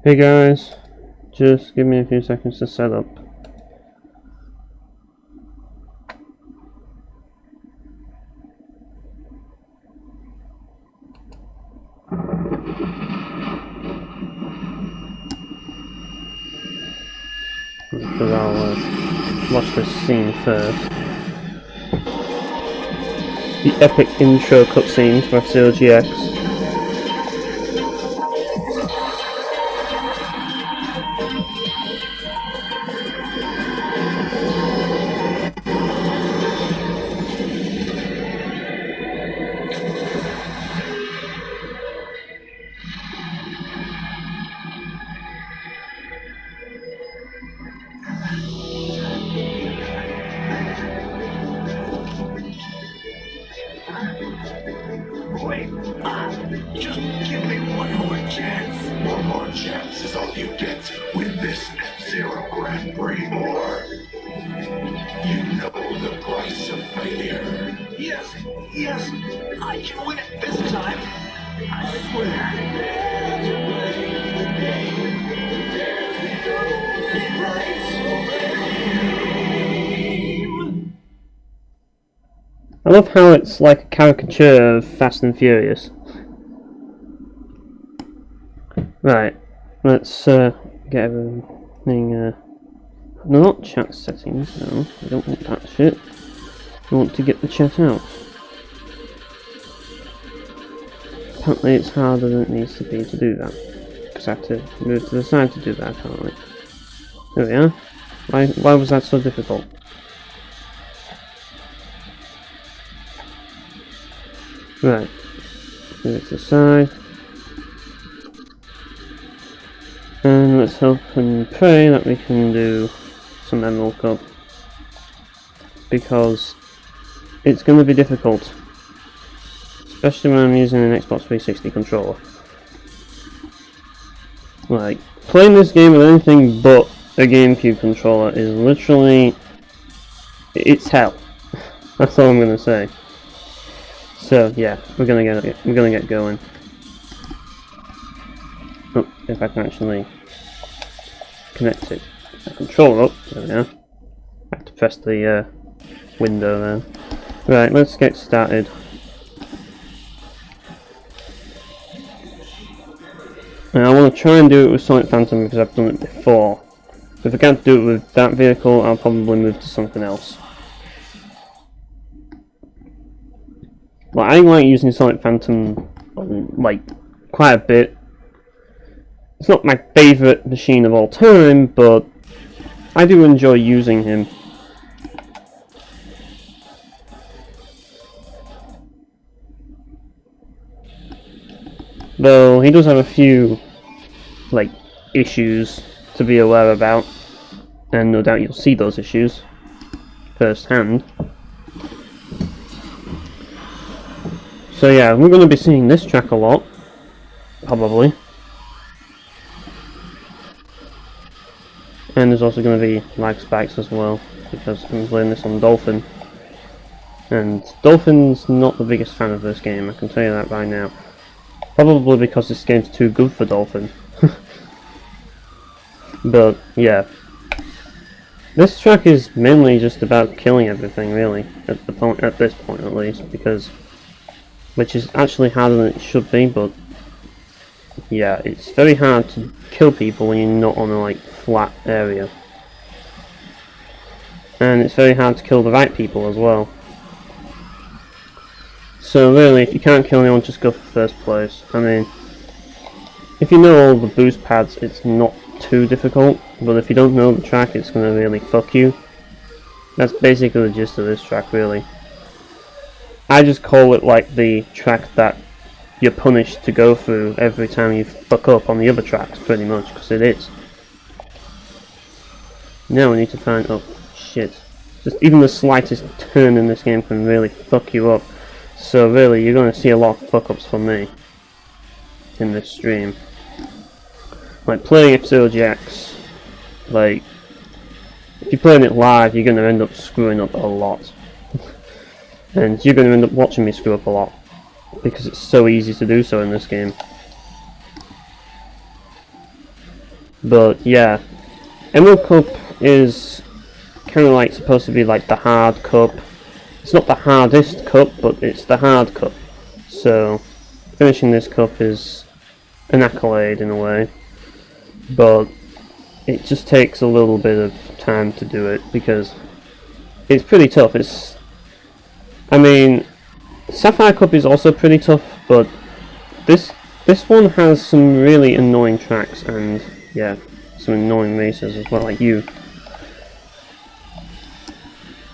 Hey guys, just give me a few seconds to set up. Because I'll watch this scene first. The epic intro cutscene for F-Zero GX. Wait, just give me one more chance. One more chance is all you get with this F-Zero Grand Prix, or you know the price of failure. Yes, I can win it this time. I swear. I love how it's like a caricature of Fast and Furious. Right, let's get everything. No, not chat settings. No, I don't want that shit. I want to get the chat out. Apparently, it's harder than it needs to be to do that, because I have to move to the side to do that. Apparently, there we are. Why was that so difficult? Right, move to the side. And let's hope and pray that we can do some Emerald Cup, because it's going to be difficult, especially when I'm using an Xbox 360 controller. Like, playing this game with anything but a GameCube controller is literally, it's hell. That's all I'm going to say. So yeah, we're gonna get going. Oh, if I can actually connect it, the controller up. There we are. I have to press the window there. Right, let's get started. And I want to try and do it with Sonic Phantom because I've done it before. If I can't do it with that vehicle, I'll probably move to something else. Like, I like using Sonic Phantom like quite a bit. It's not my favourite machine of all time, but I do enjoy using him. Though he does have a few like issues to be aware about, and no doubt you'll see those issues firsthand. So yeah, we're going to be seeing this track a lot, probably. And there's also going to be lag spikes as well, because I'm playing this on Dolphin. And Dolphin's not the biggest fan of this game, I can tell you that right now. Probably because this game's too good for Dolphin. But yeah. This track is mainly just about killing everything, really, at this point at least, because which is actually harder than it should be, but yeah, it's very hard to kill people when you're not on a like flat area. And it's very hard to kill the right people as well. So really, if you can't kill anyone, just go for first place. I mean, if you know all the boost pads, it's not too difficult, but if you don't know the track, it's going to really fuck you. That's basically the gist of this track, really. I just call it like the track that you're punished to go through every time you fuck up on the other tracks, pretty much, because it is. Now we need to find... oh, shit. Just even the slightest turn in this game can really fuck you up. So really, you're going to see a lot of fuck-ups from me in this stream. Like, playing F-Zero GX, like, if you're playing it live, you're going to end up screwing up a lot. And you're going to end up watching me screw up a lot, because it's so easy to do so in this game. But yeah, Emerald Cup is kind of like supposed to be like the hard cup. It's not the hardest cup, but it's the hard cup. So finishing this cup is an accolade in a way, but it just takes a little bit of time to do it because it's pretty tough. I mean, Sapphire Cup is also pretty tough, but this one has some really annoying tracks and yeah, some annoying racers as well, like you.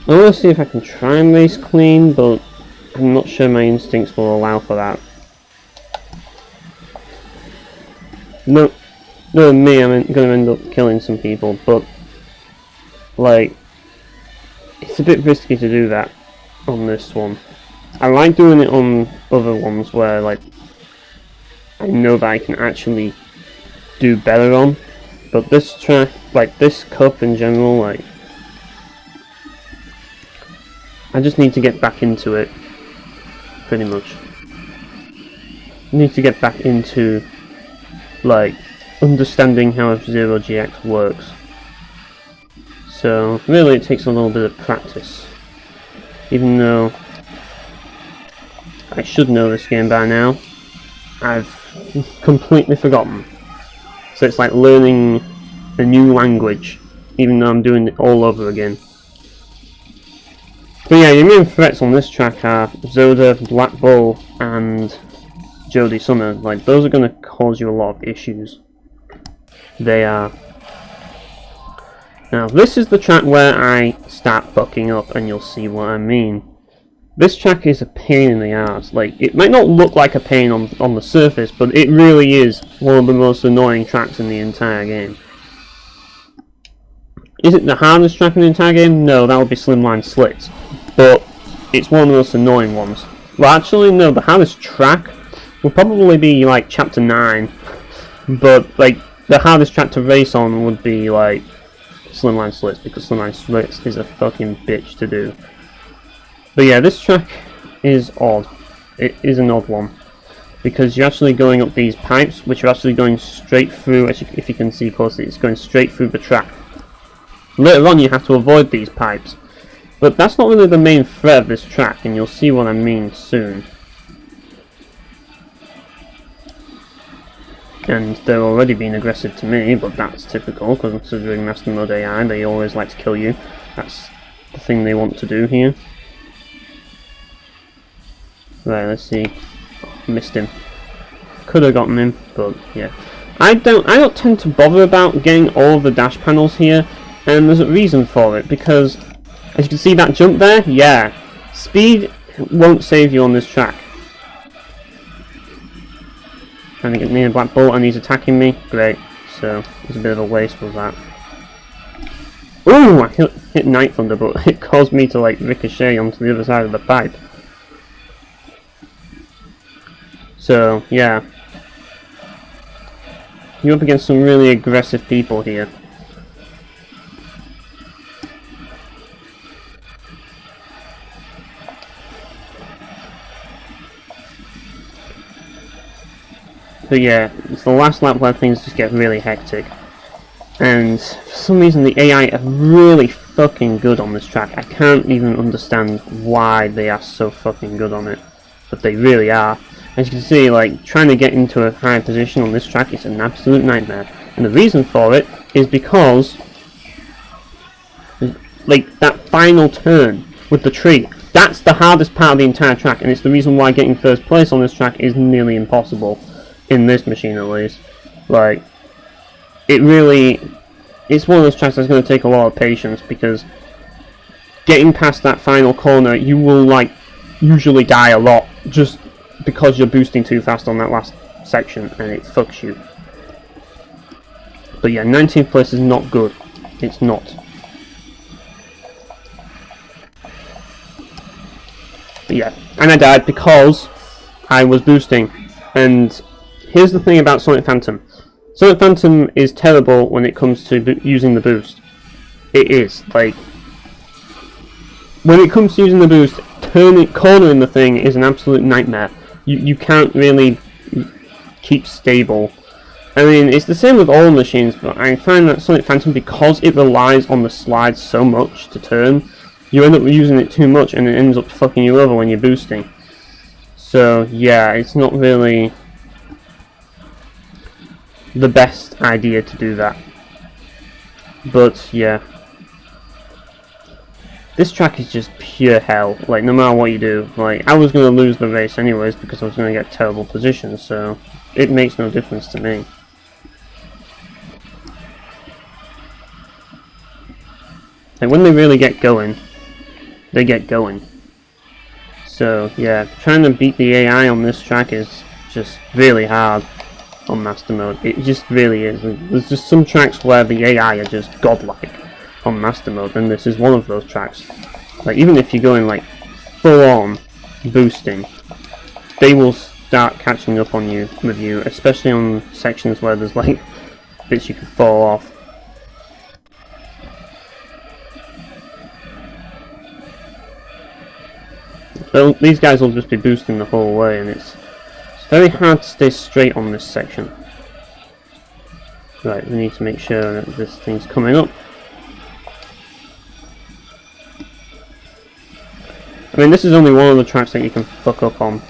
I want to see if I can try and race clean, but I'm not sure my instincts will allow for that. No, me, I'm going to end up killing some people, but like, it's a bit risky to do that on this one. I like doing it on other ones where like I know that I can actually do better on, but this track, like this cup in general, like I just need to get back into it, pretty much. I need to get back into like understanding how F-Zero GX works. So really it takes a little bit of practice, even though I should know this game by now. I've completely forgotten. So it's like learning a new language, even though I'm doing it all over again. But yeah, your main threats on this track are Zoda, Black Bull, and Jody Summer. Like, those are going to cause you a lot of issues. They are. Now, this is the track where I start fucking up, and you'll see what I mean. This track is a pain in the ass. Like, it might not look like a pain on the surface, but it really is one of the most annoying tracks in the entire game. Is it the hardest track in the entire game? No, that would be Slimline Slits. But it's one of the most annoying ones. Well, actually, no, the hardest track would probably be like Chapter 9. But, like, the hardest track to race on would be, like, Slimline Slits, because Slimline Slits is a fucking bitch to do. But yeah, this track is odd. It is an odd one. Because you're actually going up these pipes, which are actually going straight through, if you can see closely, it's going straight through the track. Later on you have to avoid these pipes. But that's not really the main threat of this track, and you'll see what I mean soon. And they're already being aggressive to me, but that's typical, because considering Master Mode AI, they always like to kill you. That's the thing they want to do here. Right, let's see. Oh, missed him. Could have gotten him, but yeah. I don't tend to bother about getting all of the dash panels here, and there's a reason for it, because as you can see that jump there, yeah, speed won't save you on this track. Trying to get near Black Bolt and he's attacking me, great, so there's a bit of a waste with that. Ooh, I hit Night Thunder, but it caused me to like ricochet onto the other side of the pipe. So, yeah. You're up against some really aggressive people here. But yeah, it's the last lap where things just get really hectic. And for some reason the AI are really fucking good on this track. I can't even understand why they are so fucking good on it. But they really are. As you can see, like, trying to get into a high position on this track is an absolute nightmare. And the reason for it is because, like, that final turn with the tree, that's the hardest part of the entire track, and it's the reason why getting first place on this track is nearly impossible. In this machine, at least. Like, it's one of those tracks that's going to take a lot of patience, because getting past that final corner, you will, like, usually die a lot, just because you're boosting too fast on that last section, and it fucks you. But yeah, 19th place is not good. It's not. But yeah, and I died because I was boosting. And here's the thing about Sonic Phantom. Sonic Phantom is terrible when it comes to using the boost. It is. Like, when it comes to using the boost, cornering the thing is an absolute nightmare. You can't really keep stable I mean, it's the same with all machines, but I find that Sonic Phantom, because it relies on the slides so much to turn, you end up using it too much and it ends up fucking you over when you're boosting. So yeah, it's not really the best idea to do that. But yeah, this track is just pure hell. Like, no matter what you do, like, I was going to lose the race anyways because I was going to get terrible positions, so it makes no difference to me. Like, when they really get going, they get going. So yeah, trying to beat the AI on this track is just really hard on Master Mode. It just really is. There's just some tracks where the AI are just godlike on Master Mode, and this is one of those tracks. Like, even if you're going like full on boosting, they will start catching up on you with you, especially on sections where there's like bits you could fall off. So these guys will just be boosting the whole way, and it's very hard to stay straight on this section. Right, we need to make sure that this thing's coming up. I mean, this is only one of the tracks that you can fuck up on.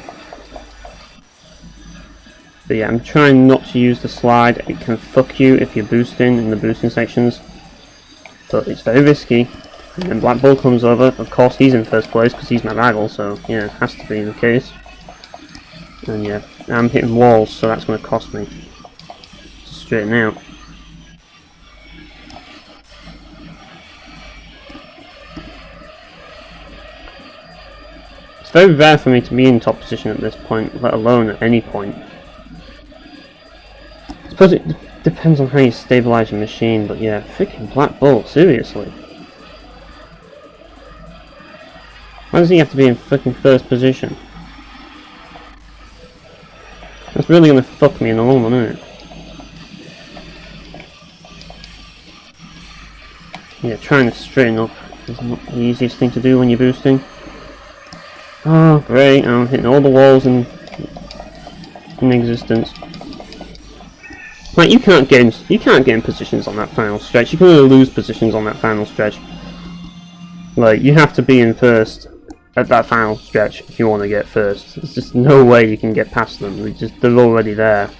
But yeah, I'm trying not to use the slide. It can fuck you if you're boosting in the boosting sections. But it's very risky. And then Black Bull comes over. Of course, he's in first place because he's my rival, so yeah, it has to be the case. And yeah, I'm hitting walls, so that's going to cost me to straighten out. It's very rare for me to be in top position at this point, let alone at any point. I suppose it depends on how you stabilise your machine, but yeah, freaking Black Bull, seriously. Why does he have to be in freaking first position? That's really going to fuck me in the long run, isn't it? Yeah, trying to straighten up is not the easiest thing to do when you're boosting. Oh, great, I'm hitting all the walls in existence. Like, you can't get in positions on that final stretch. You can only lose positions on that final stretch. Like, you have to be in first at that final stretch if you want to get first. There's just no way you can get past them. They're already there.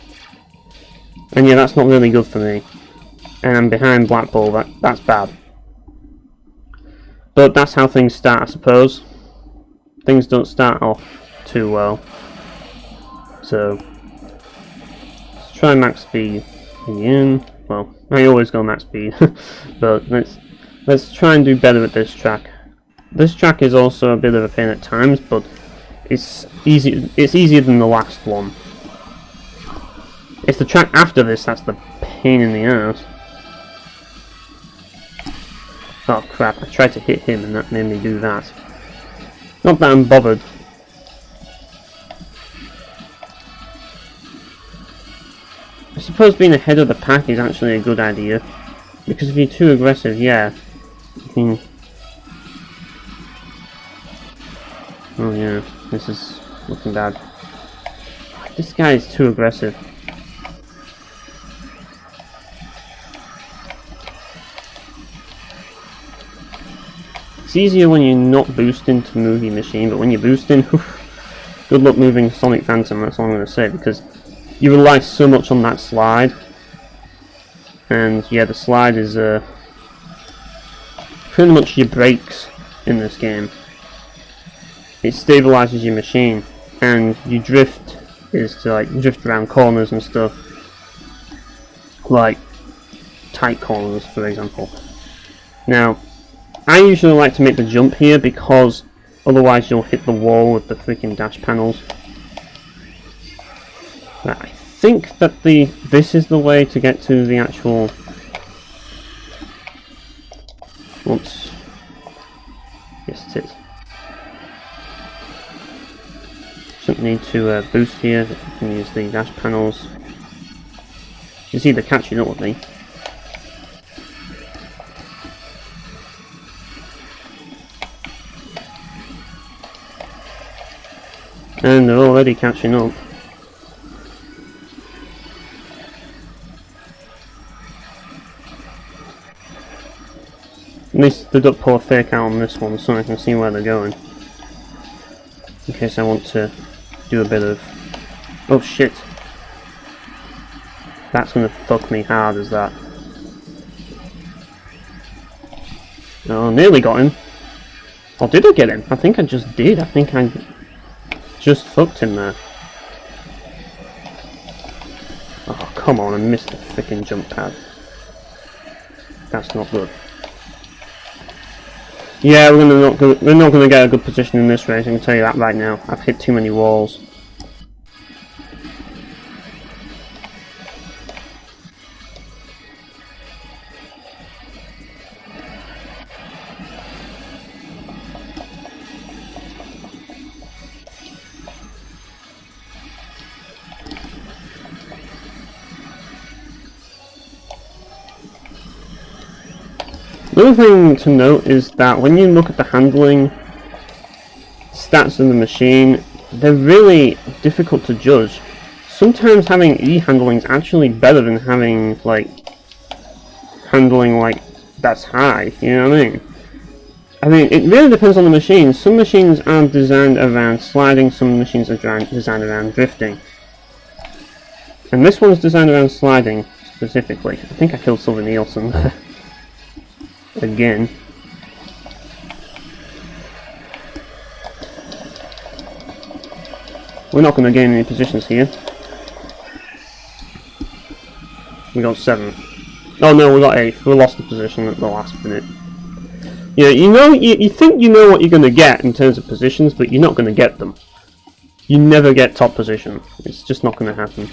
And yeah, that's not really good for me. And I'm behind Black Bull. That's bad. But that's how things start, I suppose. Things don't start off too well. So let's try max speed again. Well, I always go max speed, but let's try and do better at this track. This track is also a bit of a pain at times, but it's easy. It's easier than the last one. It's the track after this that's the pain in the ass. Oh crap! I tried to hit him, and that made me do that. Not that I'm bothered. I suppose being ahead of the pack is actually a good idea, because if you're too aggressive, yeah, you can. Oh yeah, this is looking bad. This guy is too aggressive. It's easier when you're not boosting to move your machine, but when you're boosting, good luck moving Sonic Phantom, that's all I'm going to say, because you rely so much on that slide. And yeah, the slide is pretty much your brakes in this game. It stabilizes your machine, and you drift is to like drift around corners and stuff, like tight corners, for example. Now, I usually like to make the jump here because otherwise you'll hit the wall with the freaking dash panels. But I think that this is the way to get to the actual. Oops. Yes, it is. Shouldn't need to boost here. You can use the dash panels. You see, they're catching up with me. And they're already catching up. At least they don't pull a fake out on this one, so I can see where they're going. In case I want to do a bit of... Oh shit! That's gonna fuck me hard as that. Oh, nearly got him. Oh, did I get him? I think I just did. I think I just fucked him there. Oh, come on, I missed the freaking jump pad. That's not good. Yeah, we're not gonna get a good position in this race, I can tell you that right now. I've hit too many walls. The other thing to note is that when you look at the handling stats of the machine, they're really difficult to judge. Sometimes having E handling is actually better than having like handling like that's high, you know what I mean? I mean, it really depends on the machine. Some machines are designed around sliding, some machines are designed around drifting. And this one's designed around sliding, specifically. I think I killed Silver Nielsen. Again. We're not going to gain any positions here. We got 7. Oh no, we got 8. We lost the position at the last minute. Yeah, you know, you think you know what you're going to get in terms of positions, but you're not going to get them. You never get top position. It's just not going to happen.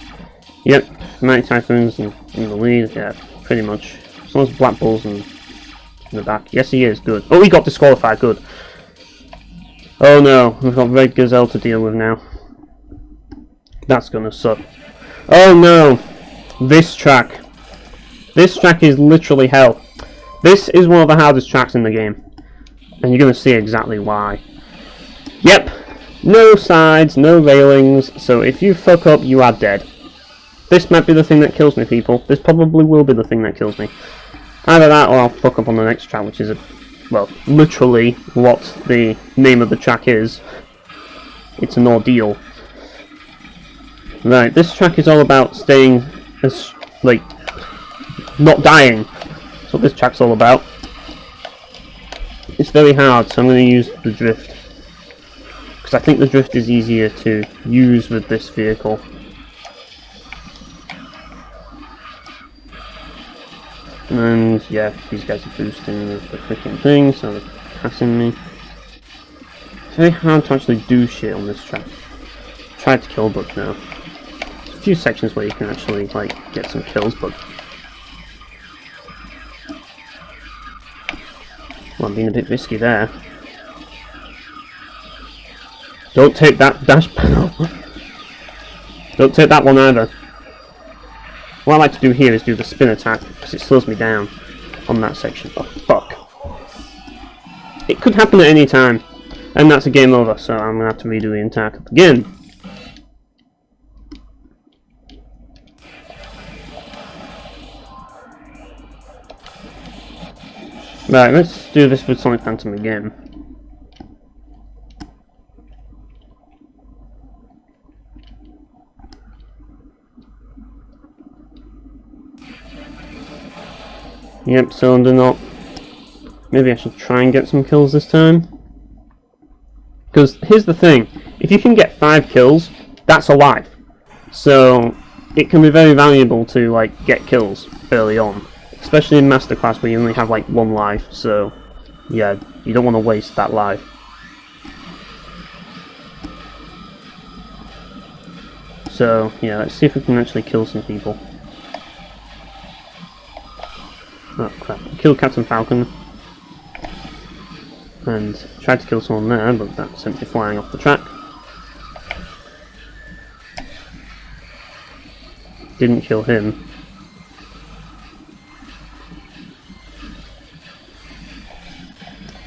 Yep, Mighty Typhoon's in the lead. Yeah, pretty much. As long as Black Bull's in the back. Yes, he is. Good. Oh, he got disqualified. Good. Oh no, we've got Red Gazelle to deal with now. That's gonna suck. Oh no, this track. This track is literally hell. This is one of the hardest tracks in the game, and you're gonna see exactly why. Yep, no sides, no railings. So if you fuck up, you are dead. This might be the thing that kills me, people. This probably will be the thing that kills me. Either that or I'll fuck up on the next track, which is, well, literally what the name of the track is. It's an ordeal. Right, this track is all about staying as, like, not dying. That's what this track's all about. It's very hard, so I'm going to use the drift. Because I think the drift is easier to use with this vehicle. And yeah, these guys are boosting the freaking thing, so they're passing me. It's very hard to actually do shit on this track. Tried to kill, but no. There's a few sections where you can actually like get some kills, but well, I'm being a bit risky there. Don't take that dash panel. Don't take that one either. What I like to do here is do the spin attack, because it slows me down on that section. Oh, fuck. It could happen at any time, and that's a game over, so I'm going to have to redo the attack again. Right, let's do this with Sonic Phantom again. Yep, cylinder knot. Maybe I should try and get some kills this time. Because here's the thing, if you can get 5 kills, that's a life. So it can be very valuable to like get kills early on. Especially in Masterclass where you only have like 1 life, so yeah, you don't want to waste that life. So yeah, let's see if we can actually kill some people. Oh crap, killed Captain Falcon. And tried to kill someone there, but that sent me flying off the track. Didn't kill him.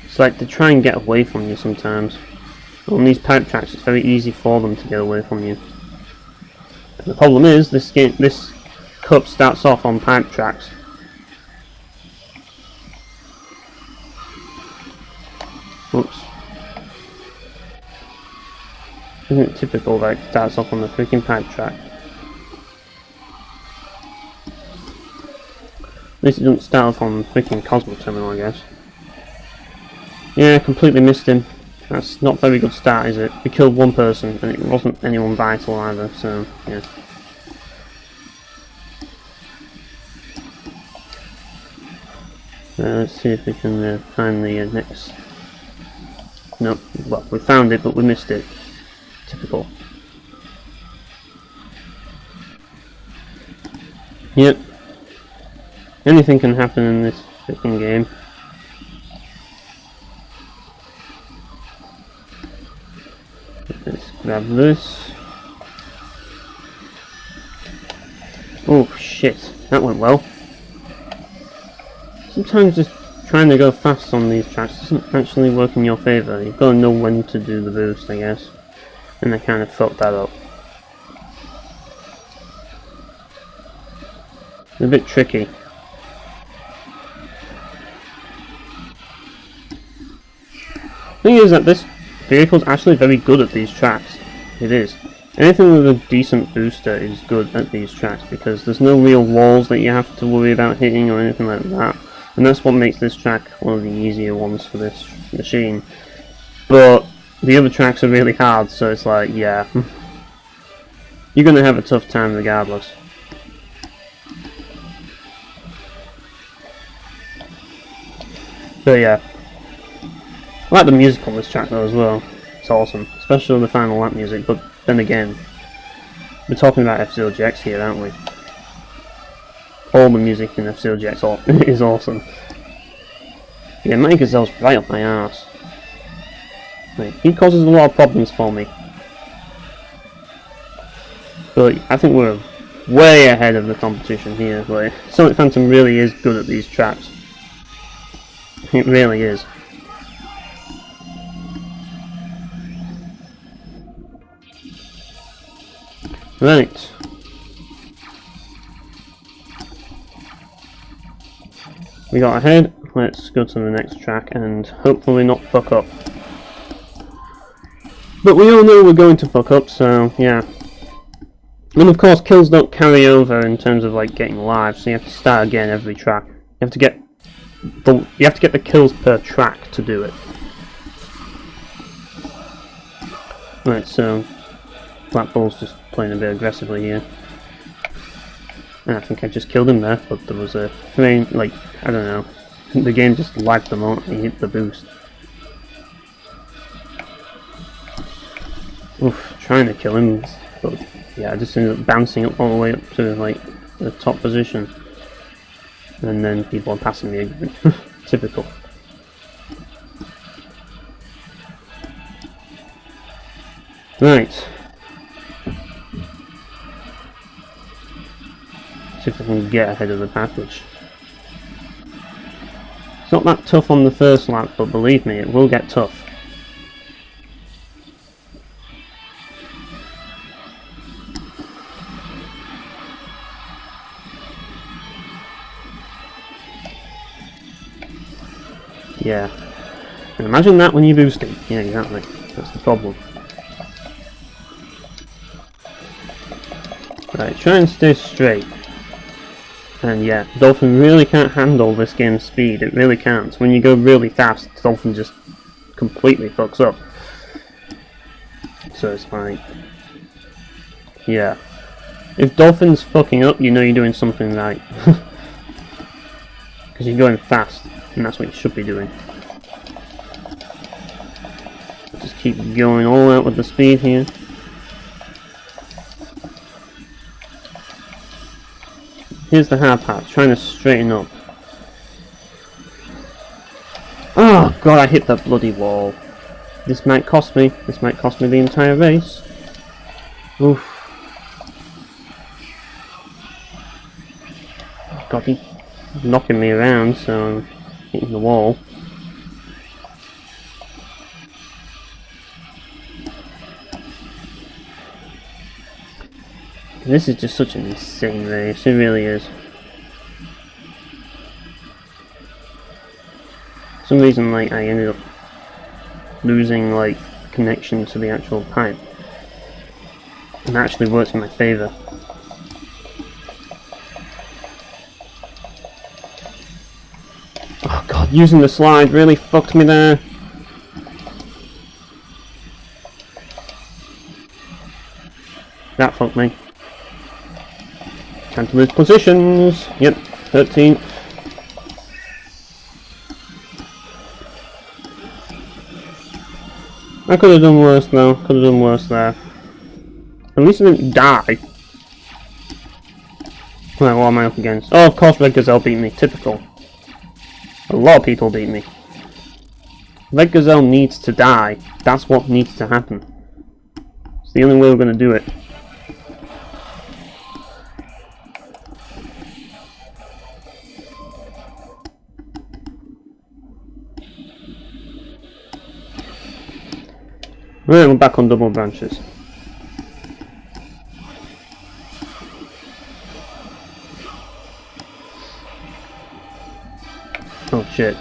It's like they try and get away from you sometimes. On these pipe tracks, it's very easy for them to get away from you. And the problem is, this cup starts off on pipe tracks. Whoops. Isn't it typical that it starts off on the freaking pipe track? At least it doesn't start off on the freaking Cosmo Terminal, I guess. Yeah, completely missed him. That's not a very good start, is it? We killed one person, and it wasn't anyone vital either, so, yeah. Let's see if we can find the next... Nope, well, we found it, but we missed it. Typical. Yep. Anything can happen in this freaking game. Let's grab this. Oh shit, that went well. Sometimes just trying to go fast on these tracks doesn't actually work in your favour. You've got to know when to do the boost, I guess. And I kind of fucked that up. It's a bit tricky. Thing is that this vehicle's actually very good at these tracks. It is. Anything with a decent booster is good at these tracks because there's no real walls that you have to worry about hitting or anything like that. And that's what makes this track one of the easier ones for this machine. But the other tracks are really hard, so it's like, yeah. You're gonna have a tough time regardless. But yeah. I like the music on this track though as well. It's awesome. Especially the final lap music, but then again, we're talking about F-Zero GX here, aren't we? All the music in F-Zero GX is awesome. Yeah, Mike Gazelle's right up my arse. Like, he causes a lot of problems for me. But I think we're way ahead of the competition here. Like, Sonic Phantom really is good at these tracks. It really is. Right. We got ahead. Let's go to the next track and hopefully not fuck up. But we all know we're going to fuck up, so yeah. And of course, kills don't carry over in terms of like getting live, so you have to start again every track. You have to get the kills per track to do it. Right, so Black Bull's just playing a bit aggressively here. And I think I just killed him there, but there was a frame, like, I don't know. The game just lagged the moment he hit the boost. Oof, trying to kill him, but yeah, I just ended up bouncing up all the way up to, like, the top position. And then people are passing me again. Typical. Right. See if I can get ahead of the package. It's not that tough on the first lap, but believe me, it will get tough. Yeah. And imagine that when you're boosting. Yeah, exactly. That's the problem. Right, try and stay straight. And yeah, Dolphin really can't handle this game's speed. It really can't. When you go really fast, Dolphin just completely fucks up. So it's like... yeah. If Dolphin's fucking up, you know you're doing something right. Because you're going fast, and that's what you should be doing. Just keep going all out with the speed here. Here's the hard part, trying to straighten up. Oh god, I hit that bloody wall. This might cost me. This might cost me the entire race. Oof. God, he's knocking me around, so I'm hitting the wall. This is just such an insane race, it really is. For some reason, like, I ended up losing like connection to the actual pipe. And that actually works in my favour. Oh god, using the slide really fucked me there. That fucked me. Time to lose positions. Yep, 13th. I could have done worse though. Could have done worse there. At least I didn't die. Right, what am I up against? Oh, of course Red Gazelle beat me. Typical. A lot of people beat me. Red Gazelle needs to die. That's what needs to happen. It's the only way we're going to do it. Right, we're back on double branches. Oh shit.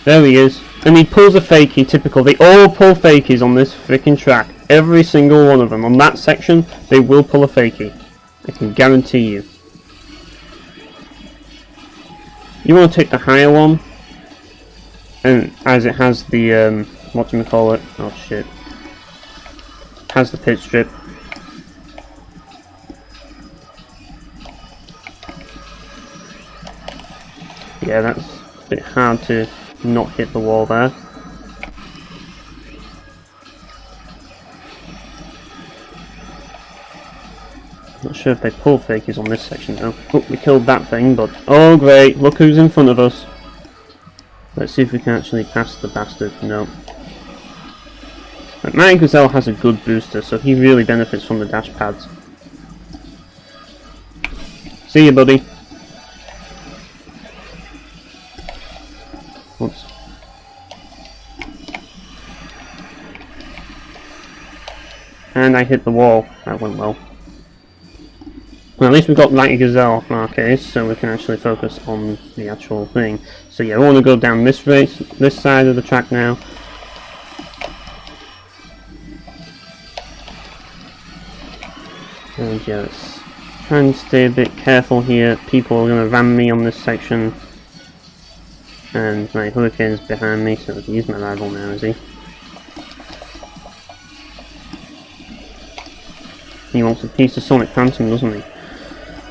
There he is. And he pulls a fakie, typical. They all pull fakies on this freaking track. Every single one of them. On that section, they will pull a fakie. I can guarantee you. You want to take the higher one. And as it has the, whatchamacallit? Oh shit. Has the pit strip. Yeah, that's a bit hard to not hit the wall there. Not sure if they pull fakies on this section though. Oh, we killed that thing, but oh great, look who's in front of us. Let's see if we can actually pass the bastard. No. But my Gazelle has a good booster, so he really benefits from the dash pads. See you, buddy. Oops. And I hit the wall. That went well. Well, at least we got Mighty Gazelle off our case, so we can actually focus on the actual thing. So yeah, we want to go down this side of the track now. And yeah, let's try and stay a bit careful here. People are going to ram me on this section. And my Hurricane's behind me, so he's my rival now, is he? He wants a piece of Sonic Phantom, doesn't he?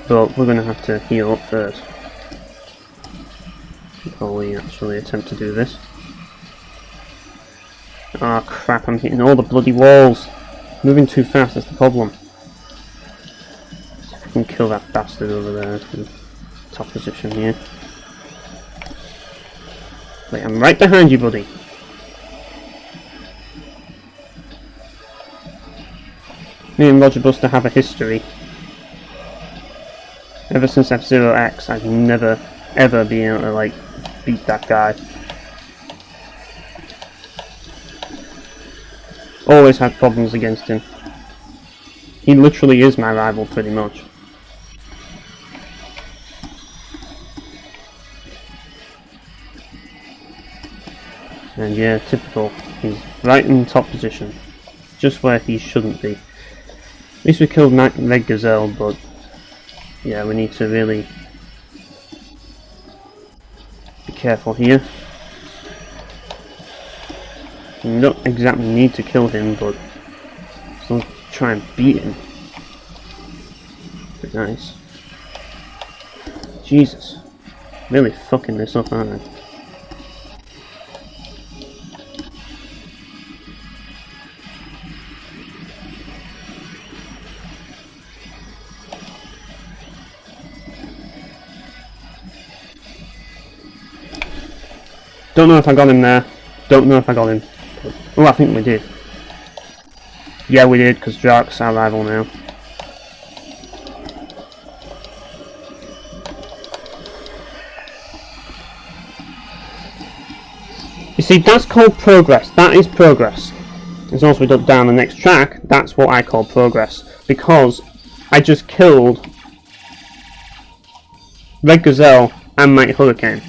But we're going to have to heal up first before we actually attempt to do this. Ah, crap, I'm hitting all the bloody walls. Moving too fast, that's the problem. See if we can kill that bastard over there from top position here. Wait, I'm right behind you, buddy. Me and Roger Buster have a history. Ever since F-Zero X, I've never, ever been able to, like, beat that guy. Always had problems against him. He literally is my rival, pretty much. And yeah, typical. He's right in top position. Just where he shouldn't be. At least we killed Red Gazelle, but yeah, we need to really be careful here. We don't exactly need to kill him, but still try and beat him. Pretty nice. Jesus. Really fucking this up, aren't I? Don't know if I got him there. Don't know if I got him. Oh, I think we did. Yeah, we did, because Drak's our rival now. You see, that's called progress. That is progress. As long as we look down the next track, that's what I call progress. Because I just killed Red Gazelle and Mighty Hurricane.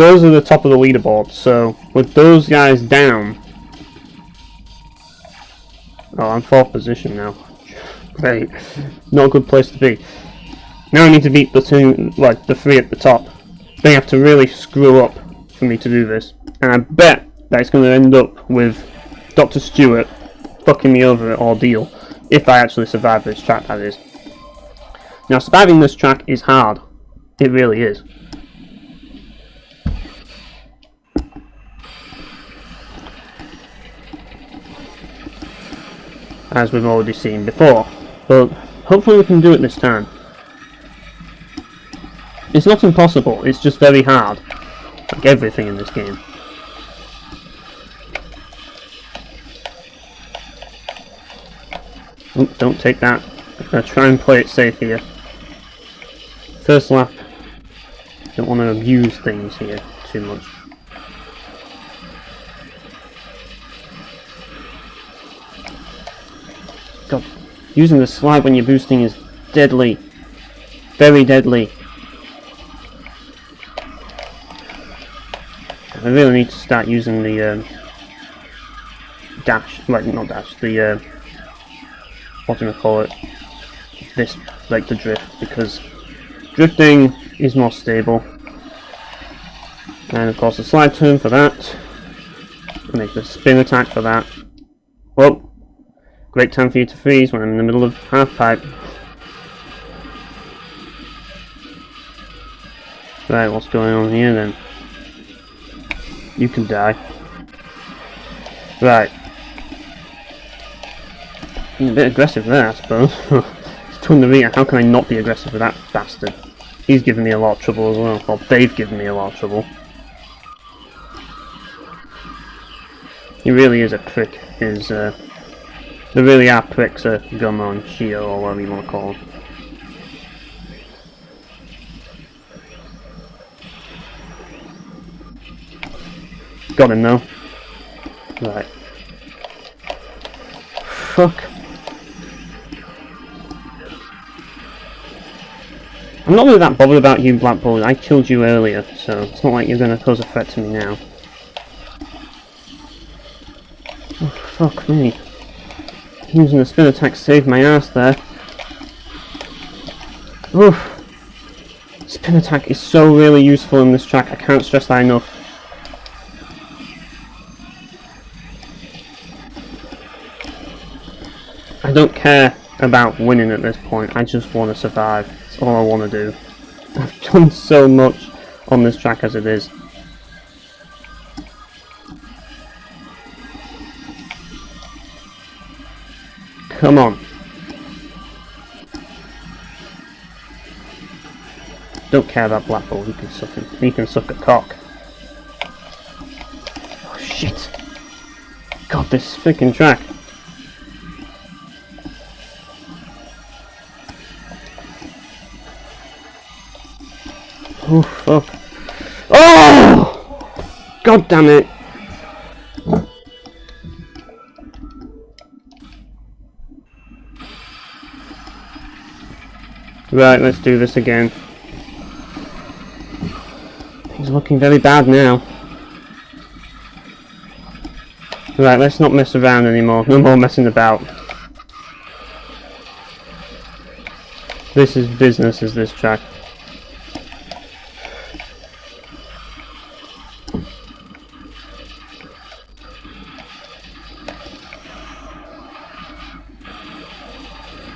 those are the top of the leaderboard, so with those guys down... Oh, I'm 4th position now. Great. Not a good place to be. Now I need to beat the two, like, the 3 at the top. They have to really screw up for me to do this. And I bet that it's going to end up with Dr. Stewart fucking me over at Ordeal. If I actually survive this track, that is. Now, surviving this track is hard. It really is. As we've already seen before. But hopefully we can do it this time. It's not impossible, it's just very hard. Like everything in this game. Oh, don't take that. I'm going to try and play it safe here. First lap. Don't want to abuse things here too much. God, using the slide when you're boosting is deadly. Very deadly. I really need to start using the dash, like not dash, the what do I call it? This, like the drift, because drifting is more stable. And of course the slide turn for that. Make the spin attack for that. Whoa! Great time for you to freeze when I'm in the middle of half pipe. Right, what's going on here then? You can die. Right. Being a bit aggressive there, I suppose. It's doing the rear. How can I not be aggressive with that bastard? He's giving me a lot of trouble as well. Well, they've given me a lot of trouble. He really is a prick. They really are pricks, Gummo and Shio, or whatever you want to call them. Got him though. Right. Fuck. I'm not really that bothered about you, Blackpool. I killed you earlier, so it's not like you're going to pose a threat to me now. Oh, fuck me. Using the spin attack saved my ass there. Oof. Spin attack is so really useful in this track. I can't stress that enough. I don't care about winning at this point. I just want to survive. That's all I want to do. I've done so much on this track as it is. Come on. Don't care about Blackpool. He can suck a cock. Oh shit. God, this freaking track. Oh fuck. Oh! God damn it. Right, let's do this again. Things are looking very bad now. Right, let's not mess around anymore. No more messing about. This is business, is this track.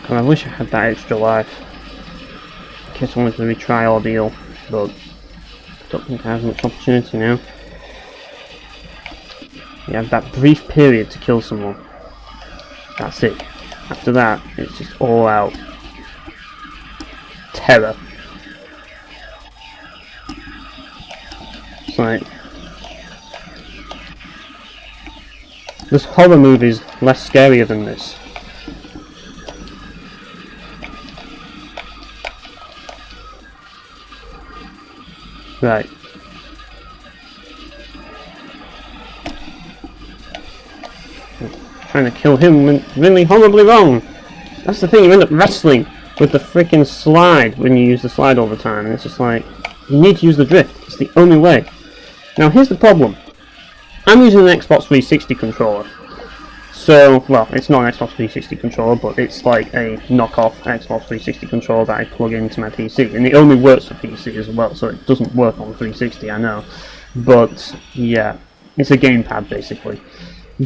God, I wish I had that extra life. In case I wanted to retry Ordeal, but I don't think I have much opportunity now. You have that brief period to kill someone. That's it. After that, it's just all out terror. It's like this horror movie is less scarier than this. Right. Trying to kill him went really horribly wrong. That's the thing, you end up wrestling with the freaking slide when you use the slide all the time, and it's just like, you need to use the drift. It's the only way. Now here's the problem. I'm using an Xbox 360 controller. So, well, it's not an Xbox 360 controller, but it's like a knockoff Xbox 360 controller that I plug into my PC. And it only works for PC as well, so it doesn't work on 360, I know. But, yeah, it's a gamepad basically.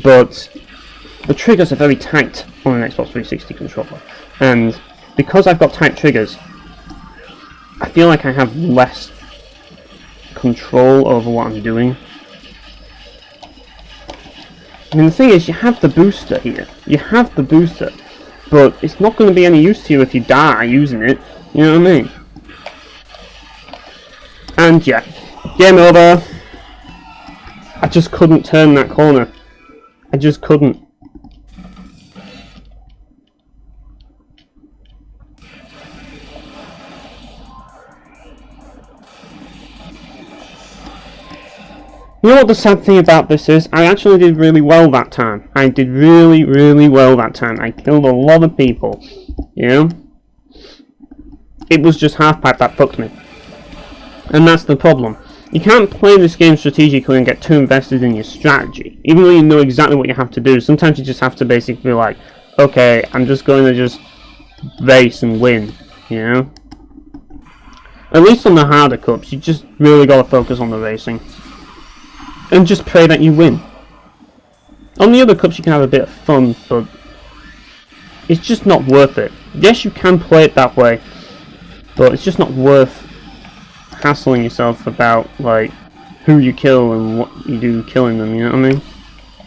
But the triggers are very tight on an Xbox 360 controller. And because I've got tight triggers, I feel like I have less control over what I'm doing. I mean, the thing is, you have the booster here. You have the booster, but it's not going to be any use to you if you die using it. You know what I mean? And yeah, game over. I just couldn't turn that corner. I just couldn't. You know what the sad thing about this is? I actually did really well that time. I did really, really well that time. I killed a lot of people. You know? It was just half-pipe that fucked me. And that's the problem. You can't play this game strategically and get too invested in your strategy. Even though you know exactly what you have to do, sometimes you just have to basically be like, okay, I'm just going to just race and win. You know? At least on the harder cups, you just really got to focus on the racing. And just pray that you win. On the other cups you can have a bit of fun, but it's just not worth it. Yes, you can play it that way, but it's just not worth hassling yourself about like who you kill and what you do killing them, you know what I mean?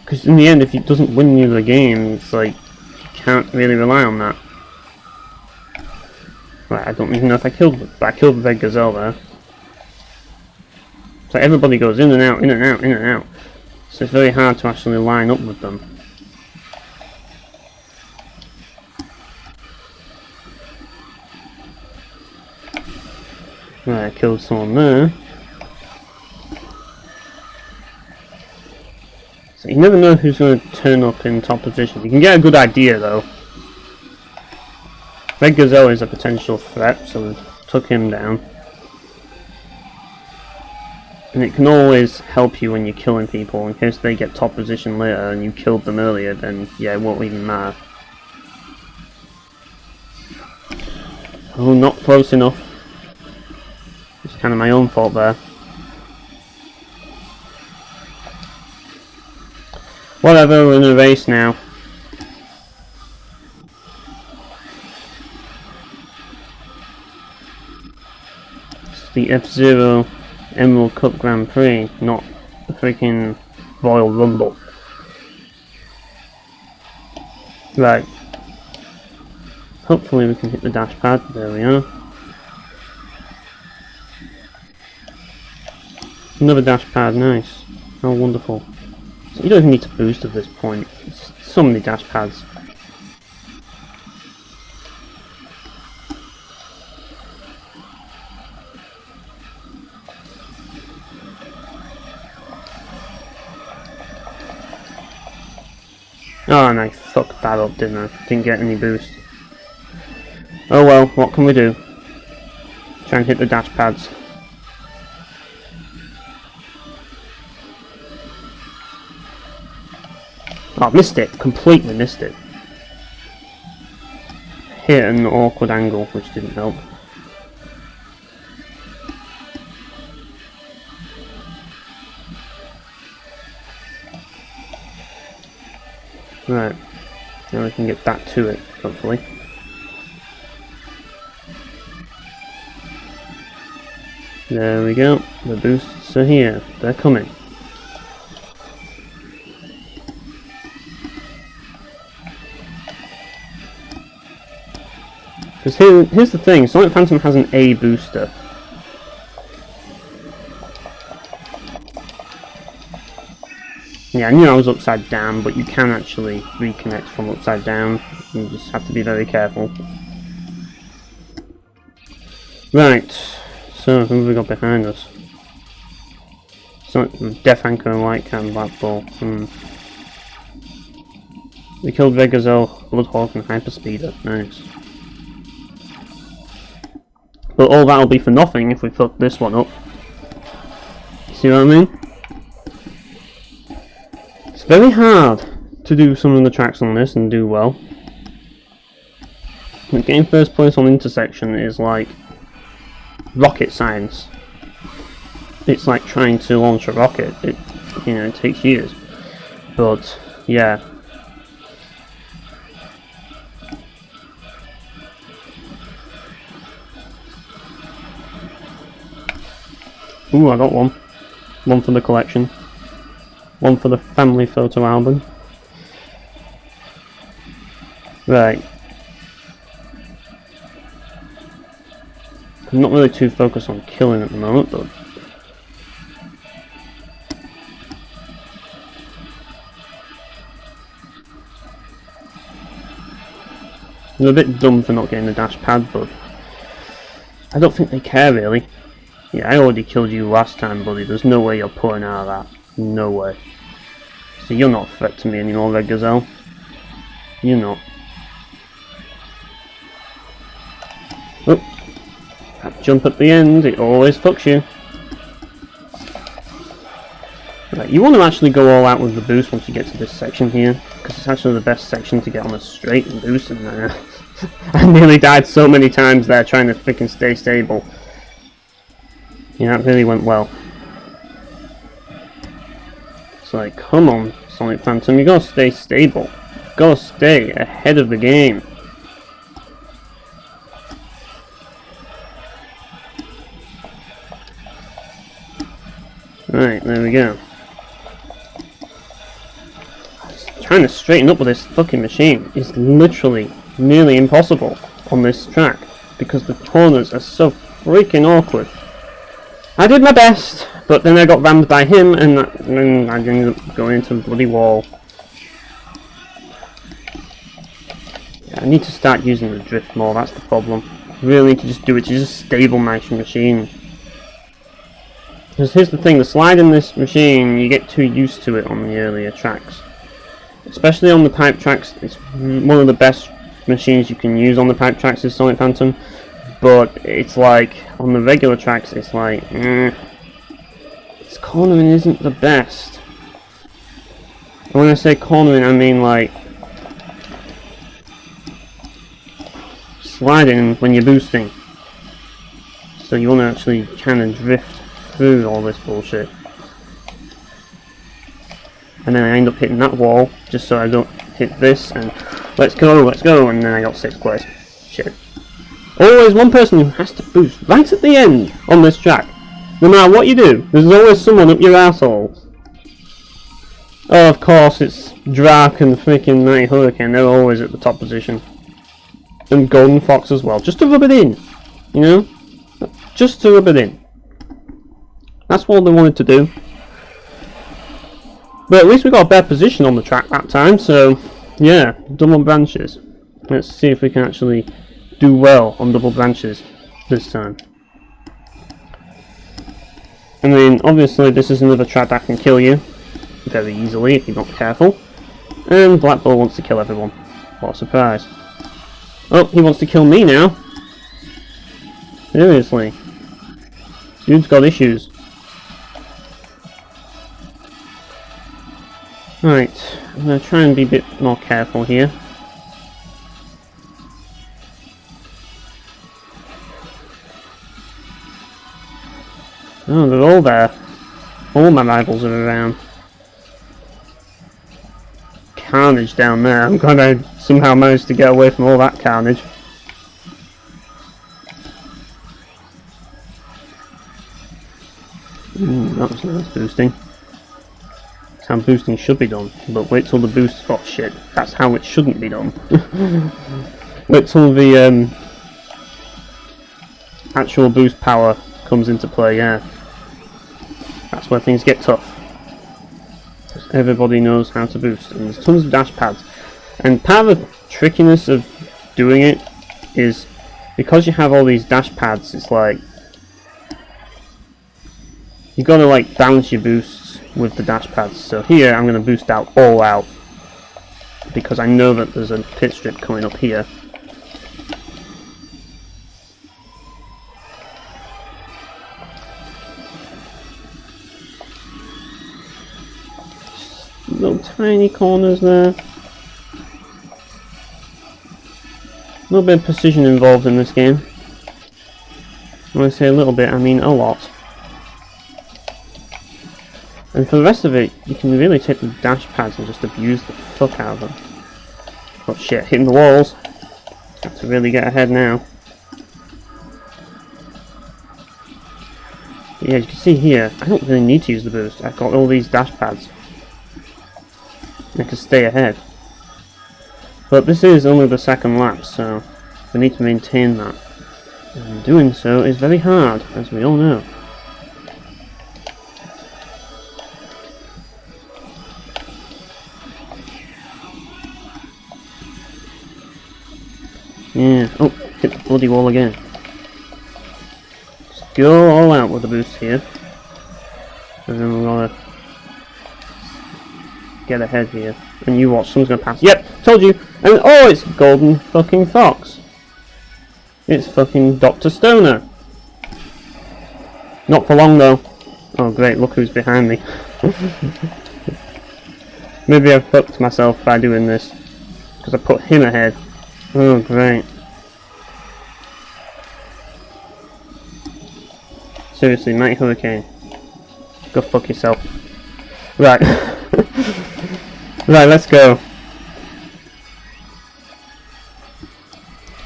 Because in the end, if it doesn't win you the game, it's like you can't really rely on that. Right, I don't even know if I killed it, but I killed the Red Gazelle there. So everybody goes in and out, in and out, in and out. So it's very hard to actually line up with them. Right, I killed someone there. So you never know who's going to turn up in top positions. You can get a good idea though. Red Gazelle is a potential threat, so we took him down. And it can always help you when you're killing people, in case they get top position later and you killed them earlier, then yeah, it won't even matter. Oh, not close enough. It's kind of my own fault there. Whatever, we're in a race now. It's the F-Zero Emerald Cup Grand Prix, not the freaking Royal Rumble. Right. Hopefully we can hit the dash pad. There we are. Another dash pad, nice. How wonderful. So you don't even need to boost at this point. It's so many dash pads. Oh, and I fucked that up, didn't I? Didn't get any boost. Oh well, what can we do? Try and hit the dash pads. Oh, missed it. Completely missed it. Hit an awkward angle, which didn't help. Right, now we can get back to it, hopefully. There we go, the boosts are here, they're coming. Because here's the thing, Sonic Phantom has an A booster. Yeah, I knew I was upside down, but you can actually reconnect from upside down. You just have to be very careful. Right, so who have we got behind us? So, Death Anchor and White Can Black Ball. We killed Red Gazelle, Bloodhawk and Hyperspeeder. Nice. But all that'll be for nothing if we fuck this one up. See what I mean? It's very hard to do some of the tracks on this and do well. But getting first place on intersection is like rocket science. It's like trying to launch a rocket. It takes years. But yeah. Ooh, I got one. One for the collection. One for the family photo album. Right. I'm not really too focused on killing at the moment, but I'm a bit dumb for not getting the dash pad, but I don't think they care really. Yeah, I already killed you last time, buddy. There's no way you're pulling out of that. No way. So you're not a threat to me anymore, Red Gazelle. You're not. Oh, that jump at the end, it always fucks you. Right, you want to actually go all out with the boost once you get to this section here, because it's actually the best section to get on a straight and boost, and I nearly died so many times there trying to freaking stay stable. Yeah, that really went well. It's like, come on, Sonic Phantom, you gotta stay stable. You gotta stay ahead of the game. Right, there we go. Trying to straighten up with this fucking machine is literally nearly impossible on this track because the corners are so freaking awkward. I did my best, but then I got rammed by him and then I ended up going into the bloody wall. Yeah, I need to start using the drift more, that's the problem. I really need to just do it to just stable my machine. Because here's the thing, the slide in this machine, you get too used to it on the earlier tracks. Especially on the pipe tracks, it's one of the best machines you can use on the pipe tracks is Sonic Phantom. But it's like, on the regular tracks, it's like, its cornering isn't the best. And when I say cornering, I mean like, sliding when you're boosting. So you want to actually kind of drift through all this bullshit. And then I end up hitting that wall, just so I don't hit this, and let's go, and then I got 6th place. Shit. Always one person who has to boost right at the end on this track. No matter what you do, there's always someone up your asshole. Oh, of course, it's Drak and freaking Mighty Hurricane, they're always at the top position. And Golden Fox as well, just to rub it in, you know? Just to rub it in. That's what they wanted to do. But at least we got a better position on the track that time, so yeah, double branches. Let's see if we can actually do well on double branches this time. I mean, obviously this is another track that can kill you very easily if you're not careful. And Black Bull wants to kill everyone. What a surprise. Oh, he wants to kill me now. Seriously. Dude's got issues. Right, I'm going to try and be a bit more careful here. Oh, they're all there. All my rivals are around. Carnage down there. I'm glad I somehow managed to get away from all that carnage. That was nice boosting. That's how boosting should be done. But wait till the boost... Oh shit, that's how it shouldn't be done. Wait till the actual boost power comes into play, yeah. That's where things get tough. Everybody knows how to boost, and there's tons of dash pads. And part of the trickiness of doing it is because you have all these dash pads, it's like you gotta like balance your boosts with the dash pads. So here I'm gonna boost out all out because I know that there's a pit strip coming up here. little tiny corners there. A little bit of precision involved in this game. When I say a little bit, I mean a lot. And for the rest of it, you can really take the dash pads and just abuse the fuck out of them. Oh shit, hitting the walls. Have to really get ahead now. But yeah, as you can see here, I don't really need to use the boost. I've got all these dash pads. I can stay ahead. But this is only the second lap, so we need to maintain that. And doing so is very hard, as we all know. Yeah, oh, hit the bloody wall again. Just go all out with the boost here. And then we're gonna get ahead here. And you watch, someone's gonna pass. Yep, told you! And oh, it's Golden fucking Fox! It's fucking Dr. Stoner! Not for long though. Oh great, look who's behind me. Maybe I've fucked myself by doing this. Because I put him ahead. Oh, great. Seriously, Mighty Hurricane. Go fuck yourself. Right. Right, let's go.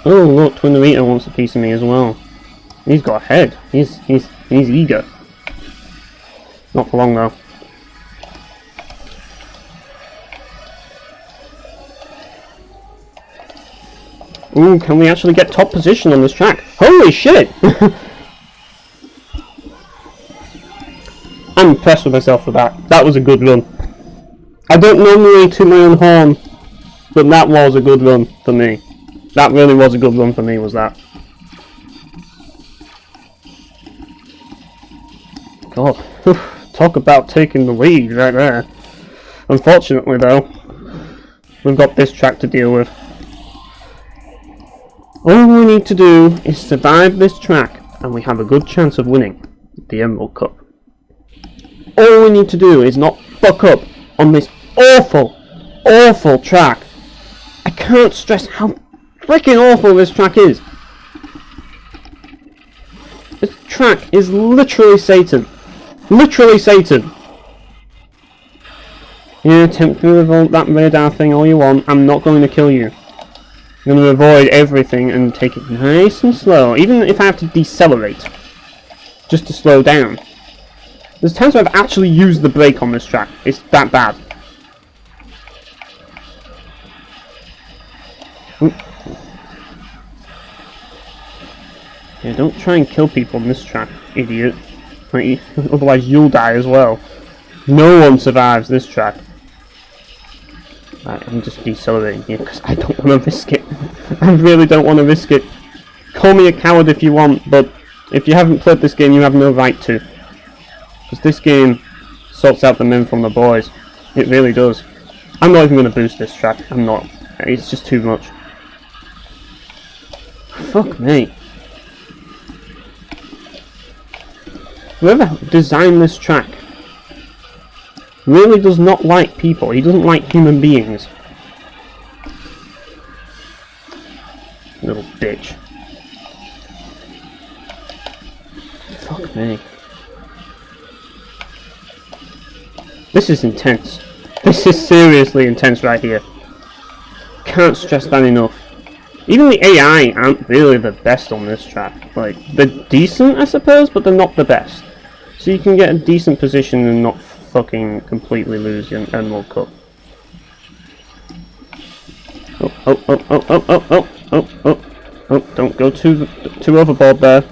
Oh, look, Twin Dorito wants a piece of me as well. He's got a head. He's eager. Not for long, though. Ooh, can we actually get top position on this track? Holy shit! I'm impressed with myself for that. That was a good run. I don't normally toot my own horn, but that was a good run for me. That really was a good run for me, was that. God, talk about taking the lead right there. Unfortunately though, we've got this track to deal with. All we need to do is survive this track and we have a good chance of winning the Emerald Cup. All we need to do is not fuck up on this awful, awful track. I can't stress how freaking awful this track is. This track is literally Satan. Literally Satan. Yeah, attempt to revolt that radar thing all you want. I'm not going to kill you. I'm going to avoid everything and take it nice and slow, even if I have to decelerate, just to slow down. There's times where I've actually used the brake on this track. It's that bad. Oop. Yeah, don't try and kill people on this track, idiot. Like, otherwise you'll die as well. No one survives this track. Right, I'm just decelerating here because I don't want to risk it. I really don't want to risk it. Call me a coward if you want, but if you haven't played this game, you have no right to. Because this game sorts out the men from the boys. It really does. I'm not even going to boost this track. I'm not. It's just too much. Fuck me. Whoever designed this track really does not like people. He doesn't like human beings. Little bitch. Fuck me. This is intense. This is seriously intense right here. Can't stress that enough. Even the AI aren't really the best on this track. Like, they're decent, I suppose, but they're not the best. So you can get a decent position and not fucking completely lose your Emerald Cup. Oh, oh, oh, oh, oh, oh, oh, oh, oh, oh, don't go too overboard there.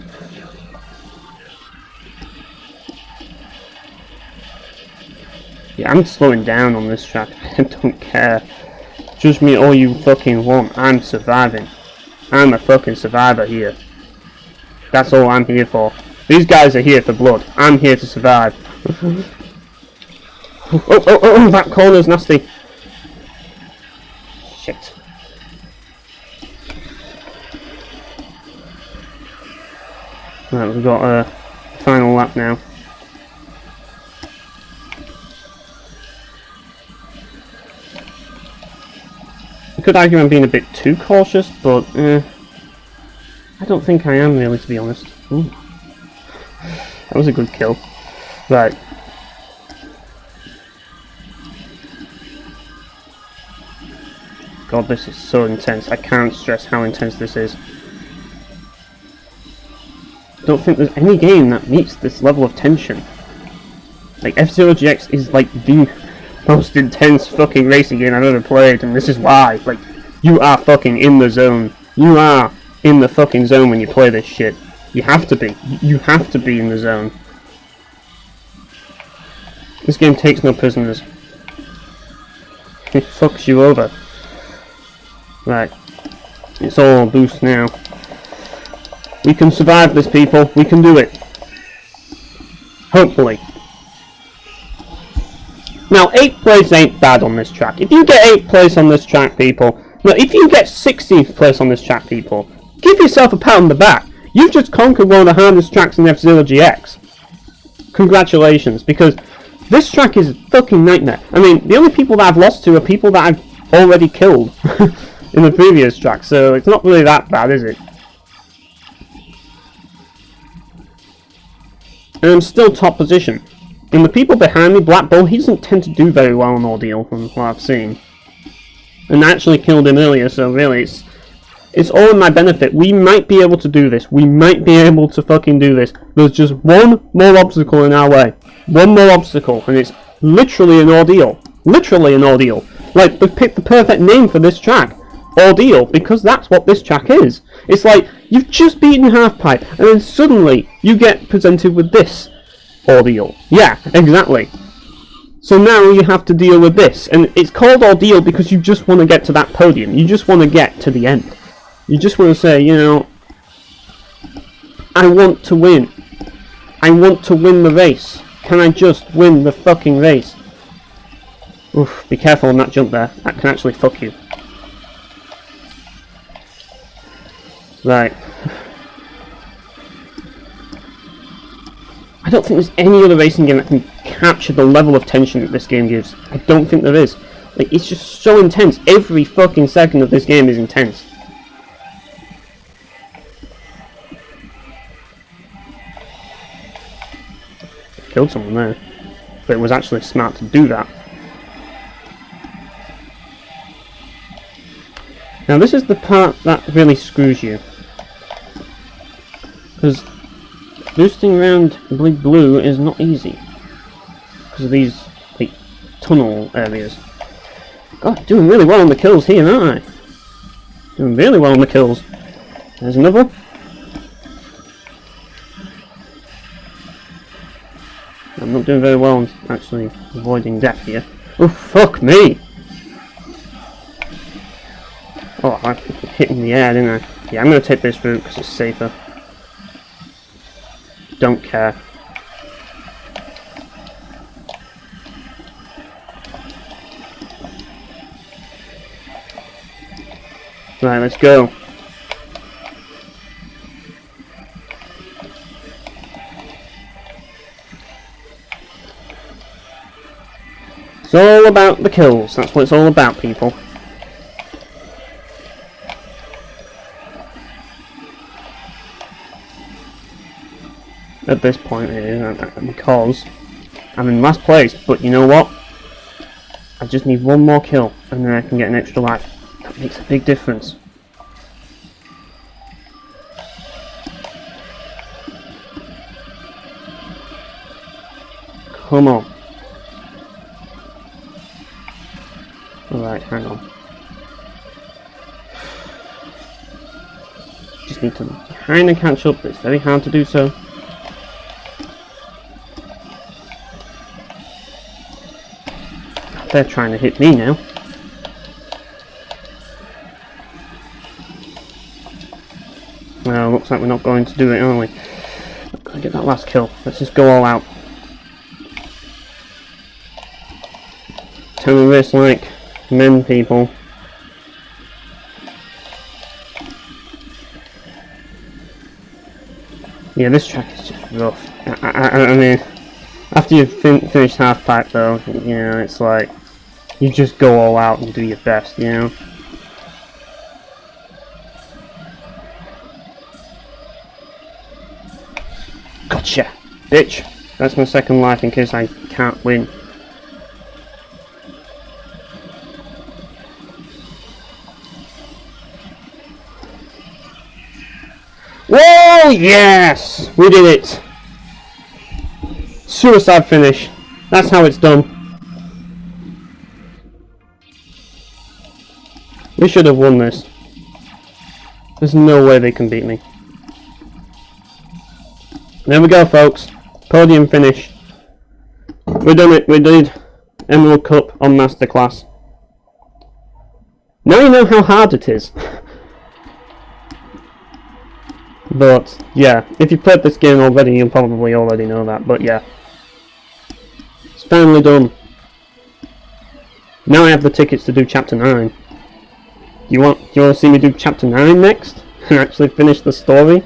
Yeah, I'm slowing down on this track. I don't care. Judge me all you fucking want. I'm surviving. I'm a fucking survivor here. That's all I'm here for. These guys are here for blood. I'm here to survive. Oh, oh, oh, oh, that corner's nasty. Shit. Right, we've got a final lap now. could argue I'm being a bit too cautious, but I don't think I am really, to be honest. Ooh. That was a good kill. Right. God, this is so intense. I can't stress how intense this is. I don't think there's any game that meets this level of tension. Like, F-Zero GX is like the most intense fucking racing game I've ever played, and this is why. Like, you are fucking in the zone. You are in the fucking zone when you play this shit. You have to be. You have to be in the zone. This game takes no prisoners. It fucks you over. Right. It's all boost now. We can survive this, people. We can do it. Hopefully. Now, 8th place ain't bad on this track. If you get 8th place on this track, people... No, if you get 16th place on this track, people, give yourself a pat on the back. You've just conquered one of the hardest tracks in F-Zero GX. Congratulations, because this track is a fucking nightmare. I mean, the only people that I've lost to are people that I've already killed in the previous track, so it's not really that bad, is it? And I'm still top position. And the people behind me, Black Bull, he doesn't tend to do very well on Ordeal from what I've seen. And I actually killed him earlier, so really it's all in my benefit. We might be able to do this. We might be able to fucking do this. There's just one more obstacle in our way. One more obstacle, and it's literally an ordeal. Literally an ordeal. Like, we've picked the perfect name for this track. Ordeal, because that's what this track is. It's like, you've just beaten Halfpipe, and then suddenly you get presented with this ordeal. Yeah, exactly. So now you have to deal with this, and it's called Ordeal because you just want to get to that podium. You just want to get to the end. You just want to say, you know, I want to win. I want to win the race. Can I just win the fucking race? Oof, be careful on that jump there. That can actually fuck you. Right. I don't think there's any other racing game that can capture the level of tension that this game gives. I don't think there is. Like, it's just so intense. Every fucking second of this game is intense. Killed someone there. But it was actually smart to do that. Now this is the part that really screws you. Because boosting around Big Blue is not easy. Because of these, like, tunnel areas. God, doing really well on the kills here, aren't I? Doing really well on the kills. There's another. I'm not doing very well on actually avoiding death here. Oh, fuck me! Oh, I hit in the air, didn't I? Yeah, I'm going to take this route because it's safer. Don't care. Right, let's go. It's all about the kills. That's what it's all about, people. At this point here, because I'm in last place, but you know what? I just need one more kill, and then I can get an extra life. That makes a big difference. Come on. Alright, hang on. Just need to kind of catch up, but it's very hard to do so. They're trying to hit me now. Well, looks like we're not going to do it, are we? Not going to get that last kill. Let's just go all out. Terrorists like men, people. Yeah, this track is just rough. I mean, after you've finished Halfpipe, though, you know, it's like you just go all out and do your best, you know. Gotcha, bitch. That's my second life in case I can't win. Whoa, yes! We did it! Suicide finish. That's how it's done. We should have won this. There's no way they can beat me. There we go, folks. Podium finish. We done it. We did Emerald Cup on Masterclass. Now you know how hard it is. But yeah, if you played this game already, you'll probably already know that. But yeah, it's finally done. Now I have the tickets to do Chapter 9. You want to see me do Chapter 9 next and actually finish the story?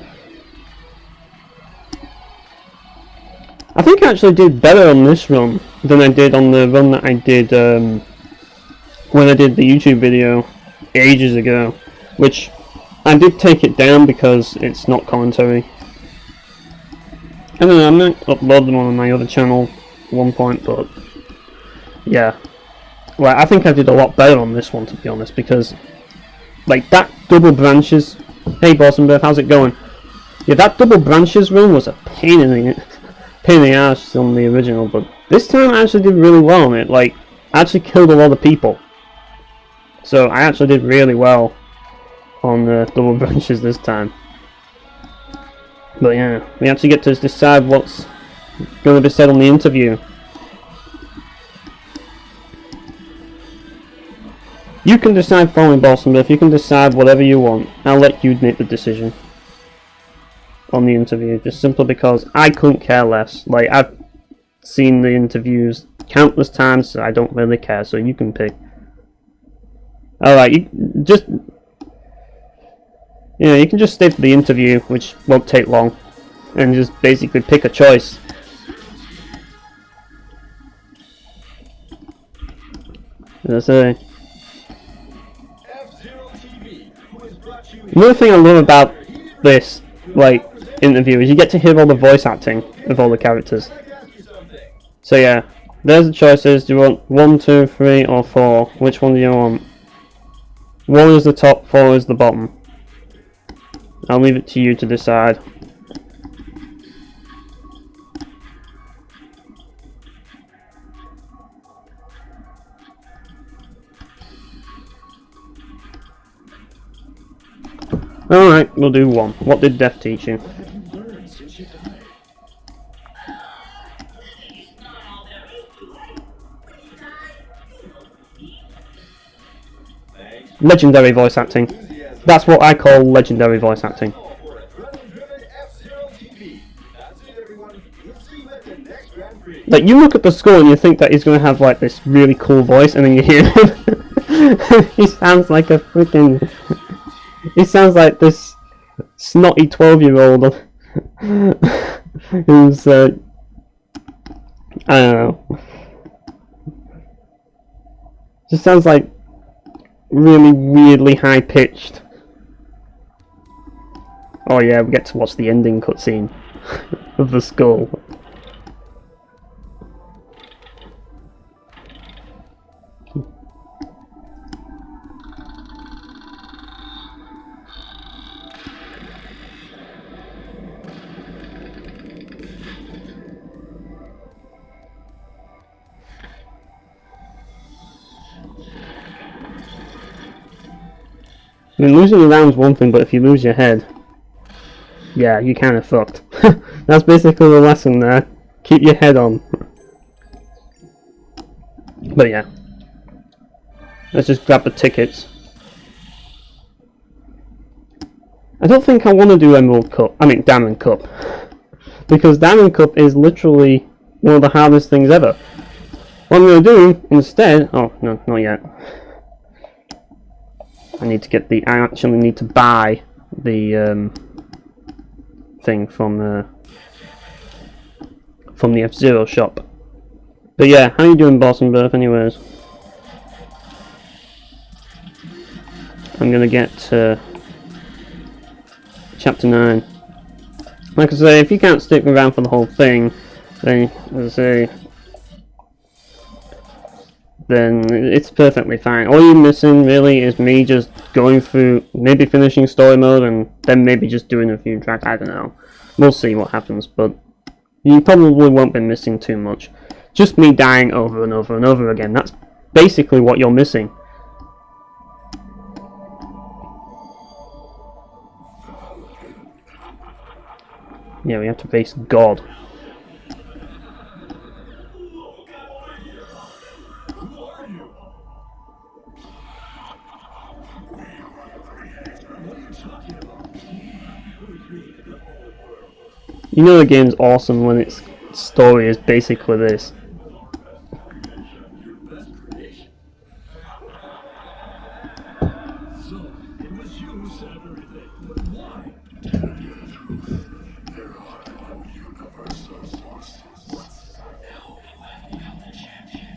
I think I actually did better on this run than I did on the run that I did when I did the YouTube video ages ago, which I did take it down because it's not commentary. I don't know, I might upload them on my other channel at one point, but yeah. Well, I think I did a lot better on this one, to be honest, because like that double branches. Hey Bossenberg, how's it going? Yeah, that double branches run was a pain in the ass on the original, but this time I actually did really well on it. Like, I actually killed a lot of people, so I actually did really well on the double branches this time. But yeah, we actually get to decide what's going to be said on the interview. You can decide for me, Bossenberg. You can decide whatever you want. I'll let you make the decision on the interview, just simply because I couldn't care less. Like, I've seen the interviews countless times, so I don't really care, so you can pick. Alright, you can just stay for the interview, which won't take long, and just basically pick a choice. As I say. Another thing I love about this, like, interview is you get to hear all the voice acting of all the characters. So yeah, there's the choices. Do you want 1, 2, 3, or 4? Which one do you want? 1 is the top, 4 is the bottom. I'll leave it to you to decide. Alright, we'll do 1. What did Death teach you? Legendary voice acting. That's what I call legendary voice acting. Like, you look at the score and you think that he's going to have like this really cool voice, and then you hear him. He sounds like a freaking... He sounds like this snotty 12-year-old who's, I don't know. Just sounds like really weirdly high-pitched. Oh yeah, we get to watch the ending cutscene of the skull. I mean, losing your round's one thing, but if you lose your head, yeah, you kind of fucked. That's basically the lesson there. Keep your head on. But yeah, let's just grab the tickets. I don't think I want to do Emerald Cup. I mean, Diamond Cup, because Diamond Cup is literally one of the hardest things ever. What I'm going to do instead... Oh, no, not yet. I actually need to buy the thing from the F-Zero shop. But yeah, how you doing, Bossenberg, anyways? I'm gonna get Chapter 9. Like I say, if you can't stick around for the whole thing, then, as I say, then it's perfectly fine. All you're missing really is me just going through, maybe finishing story mode and then maybe just doing a few tracks. I don't know. We'll see what happens, but you probably won't be missing too much. Just me dying over and over and over again. That's basically what you're missing. Yeah, we have to face God. You know the game's awesome when its story is basically this.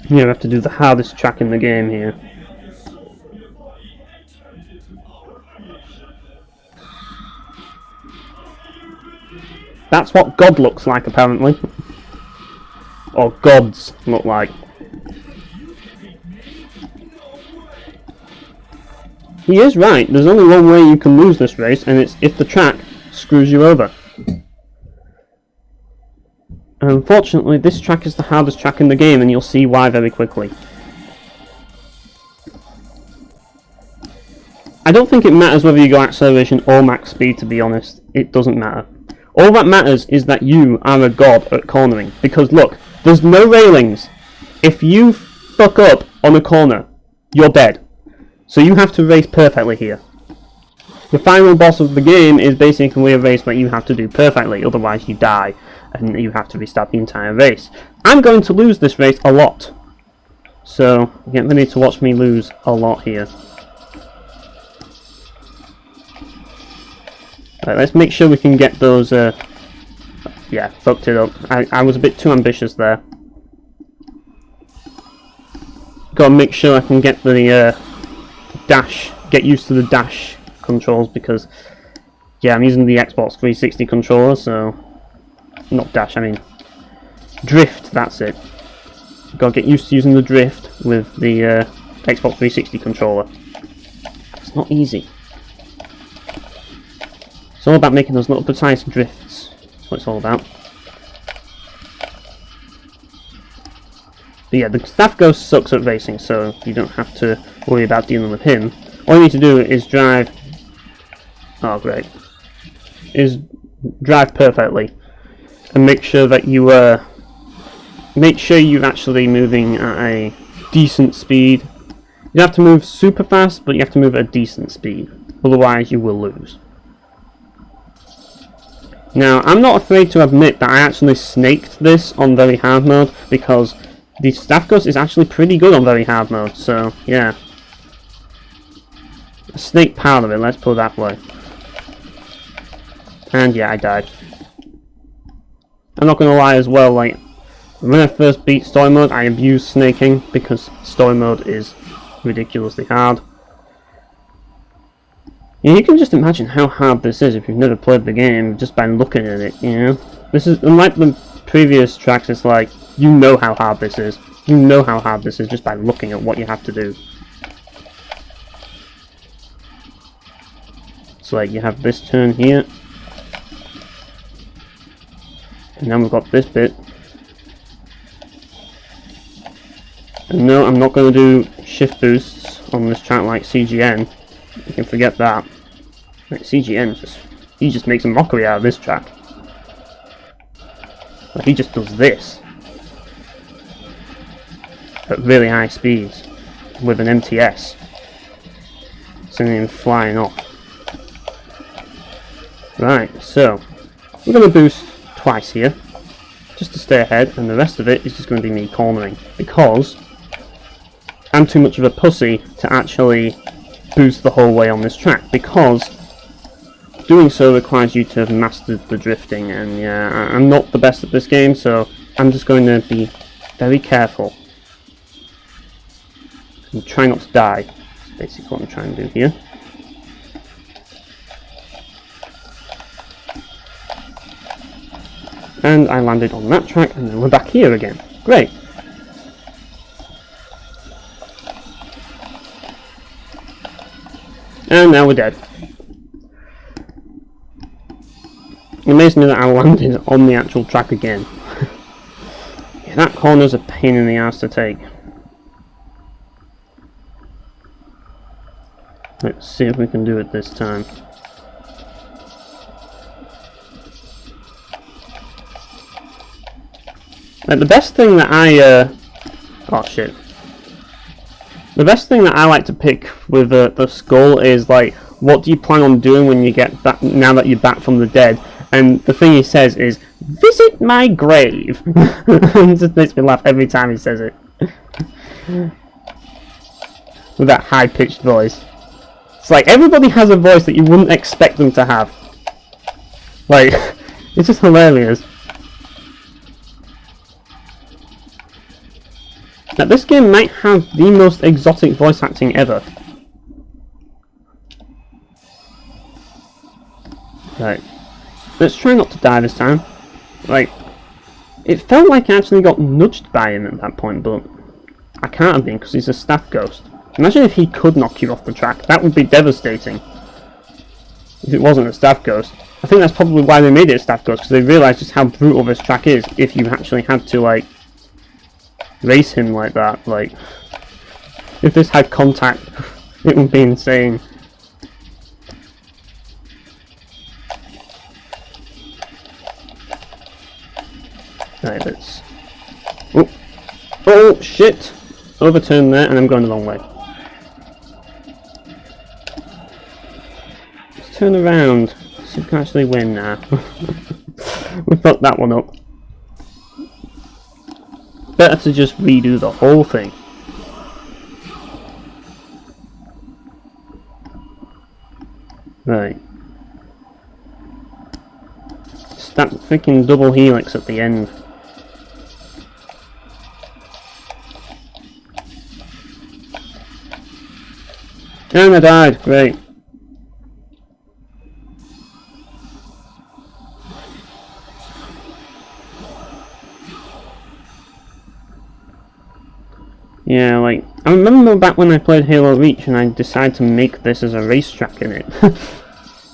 You have to do the hardest track in the game here. That's what God looks like, apparently. Or gods look like. He is right. There's only one way you can lose this race, and it's if the track screws you over. And unfortunately, this track is the hardest track in the game, and you'll see why very quickly. I don't think it matters whether you go acceleration or max speed, to be honest. It doesn't matter. All that matters is that you are a god at cornering. Because look, there's no railings. If you fuck up on a corner, you're dead. So you have to race perfectly here. The final boss of the game is basically a race that you have to do perfectly, otherwise you die, and you have to restart the entire race. I'm going to lose this race a lot. So, get ready to watch me lose a lot here. Right, let's make sure we can get those, yeah, fucked it up. I was a bit too ambitious there. Gotta make sure I can get the, dash, get used to the dash controls, because, yeah, I'm using the Xbox 360 controller, so, not dash, I mean, drift, that's it. Gotta get used to using the drift with the, Xbox 360 controller. It's not easy. It's all about making those little precise drifts. That's what it's all about. But yeah, the staff ghost sucks at racing, so you don't have to worry about dealing with him. All you need to do is drive... Oh, great. Is drive perfectly. And make sure that you, make sure you're actually moving at a decent speed. You don't have to move super fast, but you have to move at a decent speed. Otherwise, you will lose. Now, I'm not afraid to admit that I actually snaked this on very hard mode, because the staff ghost is actually pretty good on very hard mode, so, yeah. I snaked part of it, let's put it that way. And yeah, I died. I'm not gonna lie as well, like, when I first beat story mode, I abused snaking, because story mode is ridiculously hard. Yeah, you can just imagine how hard this is if you've never played the game just by looking at it, you know? This is, unlike the previous tracks, it's like, you know how hard this is. You know how hard this is just by looking at what you have to do. So like, you have this turn here. And then we've got this bit. And no, I'm not going to do shift boosts on this track like CGN. You can forget that. Like CGN, he just makes a mockery out of this track. Like he just does this at really high speeds with an MTS, sending him flying off. Right, so we're going to boost twice here, just to stay ahead, and the rest of it is just going to be me cornering, because I'm too much of a pussy to actually boost the whole way on this track, because doing so requires you to have mastered the drifting, and yeah, I'm not the best at this game, so I'm just going to be very careful and try not to die. That's basically what I'm trying to do here. And I landed on that track, and then we're back here again. Great. And now we're dead. It amazes me that I landed on the actual track again. Yeah, that corner's a pain in the ass to take. Let's see if we can do it this time. The best thing that oh shit. The best thing that I like to pick with the skull is like, what do you plan on doing when you get back, now that you're back from the dead? And the thing he says is, visit my grave. It just makes me laugh every time he says it. With that high-pitched voice. It's like, everybody has a voice that you wouldn't expect them to have. Like, it's just hilarious. Now, this game might have the most exotic voice acting ever. Right. Let's try not to die this time. Like, it felt like I actually got nudged by him at that point, but I can't have been because he's a staff ghost. Imagine if he could knock you off the track. That would be devastating. If it wasn't a staff ghost. I think that's probably why they made it a staff ghost, because they realised just how brutal this track is if you actually had to, like, race him like that. Like, if this had contact, it would be insane. Right, let's... Oh! Oh, shit! Overturn there, and I'm going the wrong way. Let's turn around, so we can actually win now. We fucked that one up. Better to just redo the whole thing. Right. It's that freaking double helix at the end. And I died. Great. Yeah, like, I remember back when I played Halo Reach and I decided to make this as a racetrack in it.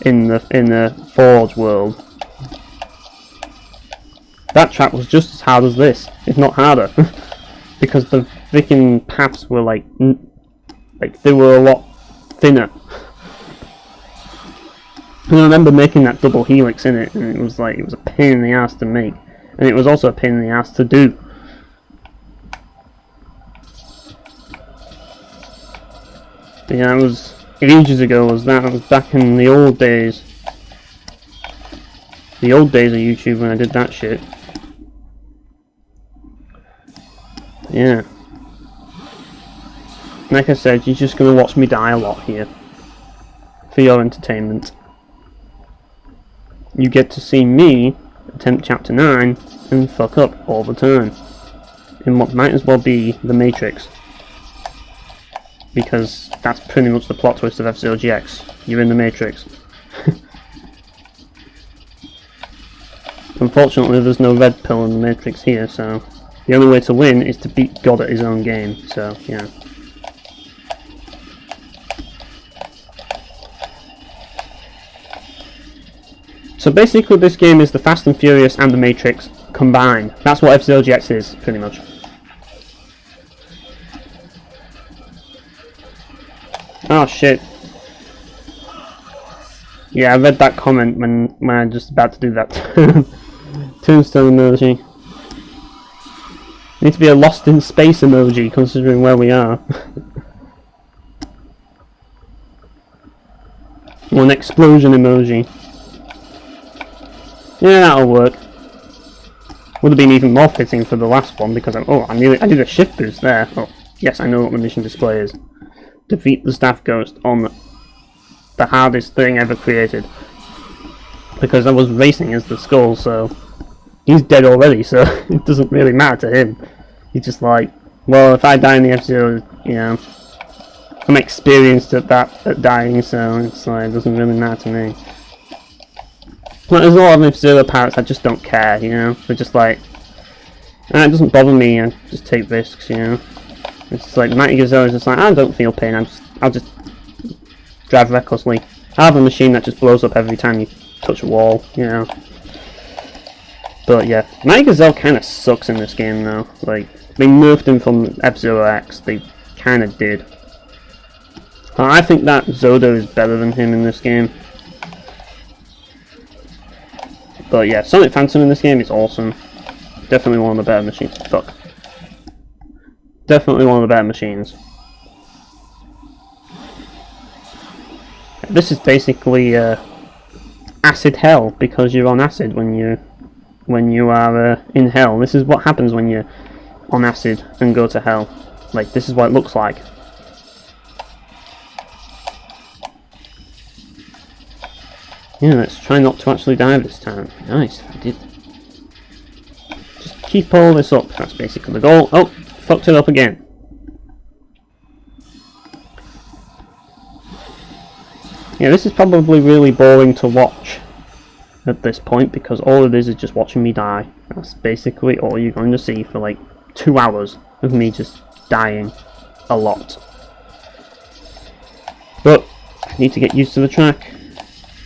in the Forge world. That track was just as hard as this, if not harder. Because the freaking paths were like they were a lot thinner. And I remember making that double helix in it, and it was a pain in the ass to make. And it was also a pain in the ass to do. Yeah, it was ages ago. Was back in the old days. The old days of YouTube when I did that shit. Yeah. Like I said, you're just gonna watch me die a lot here. For your entertainment. You get to see me attempt Chapter 9 and fuck up all the time. In what might as well be The Matrix. Because that's pretty much the plot twist of F-Zero GX. You're in the Matrix. Unfortunately, there's no red pill in the Matrix here, so the only way to win is to beat God at his own game, so yeah. So basically this game is the Fast and Furious and the Matrix combined. That's what F-Zero GX is, pretty much. Oh shit. Yeah, I read that comment when I was just about to do that. Tombstone emoji. Need to be a lost in space emoji, considering where we are. Or an explosion emoji. Yeah, that'll work. Would have been even more fitting for the last one because I did a shift boost there. Oh, yes, I know what the mission display is. Defeat the staff ghost on the hardest thing ever created. Because I was racing as the skull, so he's dead already, so it doesn't really matter to him. He's just like, well, if I die in the F-Zero, you know, I'm experienced at dying, so it's like, it doesn't really matter to me. Like, there's a lot of F-Zero pirates that just don't care, you know? They're just like, ah, it doesn't bother me, I just take risks, you know? It's like, Mighty Gazelle is just like, I don't feel pain, I'll just drive recklessly. I have a machine that just blows up every time you touch a wall, you know? But yeah, Mighty Gazelle kind of sucks in this game though. Like, they nerfed him from F-Zero X, they kind of did. I think that Zoda is better than him in this game. But yeah, Sonic Phantom in this game is awesome. Definitely one of the better machines. Fuck. Definitely one of the better machines. This is basically acid hell, because you're on acid when you are in hell. This is what happens when you're on acid and go to hell. Like, this is what it looks like. Yeah, let's try not to actually die this time. Nice, I did. Just keep all this up, that's basically the goal. Oh, fucked it up again. Yeah, this is probably really boring to watch at this point, because all it is just watching me die. That's basically all you're going to see for like 2 hours of me just dying a lot. But I need to get used to the track.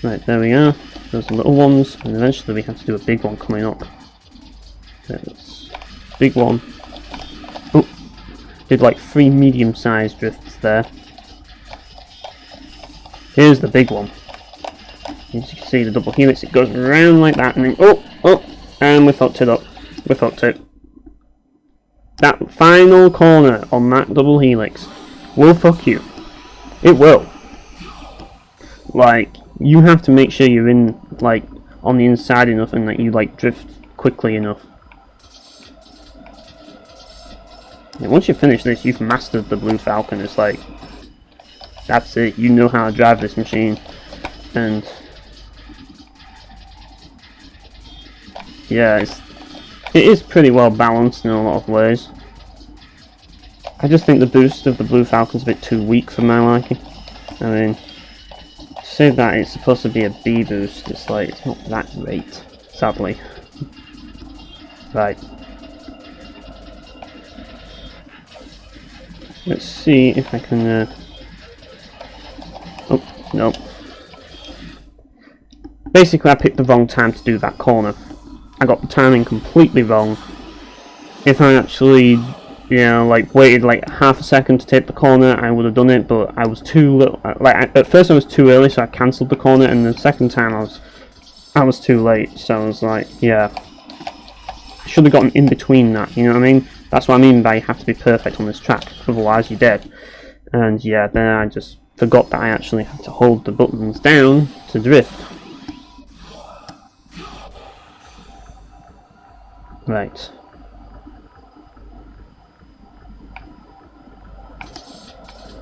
Right, there we are. Those are little ones, and eventually we have to do a big one coming up. There's big one. Oh, did like 3 medium-sized drifts there. Here's the big one. As you can see, the double helix, it goes around like that, and then oh, and we fucked it up. We fucked it. That final corner on that double helix will fuck you. It will. Like, you have to make sure you're in, like, on the inside enough and that you, like, drift quickly enough. And once you finish this, you've mastered the Blue Falcon. It's like, that's it. You know how to drive this machine. And yeah, it is pretty well balanced in a lot of ways. I just think the boost of the Blue Falcon's a bit too weak for my liking. I mean, to say that it's supposed to be a B boost, it's like, it's not that great, sadly. Right. Let's see if I can, oh, no. Basically, I picked the wrong time to do that corner. I got the timing completely wrong. If I actually, you know, like, waited like half a second to take the corner, I would have done it, but I was too little. Like, at first I was too early, so I cancelled the corner, and the second time I was too late, so I was like, yeah. I should have gotten in between that, you know what I mean? That's what I mean by you have to be perfect on this track, otherwise you're dead. And yeah, then I just forgot that I actually had to hold the buttons down to drift. Right.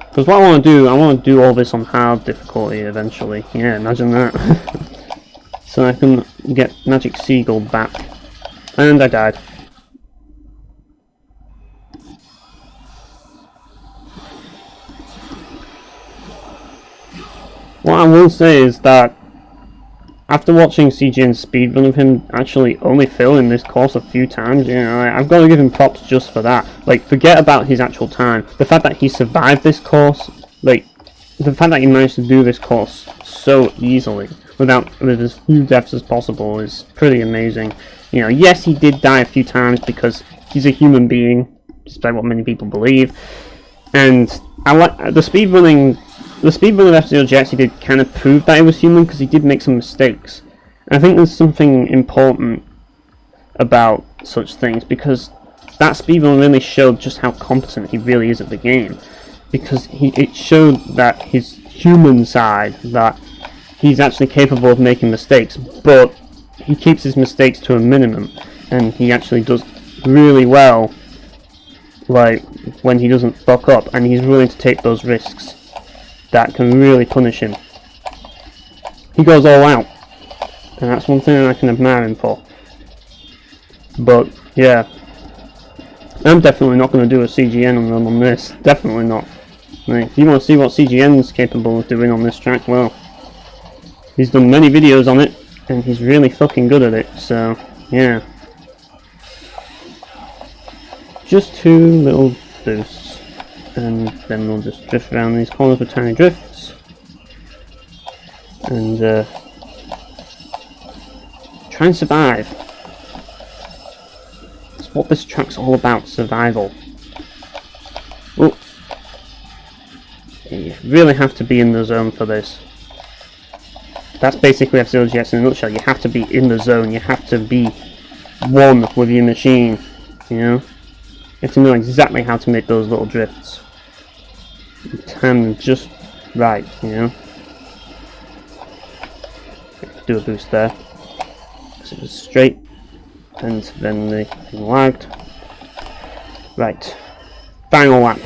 Because what I want to do all this on hard difficulty eventually. Yeah, imagine that. So I can get Magic Seagull back. And I died. What I will say is that after watching CGN's speedrun of him actually only failing this course a few times, you know, I've got to give him props just for that. Like, forget about his actual time. The fact that he survived this course, like, the fact that he managed to do this course so easily, with as few deaths as possible, is pretty amazing. You know, yes, he did die a few times because he's a human being, despite what many people believe. And I like the speedrunning. The speedrun of F-Zero GX, he did kind of prove that he was human, because he did make some mistakes. And I think there's something important about such things, because that speedrun really showed just how competent he really is at the game. Because it showed that his human side, that he's actually capable of making mistakes, but he keeps his mistakes to a minimum, and he actually does really well, like, when he doesn't fuck up, and he's willing to take those risks that can really punish him. He goes all out, and that's one thing I can admire him for. But yeah, I'm definitely not going to do a CGN on them on this. Definitely not. I mean, if you want to see what CGN's capable of doing on this track, well, he's done many videos on it, and he's really fucking good at it, so yeah. Just 2 little boosts, and then we'll just drift around these corners with tiny drifts, and try and survive. That's what this track's all about, survival. Oh, you really have to be in the zone for this. That's basically F-Zero GX in a nutshell. You have to be in the zone, you have to be one with your machine, you know? You have to know exactly how to make those little drifts. And time them just right, you know? Do a boost there. So it was straight, and then the thing lagged. Right. Final lap.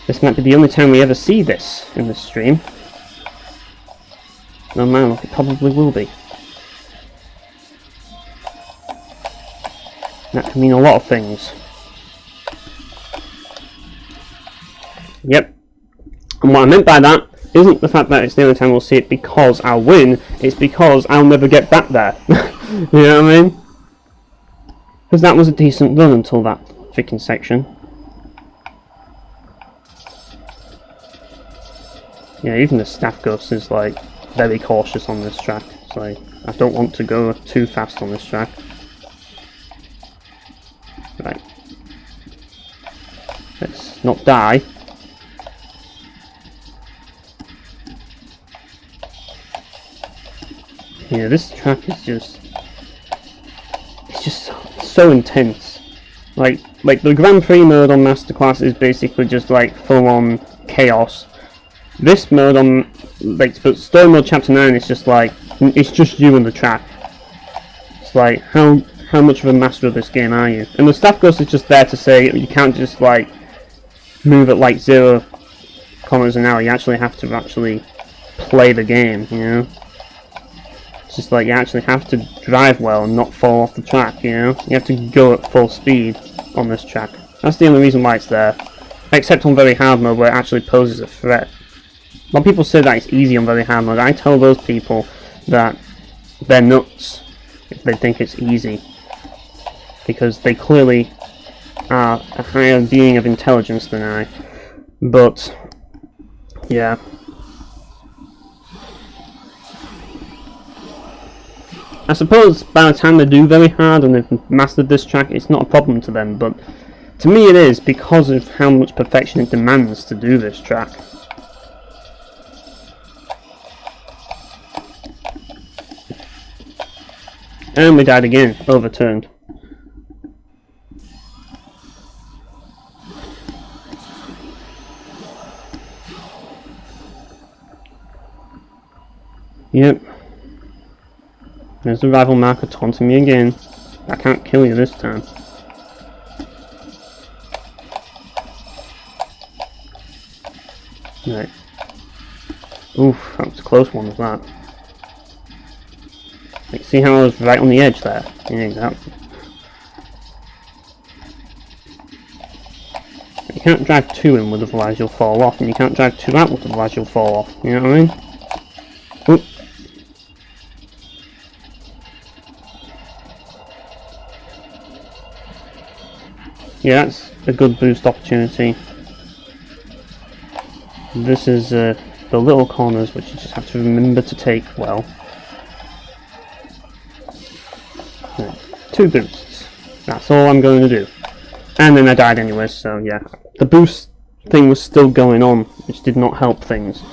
This might be the only time we ever see this in this stream. No man, it probably will be. That can mean a lot of things. Yep. And what I meant by that isn't the fact that it's the only time we'll see it because I'll win, it's because I'll never get back there. You know what I mean? Because that was a decent run until that freaking section. Yeah, even the staff ghost is like very cautious on this track. It's like, I don't want to go too fast on this track. Right. Let's not die. Yeah, this track is just... it's just so intense. Like the Grand Prix mode on Masterclass is basically just like full-on chaos. This mode on, like, story mode chapter 9 is just like, it's just you and the track. It's like, how much of a master of this game are you? And the staff ghost is just there to say, you can't just like, move at like 0 kilometers an hour, you actually have to actually play the game, you know? It's just like, you actually have to drive well and not fall off the track, you know? You have to go at full speed on this track. That's the only reason why it's there. Except on very hard mode where it actually poses a threat. A lot of people say that it's easy on very hard mode. I tell those people that they're nuts if they think it's easy. Because they clearly are a higher being of intelligence than I. But, yeah. I suppose by the time they do very hard and they've mastered this track, it's not a problem to them, but to me it is because of how much perfection it demands to do this track. And we died again, overturned. Yep. There's the rival marker taunting me again. I can't kill you this time. Right. Oof, that was a close one, was that? Like, see how I was right on the edge there? Yeah, exactly. You can't drag 2 in with, otherwise you'll fall off, and you can't drag 2 out with, otherwise you'll fall off. You know what I mean? Oop. Yeah, that's a good boost opportunity. This is the little corners which you just have to remember to take well. Right. 2 boosts. That's all I'm going to do. And then I died anyway, so yeah. The boost thing was still going on, which did not help things.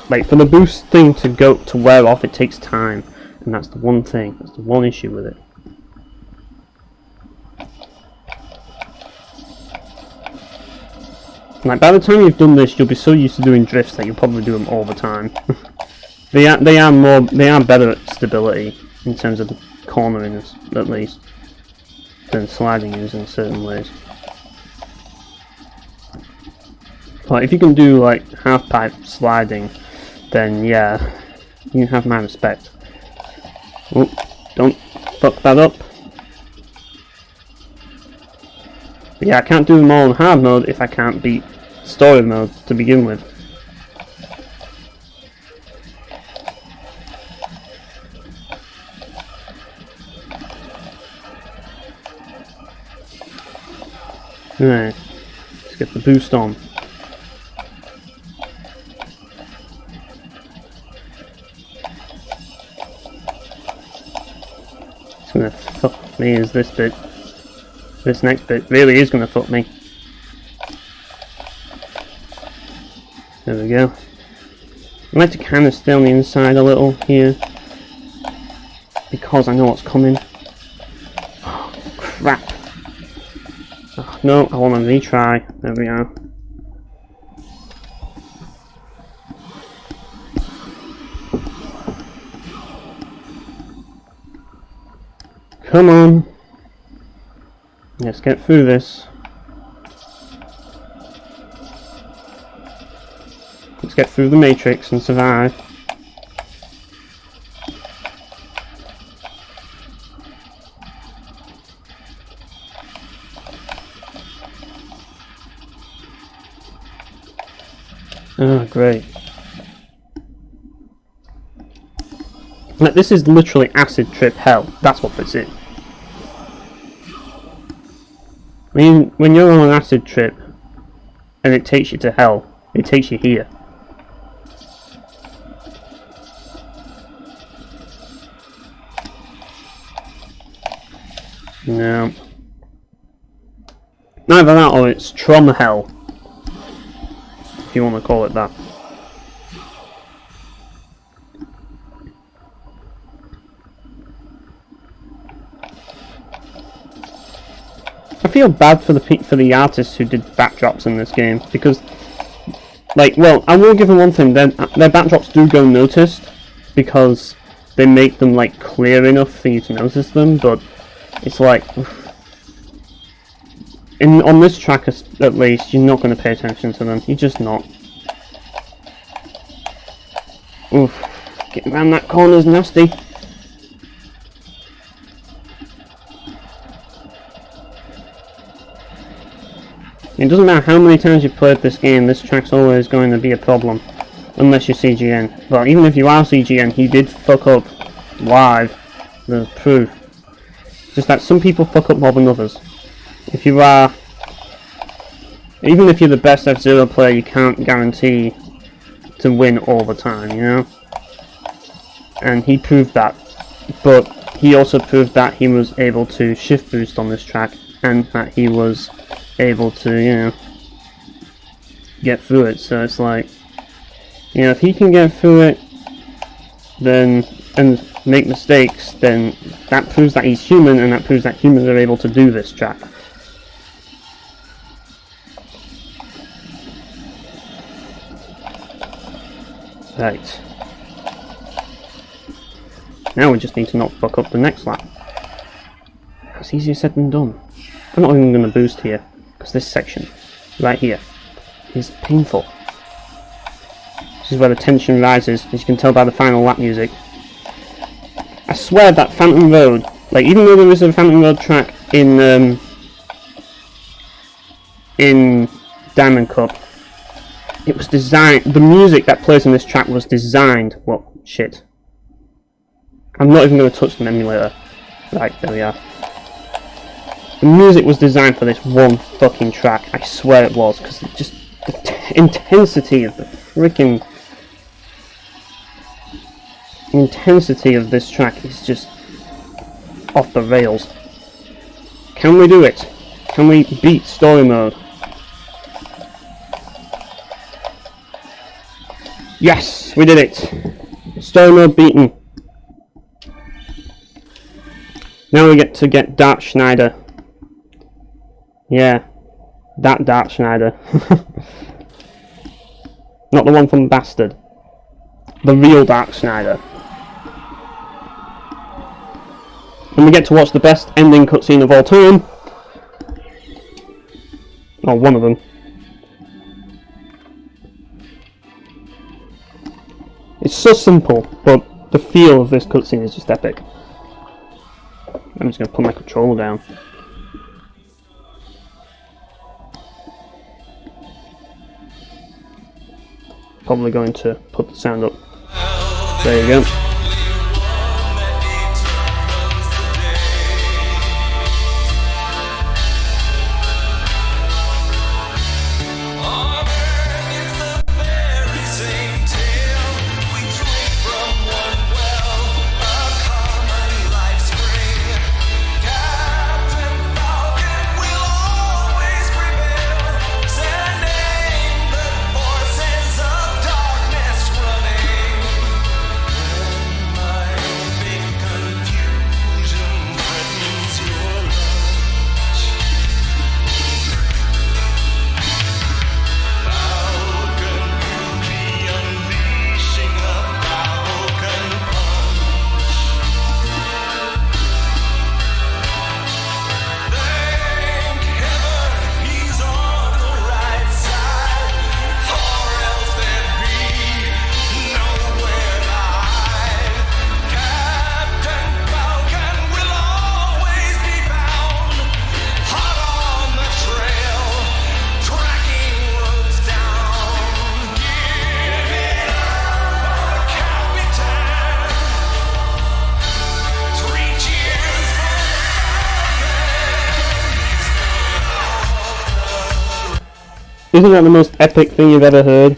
Like, for the boost thing to wear off, it takes time. And that's the one thing, that's the one issue with it. Like, by the time you've done this, you'll be so used to doing drifts that you'll probably do them all the time. They are better at stability in terms of the cornering, at least, than sliding is in certain ways. Like, if you can do like half pipe sliding, then yeah, you have my respect. Oh, don't fuck that up. But yeah, I can't do them all in hard mode if I can't beat story mode to begin with. Right, let's get the boost on. It's gonna fuck me is this bit. This next bit really is gonna fuck me. There we go. I like to kind of stay on the inside a little here, because I know what's coming. Oh, crap. Oh, no, I want to retry. There we are. Come on. Let's get through this. Let's get through the matrix and survive. Oh, great. Like, this is literally acid trip hell. That's what this is. I mean, when you're on an acid trip and it takes you to hell, it takes you here. No. Neither that or it's trauma hell, if you want to call it that. I feel bad for the artists who did backdrops in this game, because, like, well, I will give them one thing: their backdrops do go noticed because they make them like clear enough for you to notice them. But it's like, on this track at least, you're not going to pay attention to them. You're just not. Oof, getting around that corner's nasty. It doesn't matter how many times you've played this game, this track's always going to be a problem. Unless you're CGN. But even if you are CGN, he did fuck up live. There's proof. Just that some people fuck up more than others. If you are... Even if you're the best F-Zero player, you can't guarantee to win all the time, you know? And he proved that. But he also proved that he was able to shift boost on this track, and that he was able to, you know, get through it. So it's like, you know, if he can get through it, then, and make mistakes, then that proves that he's human, and that proves that humans are able to do this track. Right. Now we just need to not fuck up the next lap. That's easier said than done. I'm not even going to boost here, because this section, right here, is painful. This is where the tension rises, as you can tell by the final lap music. I swear that Phantom Road, like, even though there is a Phantom Road track in Diamond Cup, it was designed, the music that plays in this track was designed, well, shit. I'm not even going to touch the emulator. Right, there we are. The music was designed for this one fucking track. I swear it was, because just the intensity of the freaking intensity of this track is just off the rails. Can we do it? Can we beat story mode? Yes, we did it. Story mode beaten. Now we get to get Dart Schneider. Yeah, that Dart Schneider. Not the one from Bastard. The real Dart Schneider. And we get to watch the best ending cutscene of all time. Or one of them. It's so simple, but the feel of this cutscene is just epic. I'm just going to put my controller down. Probably going to put the sound up. There you go. Isn't that the most epic thing you've ever heard?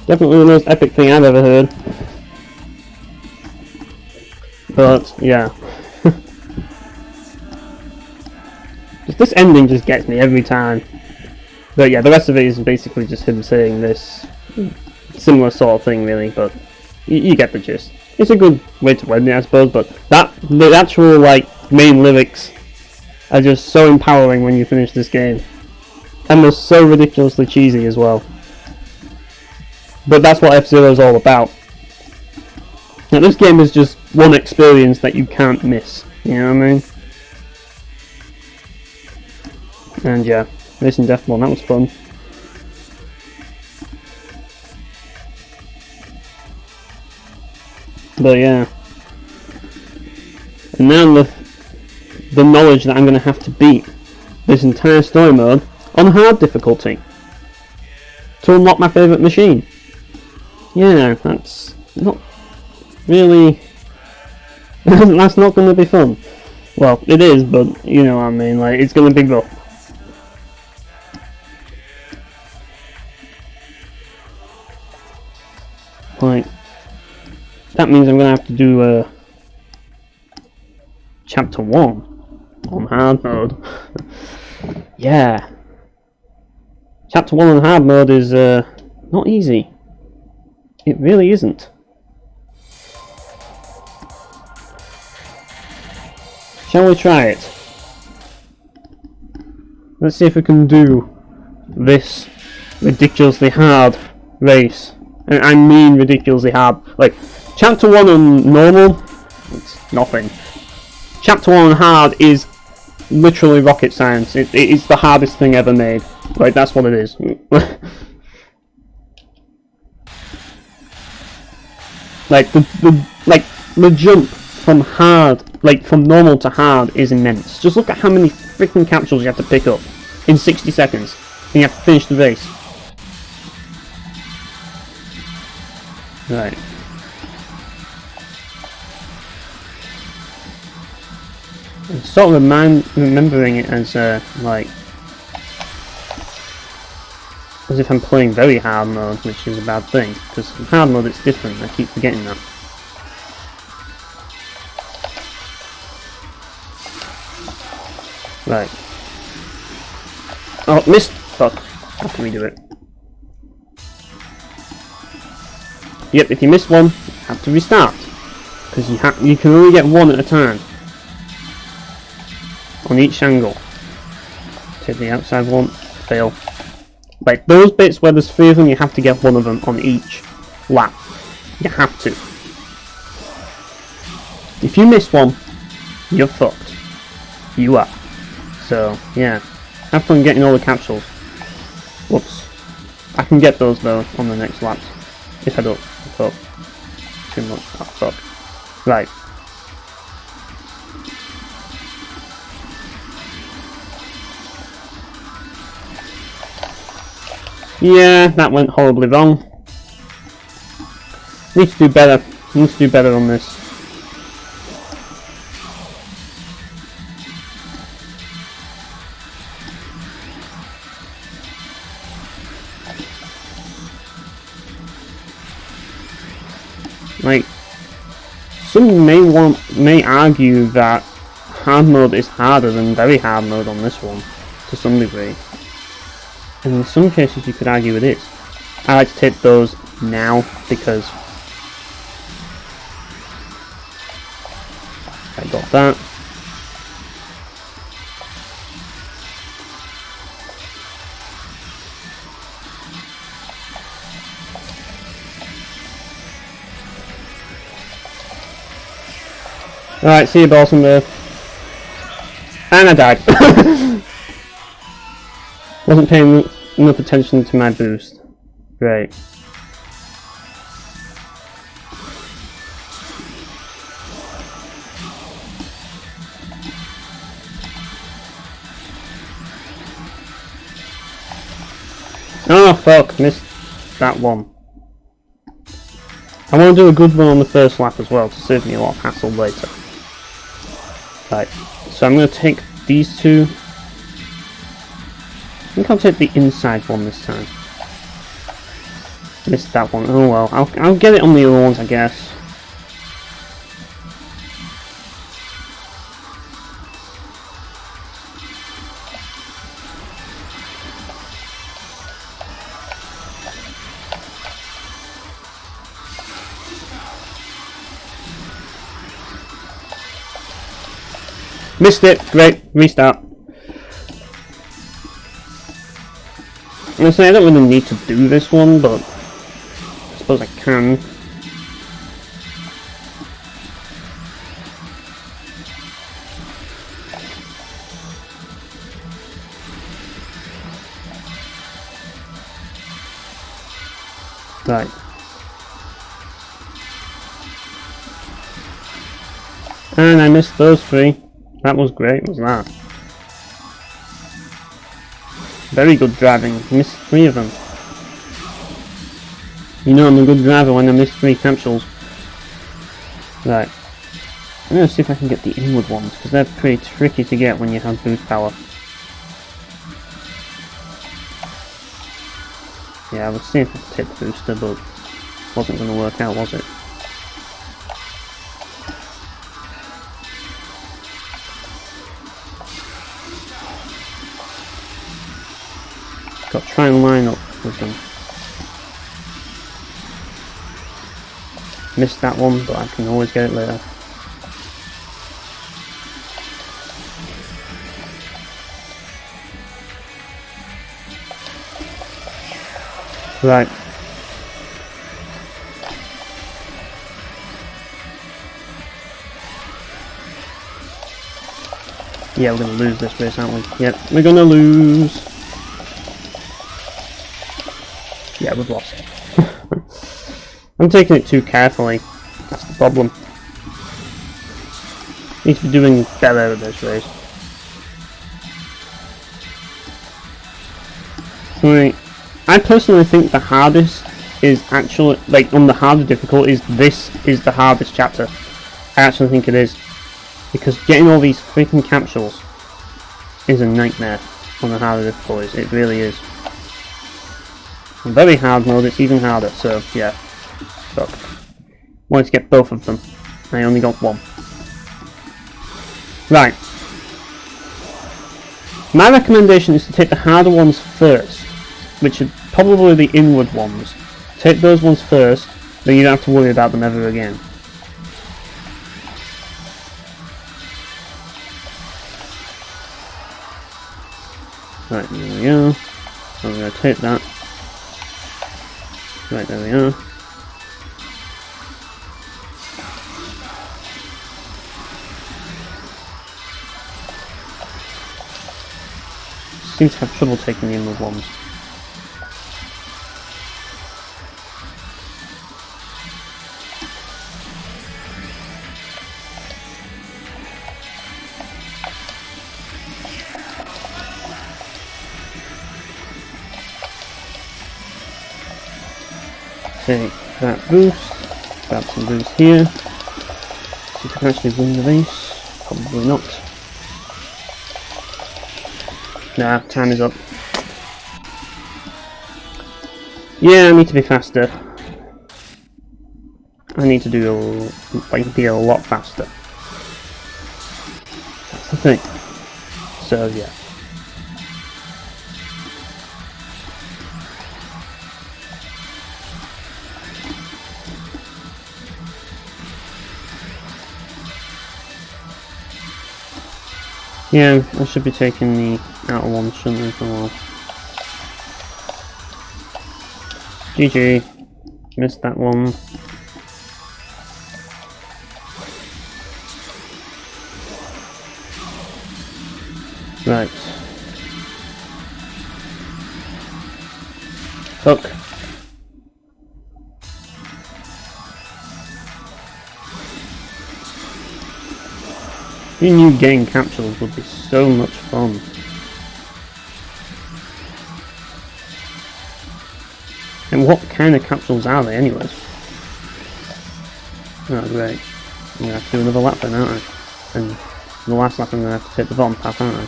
Definitely the most epic thing I've ever heard. But, yeah. This ending just gets me every time. But yeah, the rest of it is basically just him saying this similar sort of thing, really, but you get the gist. It's a good way to end it, I suppose, but the actual, like, main lyrics are just so empowering when you finish this game. And they're so ridiculously cheesy as well. But that's what F-Zero is all about. Now, this game is just one experience that you can't miss, you know what I mean? And yeah, racing Deathborn, that was fun. But yeah. And now the knowledge that I'm going to have to beat this entire story mode on hard difficulty to unlock my favourite machine. Yeah, that's not really... that's not going to be fun. Well, it is, but you know what I mean, like, it's going to be rough. Like, that means I'm going to have to do Chapter 1 on hard mode. Yeah. Chapter 1 on hard mode is not easy. It really isn't. Shall we try it? Let's see if we can do this ridiculously hard race. And I mean ridiculously hard. Like, Chapter 1 on normal, it's nothing. Chapter 1 on hard is literally rocket science. It's the hardest thing ever made. Like, that's what it is. Like, the jump from hard, like, from normal to hard is immense. Just look at how many freaking capsules you have to pick up in 60 seconds. And you have to finish the race. Right. I'm sort of remembering it as, like, as if I'm playing very hard mode, which is a bad thing, because in hard mode it's different, I keep forgetting that. Right. Oh, missed! Fuck. How can we do it? Yep, if you miss one, you have to restart. Because you can only get one at a time. On each angle. Take the outside one, fail. Like, those bits where there's 3 of them, you have to get one of them on each lap. You have to. If you miss one, you're fucked. You are. So, yeah. Have fun getting all the capsules. Whoops. I can get those, though, on the next laps. If I don't fuck too much. Oh, fuck. Right. Yeah, that went horribly wrong. Need to do better. Need to do better on this. Like, some may argue that hard mode is harder than very hard mode on this one, to some degree. And in some cases you could argue it is. I like to take those now because I got that. Alright, see you, Balsam there. And I died. Wasn't paying enough attention to my boost. Great. Oh fuck, missed that one. I want to do a good one on the first lap as well to save me a lot of hassle later. Right, so I'm going to take these two think I'll take the inside one this time. Missed that one. Oh well. I'll get it on the other ones, I guess. Missed it. Great. Restart. Honestly, I don't really need to do this one, but I suppose I can. Right. And I missed those three. That was great, was that? Very good driving. Missed 3 of them. You know I'm a good driver when I miss 3 capsules. Right. I'm gonna see if I can get the inward ones, because they're pretty tricky to get when you have boost power. Yeah, I was seeing if I could take the booster, but it wasn't going to work out, was it? Got to try and line up with them. Missed that one, but I can always get it later. Right. Yeah, we're going to lose this race, aren't we? Yep, we're going to lose. Yeah, we've lost. I'm taking it too carefully. That's the problem. Need to be doing better at this race. Right. I personally think the hardest is actually, like, on the harder difficulties, this is the hardest chapter. I actually think it is. Because getting all these freaking capsules is a nightmare on the harder difficulties. It really is. On very hard mode, it's even harder, so yeah. Fuck. Wanted to get both of them. I only got one. Right. My recommendation is to take the harder ones first, which are probably the inward ones. Take those ones first, then you don't have to worry about them ever again. Right, there we go. So I'm going to take that. Right, there we are. Seem to have trouble taking the inward ones. Take that boost, grab some boost here. See if I can actually win the race. Probably not. Nah, time is up. Yeah, I need to be faster. I need to do be a lot faster. That's the thing. So yeah. Yeah, I should be taking the outer one, shouldn't I? Oh well. GG. Missed that one. Right. Hook. Who knew getting capsules would be so much fun? And what kind of capsules are they anyways? Oh great. I'm going to have to do another lap then, aren't I? And the last lap I'm going to have to take the bottom path, aren't I?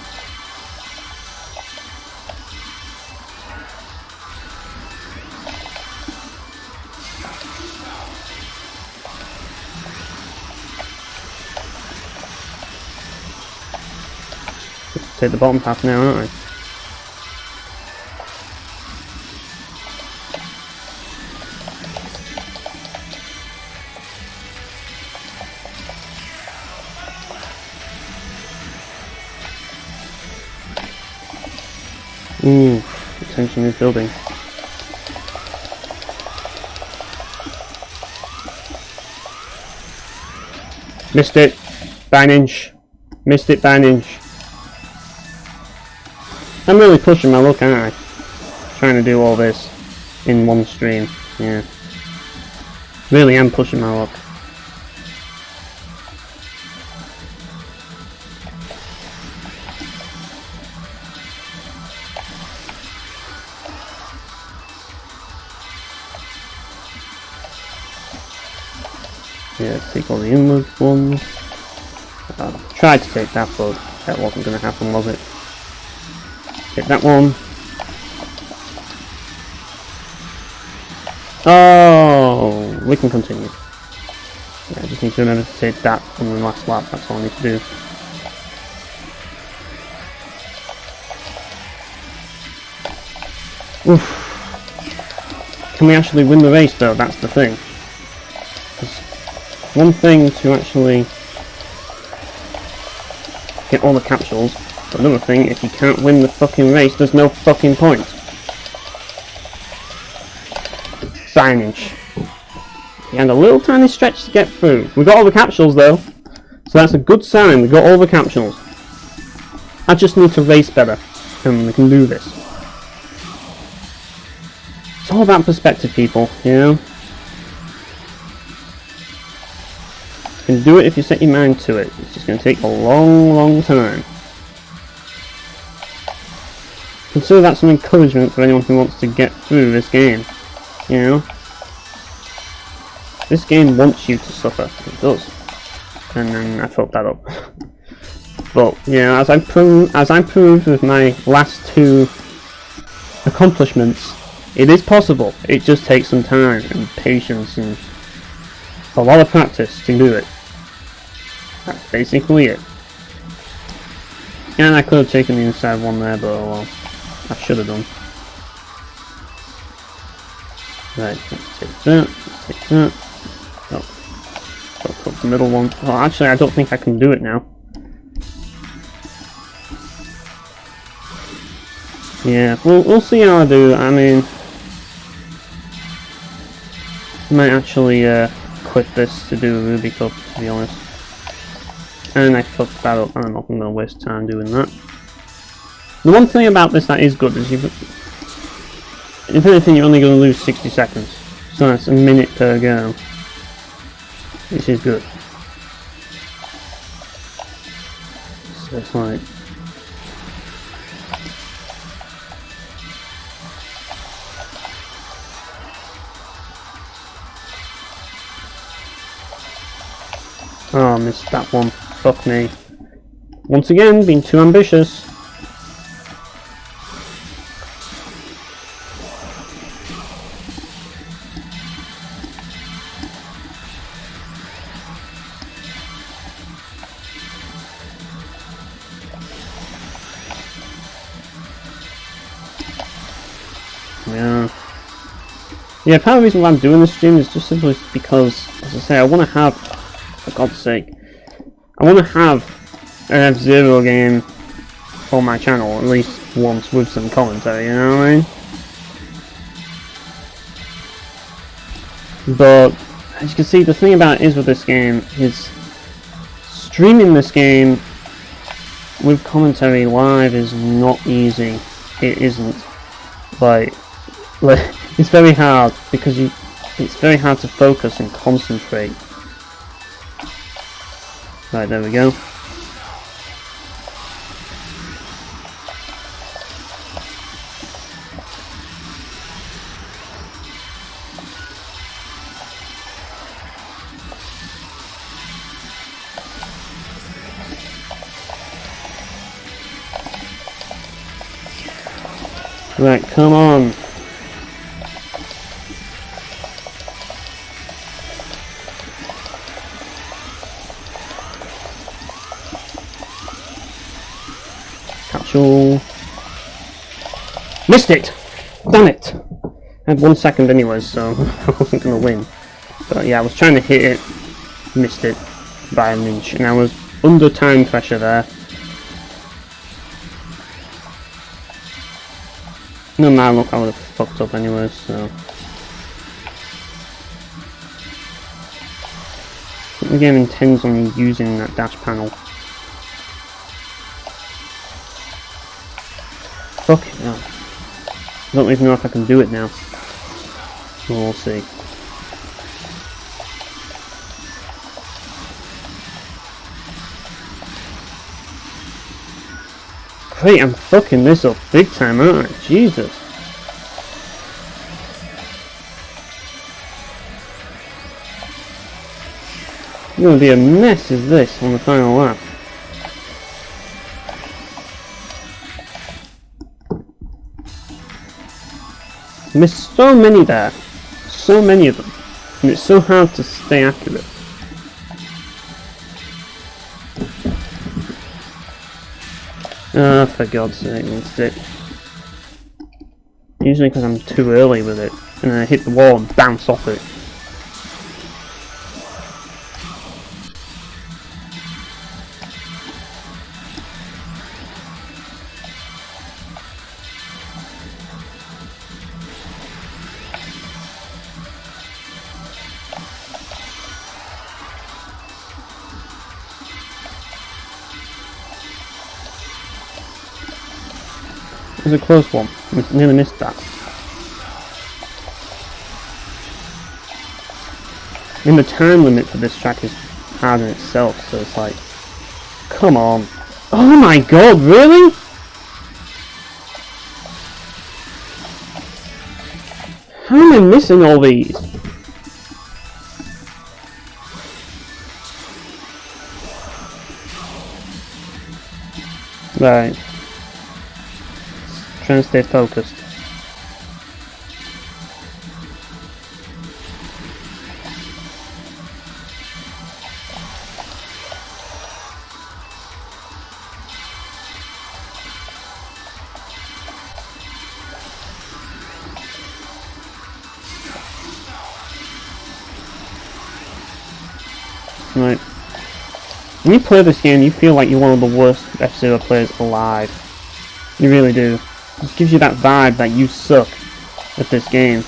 Just take the bottom path now, aren't I? Ooh, the tension is building. Missed it by an inch. Missed it by an inch. I'm really pushing my luck, aren't I? Trying to do all this in one stream. Yeah. Really am pushing my luck. Yeah, take all the inward ones. Tried to take that, but that wasn't going to happen, was it? Take that one. Oh, we can continue. Yeah, I just need to remember to take that from the last lap, that's all I need to do. Oof. Can we actually win the race though? That's the thing. One thing to actually get all the capsules, but another thing, if you can't win the fucking race, there's no fucking point. By an inch. You had a little tiny stretch to get through. We got all the capsules though, so that's a good sign. We got all the capsules. I just need to race better, and we can do this. It's all about perspective, people, you know? You can do it if you set your mind to it. It's just going to take a long, long time. Consider that some encouragement for anyone who wants to get through this game. You know? This game wants you to suffer. It does. And then I fucked that up. But, you know, as I proved with my last two accomplishments, it is possible. It just takes some time and patience and a lot of practice to do it. That's basically it. And I could have taken the inside one there, but well, I should have done. Right, let's take that, let's take that. Oh, got to put the middle one. Oh, actually, I don't think I can do it now. Yeah, we'll see how I do. I mean, I might actually quit this to do a Ruby Cup, to be honest. And I fucked that up, and I'm not going to waste time doing that. The one thing about this that is good is if anything, you're only going to lose 60 seconds. So that's a minute per go. Which is good. So it's like... Oh, I missed that one. Fuck me. Once again, being too ambitious. Yeah, part of the reason why I'm doing this stream is just simply because, as I say, I want to have, for God's sake, I want to have an F-Zero game on my channel, at least once, with some commentary, you know what I mean? But, as you can see, the thing about it is with this game is streaming this game with commentary live is not easy. It isn't. Like it's very hard because it's very hard to focus and concentrate. Right, there we go. Right, come on. capsule. Missed it! Damn it! I had 1 second anyways, so I wasn't going to win. But yeah, I was trying to hit it, missed it by an inch, and I was under time pressure there. No matter look, I would have fucked up anyways, so. I think the game intends on me using that dash panel. Fucking hell. I don't even know if I can do it now. We'll see. Great, I'm fucking this up big time, aren't I? Jesus. It's gonna be a mess is this on the final lap. Missed so many there. So many of them. And it's so hard to stay accurate. Ah, for God's sake, missed it. Usually because I'm too early with it, and then I hit the wall and bounce off it. It was a close one. I nearly missed that. And the time limit for this track is hard in itself, so it's like, come on. Oh my god, really? How am I missing all these? Right. Try and stay focused. Right. When you play this game, you feel like you're one of the worst F-Zero players alive. You really do. It just gives you that vibe that you suck at this game.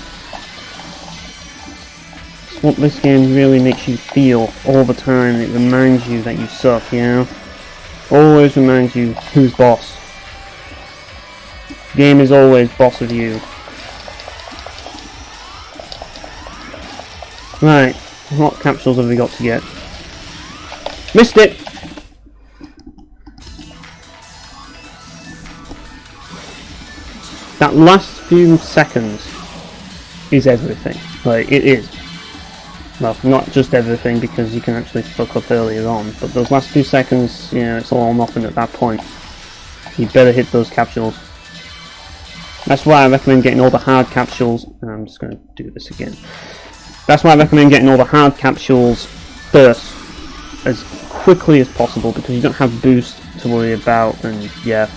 It's what this game really makes you feel all the time. It reminds you that you suck, you know? Always reminds you who's boss. The game is always boss of you. Right, what capsules have we got to get? Missed it! That last few seconds is everything. Like, it is. Well, not just everything, because you can actually fuck up earlier on, but those last few seconds, you know, it's all or nothing at that point. You better hit those capsules. That's why I recommend getting all the hard capsules. I'm just going to do this again. That's why I recommend getting all the hard capsules first, as quickly as possible, because you don't have boost to worry about, and yeah.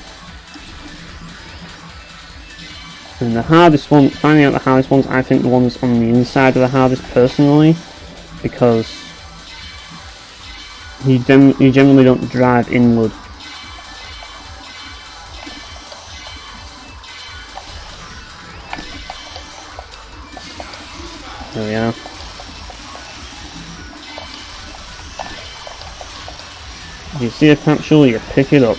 And the hardest one, finding out the hardest ones, I think the ones on the inside are the hardest personally, because you generally don't drive inward. There we are. If you see a capsule, you pick it up.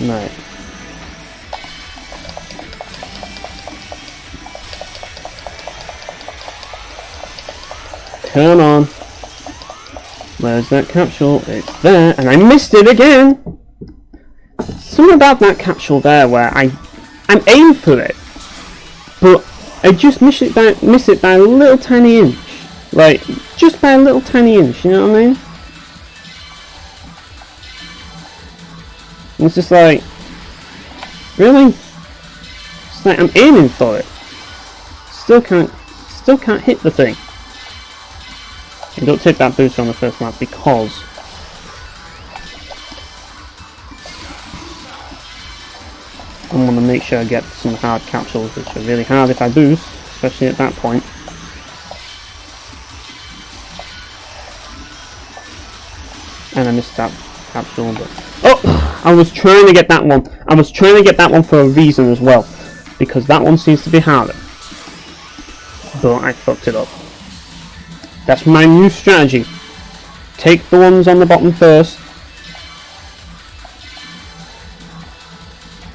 Right. Come on. Where's that capsule? It's there, and I missed it again! Something about that capsule there where I'm aimed for it, but I just miss it by a little tiny inch. Like, just by a little tiny inch, you know what I mean? It's just like, really? It's like I'm aiming for it. Still can't hit the thing. And don't take that boost on the first lap because I want to make sure I get some hard capsules, which are really hard if I boost, especially at that point. And I missed that capsule, but oh! I was trying to get that one. I was trying to get that one for a reason as well, because that one seems to be harder. But I fucked it up. That's my new strategy. Take the ones on the bottom first.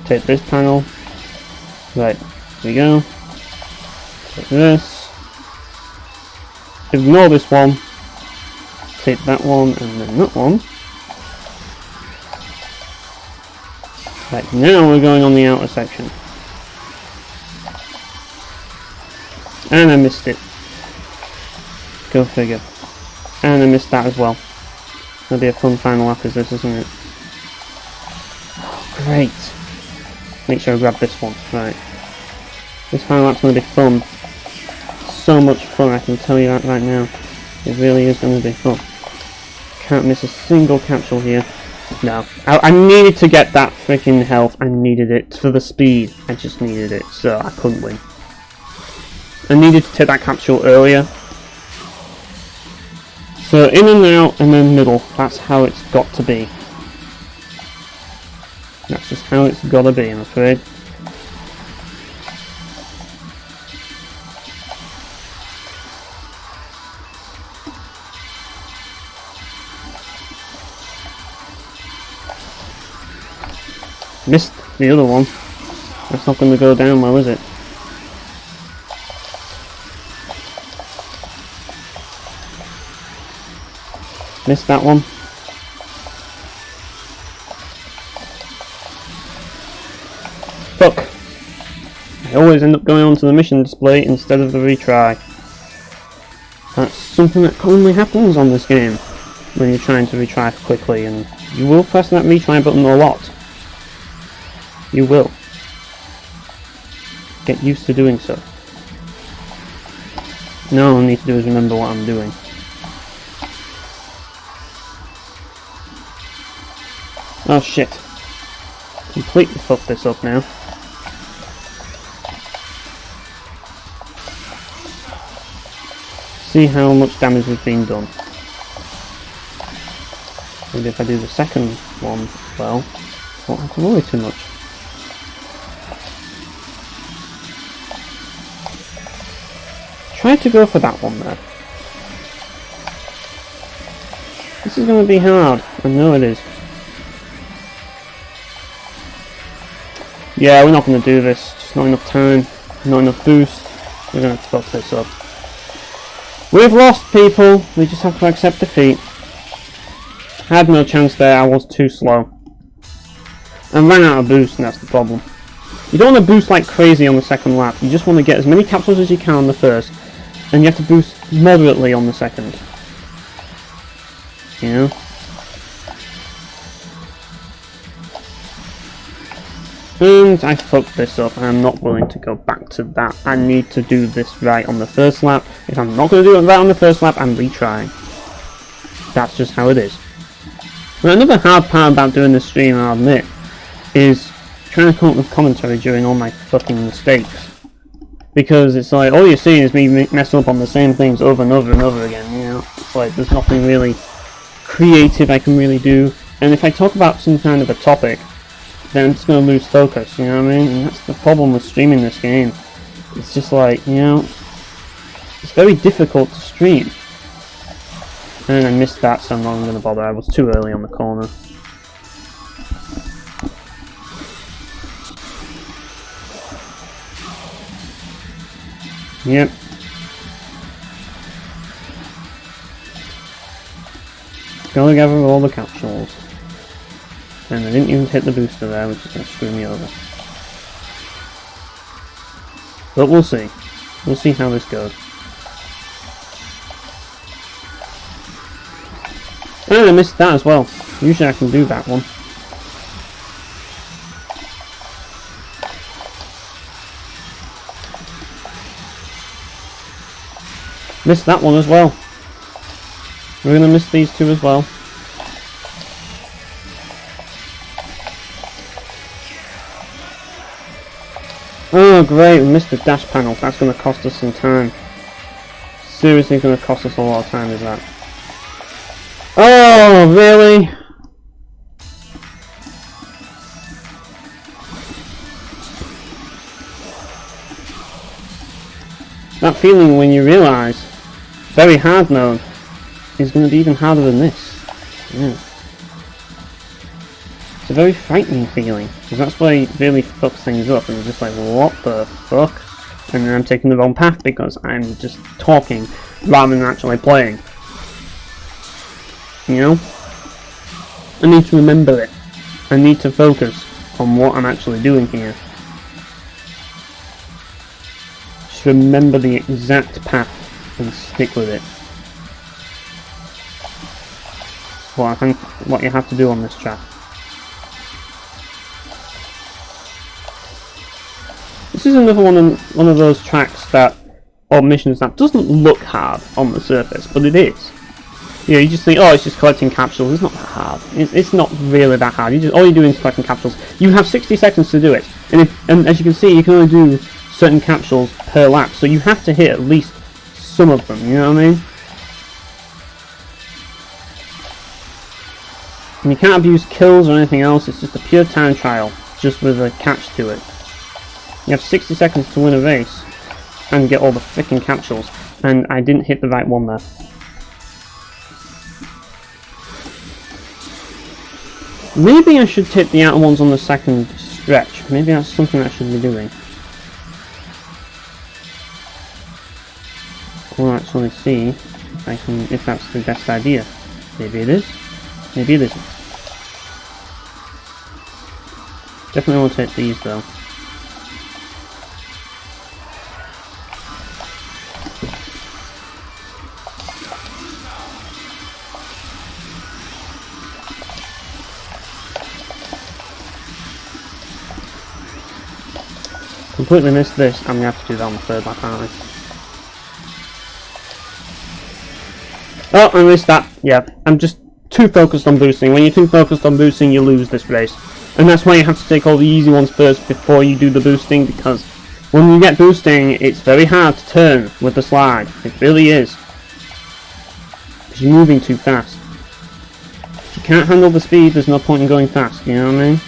Take this panel. Right, here we go. Take this. Ignore this one. Take that one and then that one. Right, now we're going on the outer section. And I missed it. Go figure. And I missed that as well. That'll be a fun final lap, is this, isn't it? Oh, great. Make sure I grab this one. Right. This final lap's going to be fun. So much fun, I can tell you that right now. It really is going to be fun. Can't miss a single capsule here. No. I needed to get that freaking health. I needed it for the speed. I just needed it, so I couldn't win. I needed to take that capsule earlier. So in and out and then middle. That's how it's got to be. That's just how it's got to be, I'm afraid. Missed the other one. That's not going to go down well, is it? Missed that one. Fuck. I always end up going on to the mission display instead of the retry. That's something that commonly happens on this game when you're trying to retry quickly, and you will press that retry button a lot. You will. Get used to doing so. Now all I need to do is remember what I'm doing. Oh shit. Completely fucked this up now. See how much damage has been done. Maybe if I do the second one, well, I won't have to worry too much. Try to go for that one there. This is going to be hard. I know it is. Yeah, we're not going to do this. Just not enough time. Not enough boost. We're going to fuck this up. We've lost, people. We just have to accept defeat. Had no chance there. I was too slow. I ran out of boost, and that's the problem. You don't want to boost like crazy on the second lap. You just want to get as many capsules as you can on the first. And you have to boost moderately on the second. You know? And I fucked this up. I'm not willing to go back to that. I need to do this right on the first lap. If I'm not going to do it right on the first lap, I'm retrying. That's just how it is. Now, another hard part about doing this stream, I'll admit, is trying to come up with commentary during all my fucking mistakes. Because it's like, all you're seeing is me messing up on the same things over and over and over again, you know? It's like, there's nothing really creative I can really do. And if I talk about some kind of a topic, then it's going to lose focus, you know what I mean? And that's the problem with streaming this game. It's just like, you know, it's very difficult to stream. And I missed that, so I'm not even going to bother. I was too early on the corner. Yep. Gotta gather all the capsules. And I didn't even hit the booster there, which is going to screw me over. But we'll see. We'll see how this goes. And I missed that as well. Usually I can do that one. Missed that one as well. We're gonna miss these two as well. Oh great, we missed the dash panel. That's gonna cost us some time. Seriously gonna cost us a lot of time, is that? Oh, really? That feeling when you realise very hard mode is going to be even harder than this. Yeah. It's a very frightening feeling, because that's where it really fucks things up, and you're just like, what the fuck? And then I'm taking the wrong path because I'm just talking rather than actually playing. You know? I need to remember it. I need to focus on what I'm actually doing here. Just remember the exact path and stick with it. Well, I think what you have to do on this track. This is another one of those tracks that, or missions that doesn't look hard on the surface, but it is. You know, you just think, oh, it's just collecting capsules. It's not that hard. It's not really that hard. All you're doing is collecting capsules. You have 60 seconds to do it, and as you can see, you can only do certain capsules per lap, so you have to hit at least some of them. You know what I mean? And you can't abuse kills or anything else. It's just a pure time trial, just with a catch to it. You have 60 seconds to win a race and get all the freaking capsules, and I didn't hit the right one there. Maybe I should hit the outer ones on the second stretch. Maybe that's something I should be doing. We'll actually see if that's the best idea. Maybe it is. Maybe it isn't. Definitely want to hit these though. Completely missed this. I'm gonna have to do that on the third lap, aren't I? Oh, I missed that. Yeah, I'm just too focused on boosting. When you're too focused on boosting, you lose this race. And that's why you have to take all the easy ones first before you do the boosting, because when you get boosting, it's very hard to turn with the slide. It really is. Because you're moving too fast. If you can't handle the speed, there's no point in going fast, you know what I mean?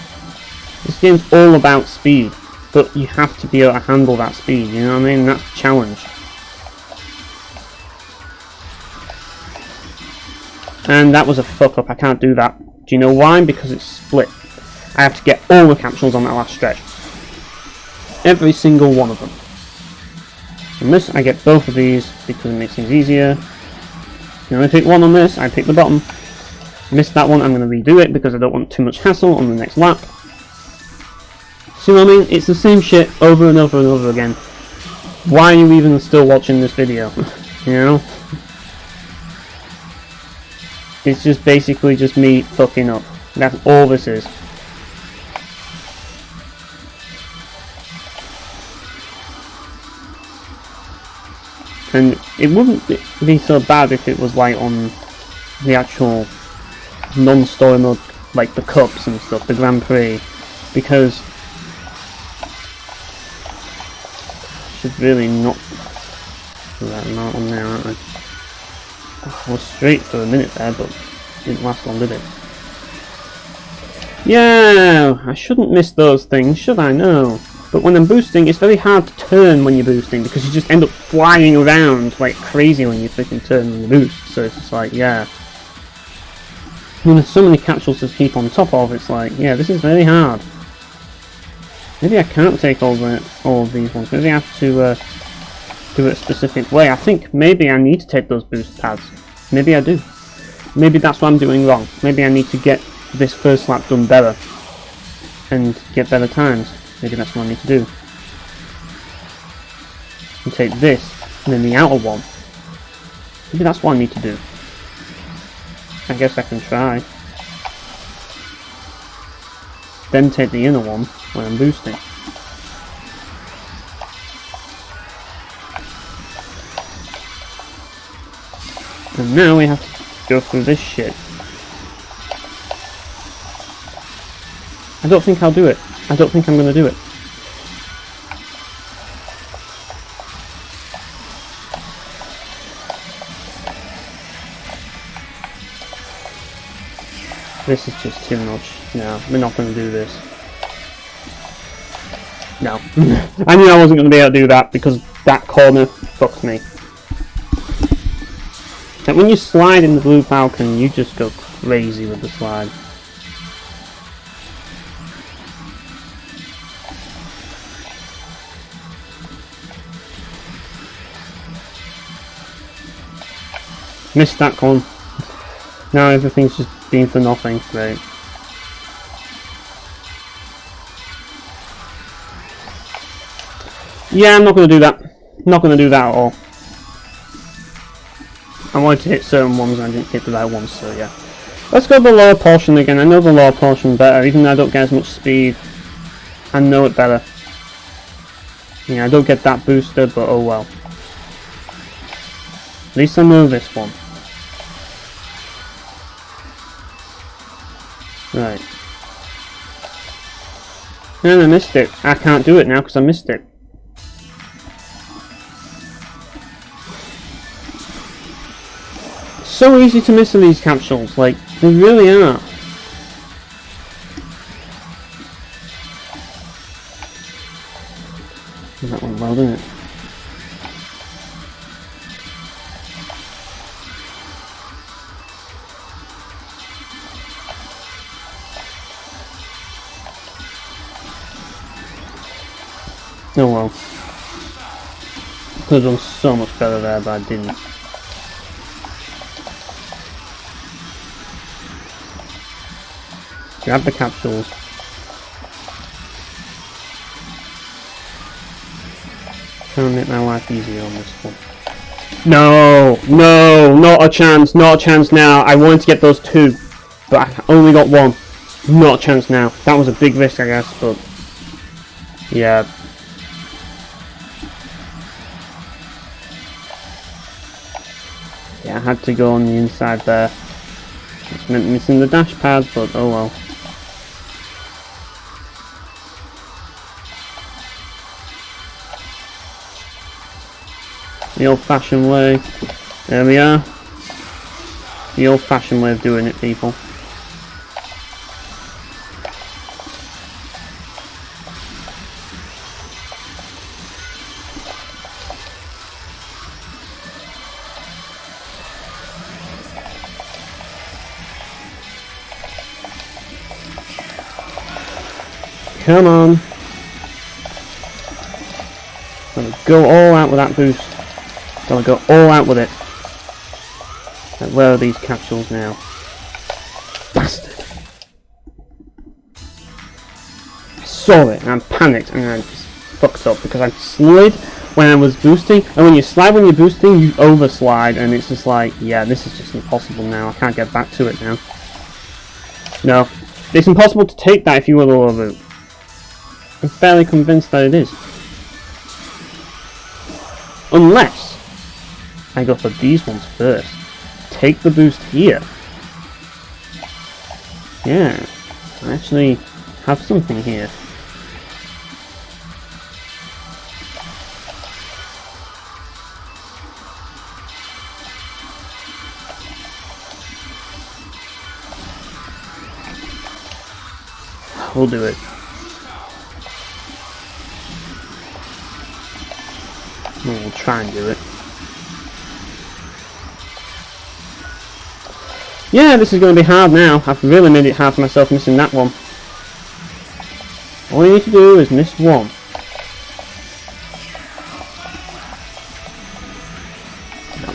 This game's all about speed, but you have to be able to handle that speed, you know what I mean? That's the challenge. And that was a fuck up, I can't do that. Do you know why? Because it's split. I have to get all the capsules on that last stretch. Every single one of them. And this, I get both of these because it makes things easier. You can only pick one on this, I pick the bottom. Missed that one, I'm going to redo it because I don't want too much hassle on the next lap. See what I mean? It's the same shit over and over and over again. Why are you even still watching this video? You know? It's just basically just me fucking up. That's all this is. And it wouldn't be so bad if it was like on the actual non-story mode, like the cups and stuff, the Grand Prix, because should really not do that amount on there, aren't I? I was straight for a minute there, but didn't last long, did it? Yeah, I shouldn't miss those things, should I? No. But when I'm boosting, it's very hard to turn when you're boosting, because you just end up flying around like crazy when you freaking turn when you boost. So it's just like, yeah. When there's so many capsules to keep on top of, it's like, yeah, this is very hard. Maybe I can't take all of these ones. Maybe I have to do it a specific way. I think maybe I need to take those boost pads. Maybe I do. Maybe that's what I'm doing wrong. Maybe I need to get this first lap done better and get better times. Maybe that's what I need to do. And take this and then the outer one. Maybe that's what I need to do. I guess I can try. Then take the inner one when I'm boosting. And now we have to go through this shit. I don't think I'll do it. I don't think I'm gonna do it. This is just too much. No, we're not gonna do this. No. I knew I wasn't gonna be able to do that because that corner fucked me. And when you slide in the Blue Falcon, you just go crazy with the slide. Missed that one. Now everything's just been for nothing, right? Yeah, I'm not going to do that. Not going to do that at all. I wanted to hit certain ones and I didn't hit the right ones, so yeah. Let's go to the lower portion again. I know the lower portion better, even though I don't get as much speed. I know it better. Yeah, I don't get that boosted, but oh well. At least I know this one. Right. And I missed it. I can't do it now because I missed it. So easy to miss in these capsules, like, they really are. That went well, didn't it? Oh well. Could have done so much better there, but I didn't. Grab the capsules. Trying to make my life easier on this one. No! No! Not a chance! Not a chance now! I wanted to get those two, but I only got one. Not a chance now. That was a big risk, I guess, but... yeah. Yeah, I had to go on the inside there. Which meant missing the dash pad, but oh well. The old-fashioned way. There we are. The old-fashioned way of doing it, people. Come on. Gotta go all out with that boost. Gotta go all out with it. Like, where are these capsules now? Bastard! I saw it and I panicked and I just fucked up because I slid when I was boosting, and when you slide when you're boosting, you overslide, and it's just like, yeah, this is just impossible now. I can't get back to it now. No. It's impossible to take that if you were the lower route. I'm fairly convinced that it is. Unless I go for these ones first. Take the boost here. Yeah, I actually have something here. We'll do it. We'll try and do it. Yeah, this is going to be hard now. I've really made it hard for myself missing that one. All you need to do is miss one.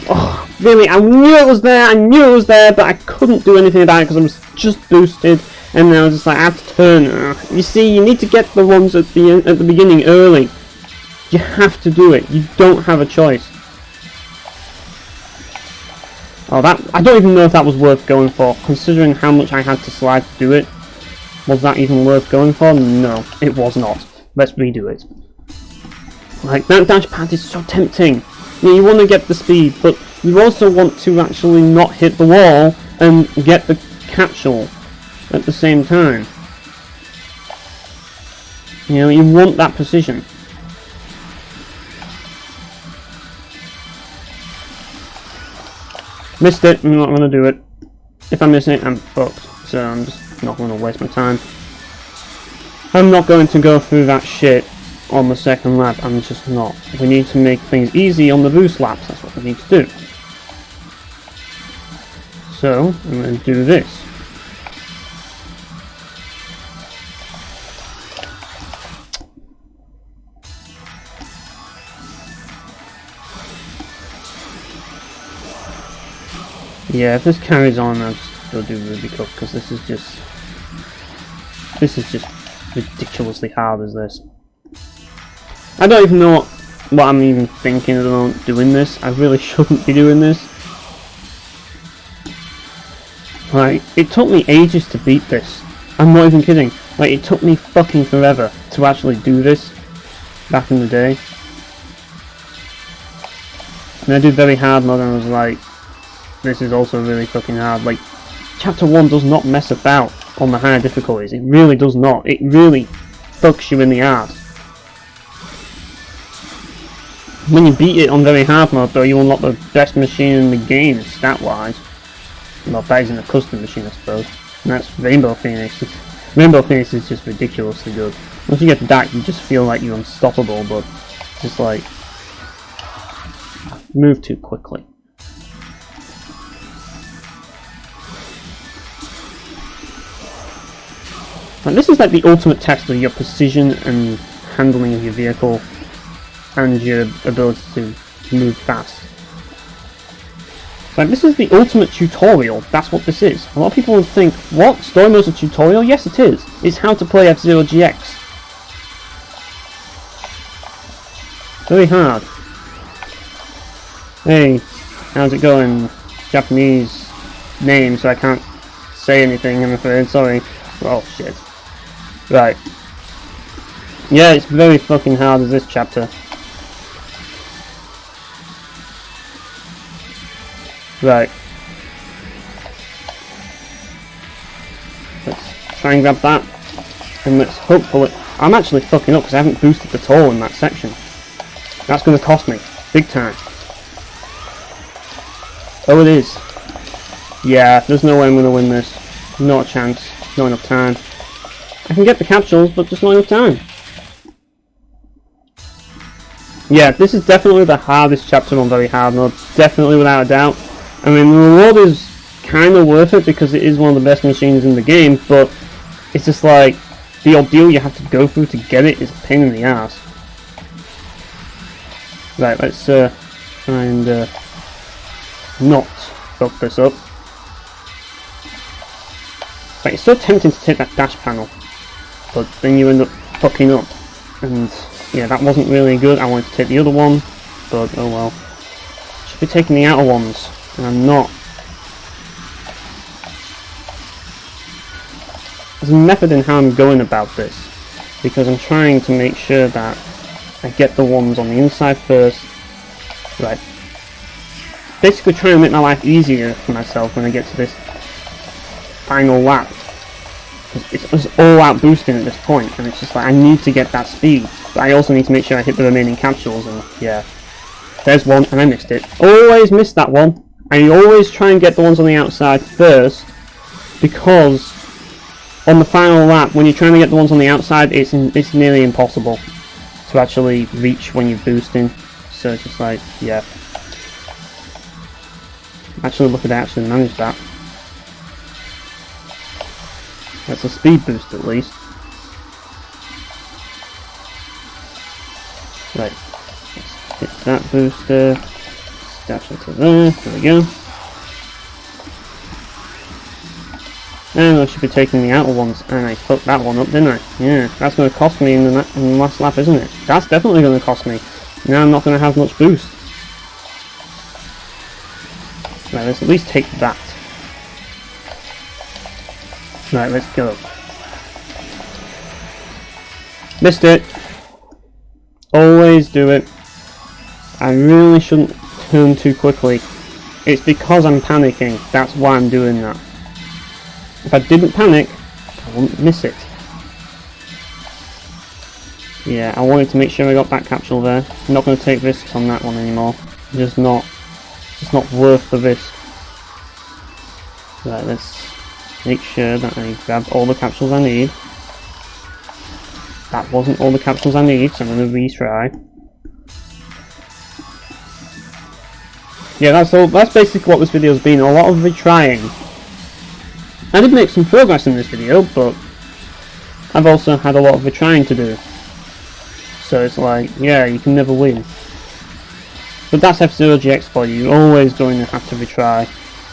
Oh, really, I knew it was there, but I couldn't do anything about it because I was just boosted, and then I was just like, I have to turn. You see, you need to get the ones at the beginning early. You have to do it. You don't have a choice. Oh, I don't even know if that was worth going for, considering how much I had to slide to do it. Was that even worth going for? No, it was not. Let's redo it. Like, that dash pad is so tempting. You want to get the speed, but you also want to actually not hit the wall and get the capsule at the same time. You know, you want that precision. Missed it, I'm not going to do it. If I miss it, I'm fucked. So I'm just not going to waste my time. I'm not going to go through that shit on the second lap, I'm just not. We need to make things easy on the boost laps, that's what we need to do. So, I'm going to do this. Yeah, if this carries on, I'll just go do Ruby Cup, because this is just ridiculously hard as this. I don't even know what I'm even thinking about doing this. I really shouldn't be doing this. Like, it took me ages to beat this. I'm not even kidding. Like, it took me fucking forever to actually do this back in the day. And I did very hard mode and I was like, this is also really fucking hard. Like, chapter 1 does not mess about on the higher difficulties. It really does not. It really fucks you in the ass. When you beat it on very hard mode though, you unlock the best machine in the game, stat-wise. Well, that is in a custom machine, I suppose. And that's Rainbow Phoenix. Rainbow Phoenix is just ridiculously good. Once you get to that, you just feel like you're unstoppable, but it's just like... move too quickly. And this is like the ultimate test of your precision and handling of your vehicle and your ability to move fast. Like, this is the ultimate tutorial, that's what this is. A lot of people would think, what? Story mode's a tutorial? Yes it is. It's how to play F-Zero GX. Very hard. Hey, how's it going? Japanese name, so I can't say anything, I'm afraid, sorry. Oh shit. Right. Yeah, it's very fucking hard as this chapter. Right. Let's try and grab that. And let's hopefully... I'm actually fucking up because I haven't boosted at all in that section. That's going to cost me. Big time. Oh, it is. Yeah, there's no way I'm going to win this. Not a chance. Not enough time. I can get the capsules, but just not enough time. Yeah, this is definitely the hardest chapter on very hard mode. Definitely, without a doubt. I mean, the reward is kind of worth it because it is one of the best machines in the game, but it's just like the ordeal you have to go through to get it is a pain in the ass. Right, let's try and not fuck this up. Like, it's so tempting to take that dash panel, but then you end up fucking up. And yeah, that wasn't really good. I wanted to take the other one, but oh well. Should be taking the outer ones, and I'm not. There's a method in how I'm going about this, because I'm trying to make sure that I get the ones on the inside first. Right. Basically trying to make my life easier for myself when I get to this final lap. It's all out boosting at this point, and it's just like I need to get that speed, but I also need to make sure I hit the remaining capsules, and yeah. There's one, and I missed it. Always miss that one. I always try and get the ones on the outside first, because on the final lap, when you're trying to get the ones on the outside, it's nearly impossible to actually reach when you're boosting. So it's just like, yeah. Actually, look at that, actually managed that. That's a speed boost at least. Right. Let's hit that booster. Dash into there. There we go. And I should be taking the outer ones. And I fucked that one up, didn't I? Yeah, that's going to cost me in the last lap, isn't it? That's definitely going to cost me. Now I'm not going to have much boost. Right, let's at least take that. Right, let's go. Missed it. Always do it. I really shouldn't turn too quickly It's because I'm panicking. That's why I'm doing that. If I didn't panic, I wouldn't miss it. Yeah, I wanted to make sure I got that capsule there. I'm not going to take risks on that one anymore. Just not worth the risk. Right, let's make sure that I grab all the capsules I need. That wasn't all the capsules I need, so I'm going to retry. Yeah, that's basically what this video's been, a lot of retrying. I did make some progress in this video, but I've also had a lot of retrying to do. So it's like, yeah, you can never win. But that's F-Zero GX for you, you're always going to have to retry.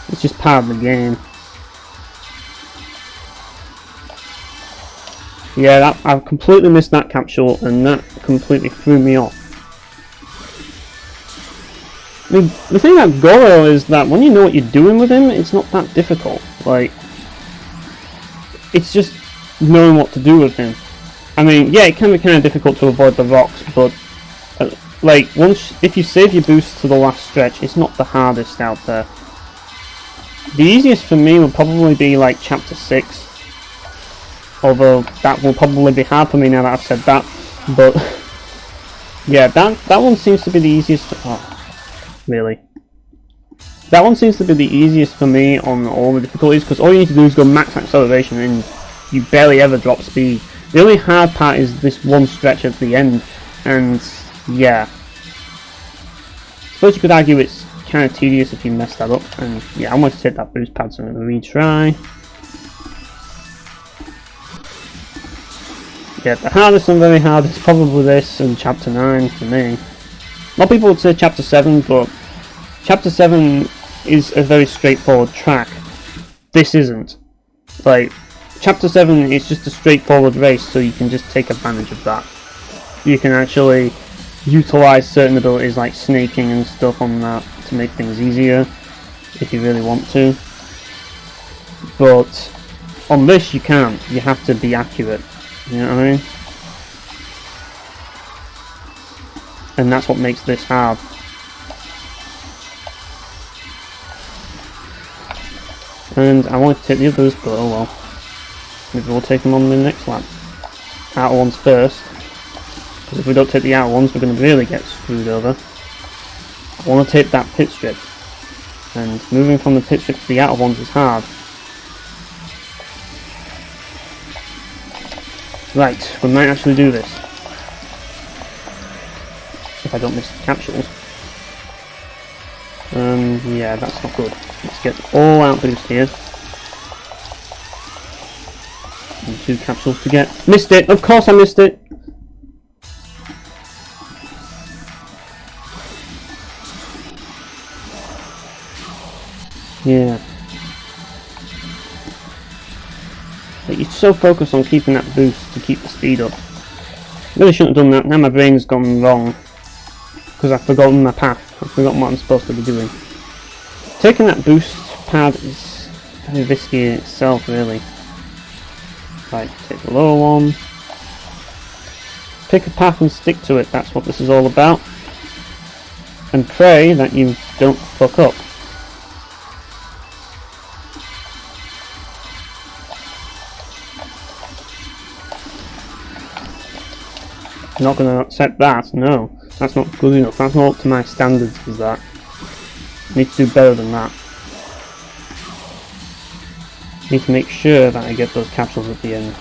It's just part of the game. Yeah, I completely missed that capsule, and that completely threw me off. I mean, the thing about Goro is that when you know what you're doing with him, it's not that difficult. Like, it's just knowing what to do with him. I mean, yeah, it can be kind of difficult to avoid the rocks, but like, if you save your boost to the last stretch, it's not the hardest out there. The easiest for me would probably be like Chapter 6. Although that will probably be hard for me now that I've said that. But yeah, that one seems to be the easiest. Oh, really? That one seems to be the easiest for me on all the difficulties, because all you need to do is go max acceleration and you barely ever drop speed. The only hard part is this one stretch at the end, and yeah. I suppose you could argue it's kind of tedious if you mess that up, and yeah, I'm going to take that boost pad, so I'm going to retry. Yeah, the hardest and very hard is probably this and Chapter 9 for me. A lot of people would say Chapter 7, but Chapter 7 is a very straightforward track. This isn't. Like, Chapter 7 is just a straightforward race, so you can just take advantage of that. You can actually utilize certain abilities like snaking and stuff on that to make things easier, if you really want to. But on this you can't. You have to be accurate. You know what I mean? And that's what makes this hard. And I wanted to take the others, but oh well. Maybe we'll take them on the next lap. Outer ones first. Because if we don't take the outer ones, we're going to really get screwed over. I want to take that pit strip. And moving from the pit strip to the outer ones is hard. Right, we might actually do this. If I don't miss the capsules. Yeah, that's not good. Let's get all out boost here. And 2 capsules to get. Missed it! Of course I missed it! Yeah. But you're so focused on keeping that boost to keep the speed up. Really shouldn't have done that. Now my brain's gone wrong. Because I've forgotten my path. I've forgotten what I'm supposed to be doing. Taking that boost pad is very risky in itself, really. Right, take the lower one. Pick a path and stick to it. That's what this is all about. And pray that you don't fuck up. I'm not going to accept that, no. That's not good enough. That's not up to my standards, is that. I need to do better than that. I need to make sure that I get those capsules at the end.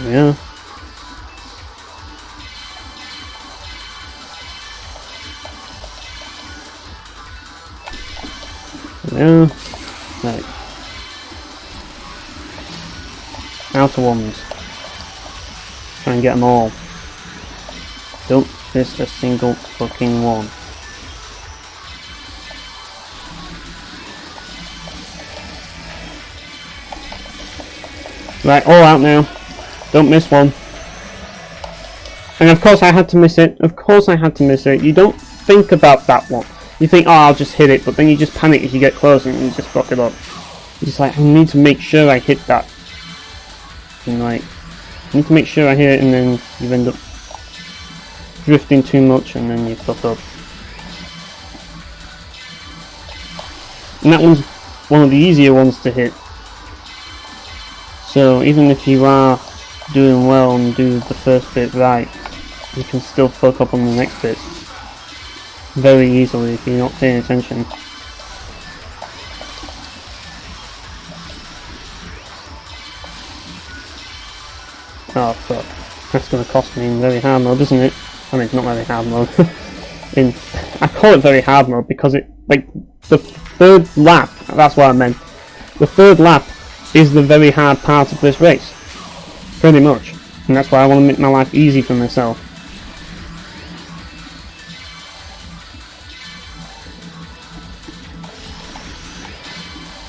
Yeah. Yeah. Right. Outer ones. Try and get them all. Don't miss a single fucking one. Right, all out now. Don't miss one. And of course I had to miss it. Of course I had to miss it. You don't think about that one. You think, oh, I'll just hit it, but then you just panic as you get close and you just fuck it up. You're just like, I need to make sure I hit that. and like, I need to make sure I hit it, and then you end up drifting too much, and then you fuck up. And that one's one of the easier ones to hit. So even if you are doing well and do the first bit right, you can still fuck up on the next bit very easily if you're not paying attention. Oh fuck, that's going to cost me in very hard mode, isn't it? I mean, it's not very hard mode. I call it very hard mode because it, like, the third lap, that's what I meant. The third lap is the very hard part of this race. Pretty much. And that's why I want to make my life easy for myself.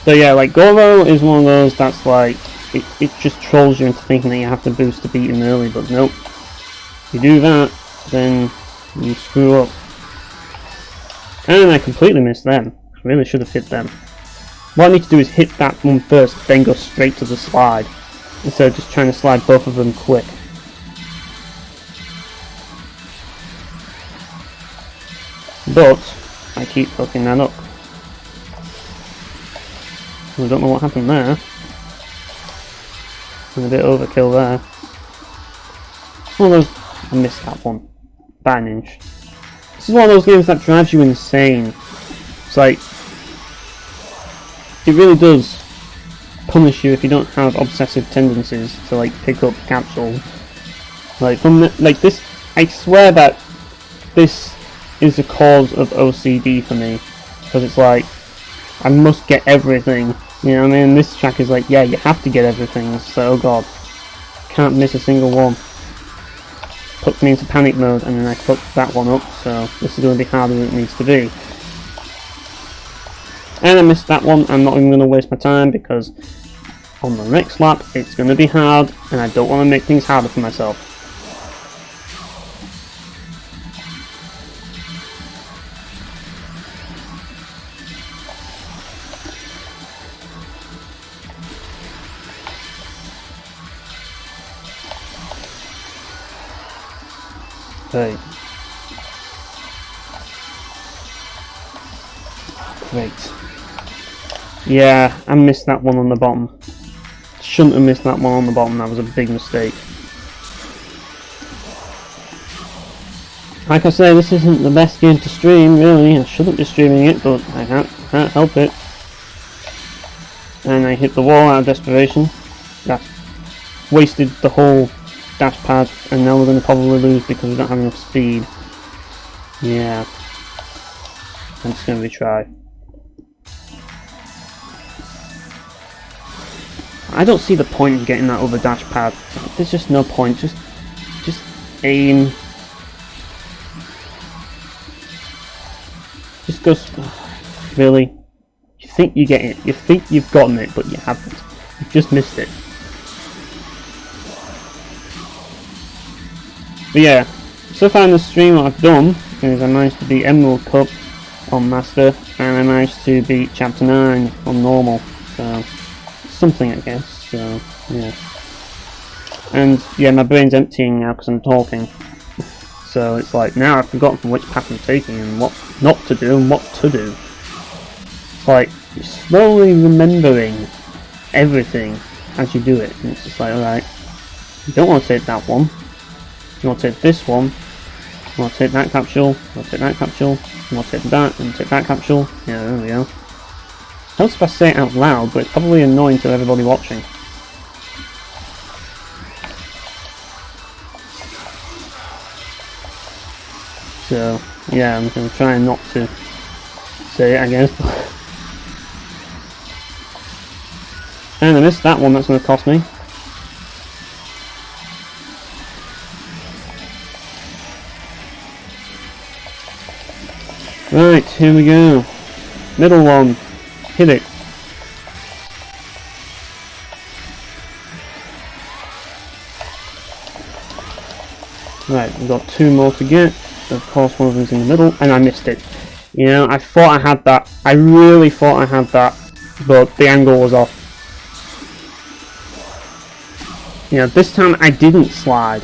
So yeah, like, Goro is one of those that's like, it just trolls you into thinking that you have to boost to beat him early, but nope. If you do that, then you screw up. And I completely missed them. I really should have hit them. What I need to do is hit that one first, then go straight to the slide, instead of just trying to slide both of them quick. But I keep fucking that up. I don't know what happened there. I'm a bit overkill there. It's one of those... I missed that one. By an inch. This is one of those games that drives you insane. It's like... it really does punish you if you don't have obsessive tendencies to like pick up capsules. Like from the, like this, I swear that this is the cause of OCD for me, because it's like I must get everything. You know what I mean? This track is like, yeah, you have to get everything. So oh god, can't miss a single one. Puts me into panic mode, and then I fucked that one up. So this is going to be harder than it needs to be. And I missed that one. I'm not even going to waste my time because on the next lap it's going to be hard, and I don't want to make things harder for myself. Okay. Great. Yeah, I missed that one on the bottom. Shouldn't have missed that one on the bottom, that was a big mistake. Like I say, this isn't the best game to stream, really. I shouldn't be streaming it, but I can't help it. And I hit the wall out of desperation. That's wasted the whole dash pad, and now we're going to probably lose because we don't have enough speed. Yeah. I'm just going to retry. I don't see the point in getting that other dash pad. There's just no point. Just aim. Just go. Really? You think you get it? You think you've gotten it, but you haven't. You've just missed it. But yeah, so far in the stream what I've done is I managed to beat Emerald Cup on Master, and I managed to beat Chapter 9 on Normal. So something, I guess. So yeah, and yeah, my brain's emptying now because I'm talking. So it's like now I've forgotten which path I'm taking and what not to do and what to do. It's like you're slowly remembering everything as you do it, and it's just like, alright, you don't want to take that one. You want to take this one. You want to take that capsule. You want to take that capsule. You want to take that and take that capsule. Yeah, there we go. Helps if I say it out loud, but it's probably annoying to everybody watching. So, yeah, I'm going to try not to say it, I guess. And I missed that one, that's going to cost me. Right, here we go. Middle one. Hit it. Right, we've got two more to get. Of course, one of them's in the middle, and I missed it. You know, I thought I had that. I really thought I had that, but the angle was off. You know, this time I didn't slide.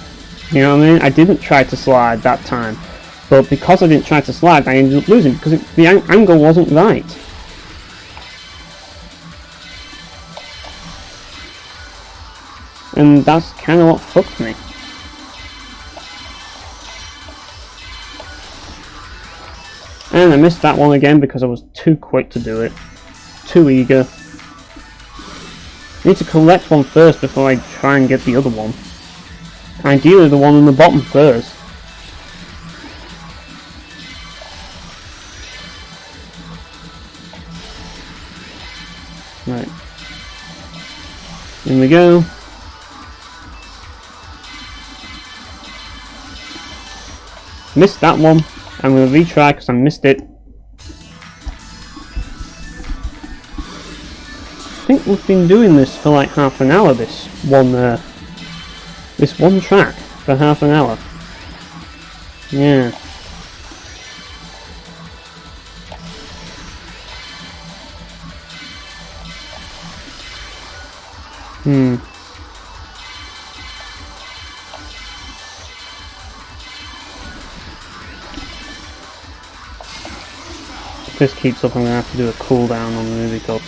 You know what I mean? I didn't try to slide that time. But because I didn't try to slide, I ended up losing because the angle wasn't right. And that's kind of what fucked me. And I missed that one again because I was too quick to do it. Too eager. I need to collect one first before I try and get the other one. Ideally the one on the bottom first. Right. In we go. Missed that one. I'm going to retry because I missed it. I think we've been doing this for like half an hour, this one track for half an hour. Yeah. If this keeps up, I'm going to have to do a cooldown on the movie cup.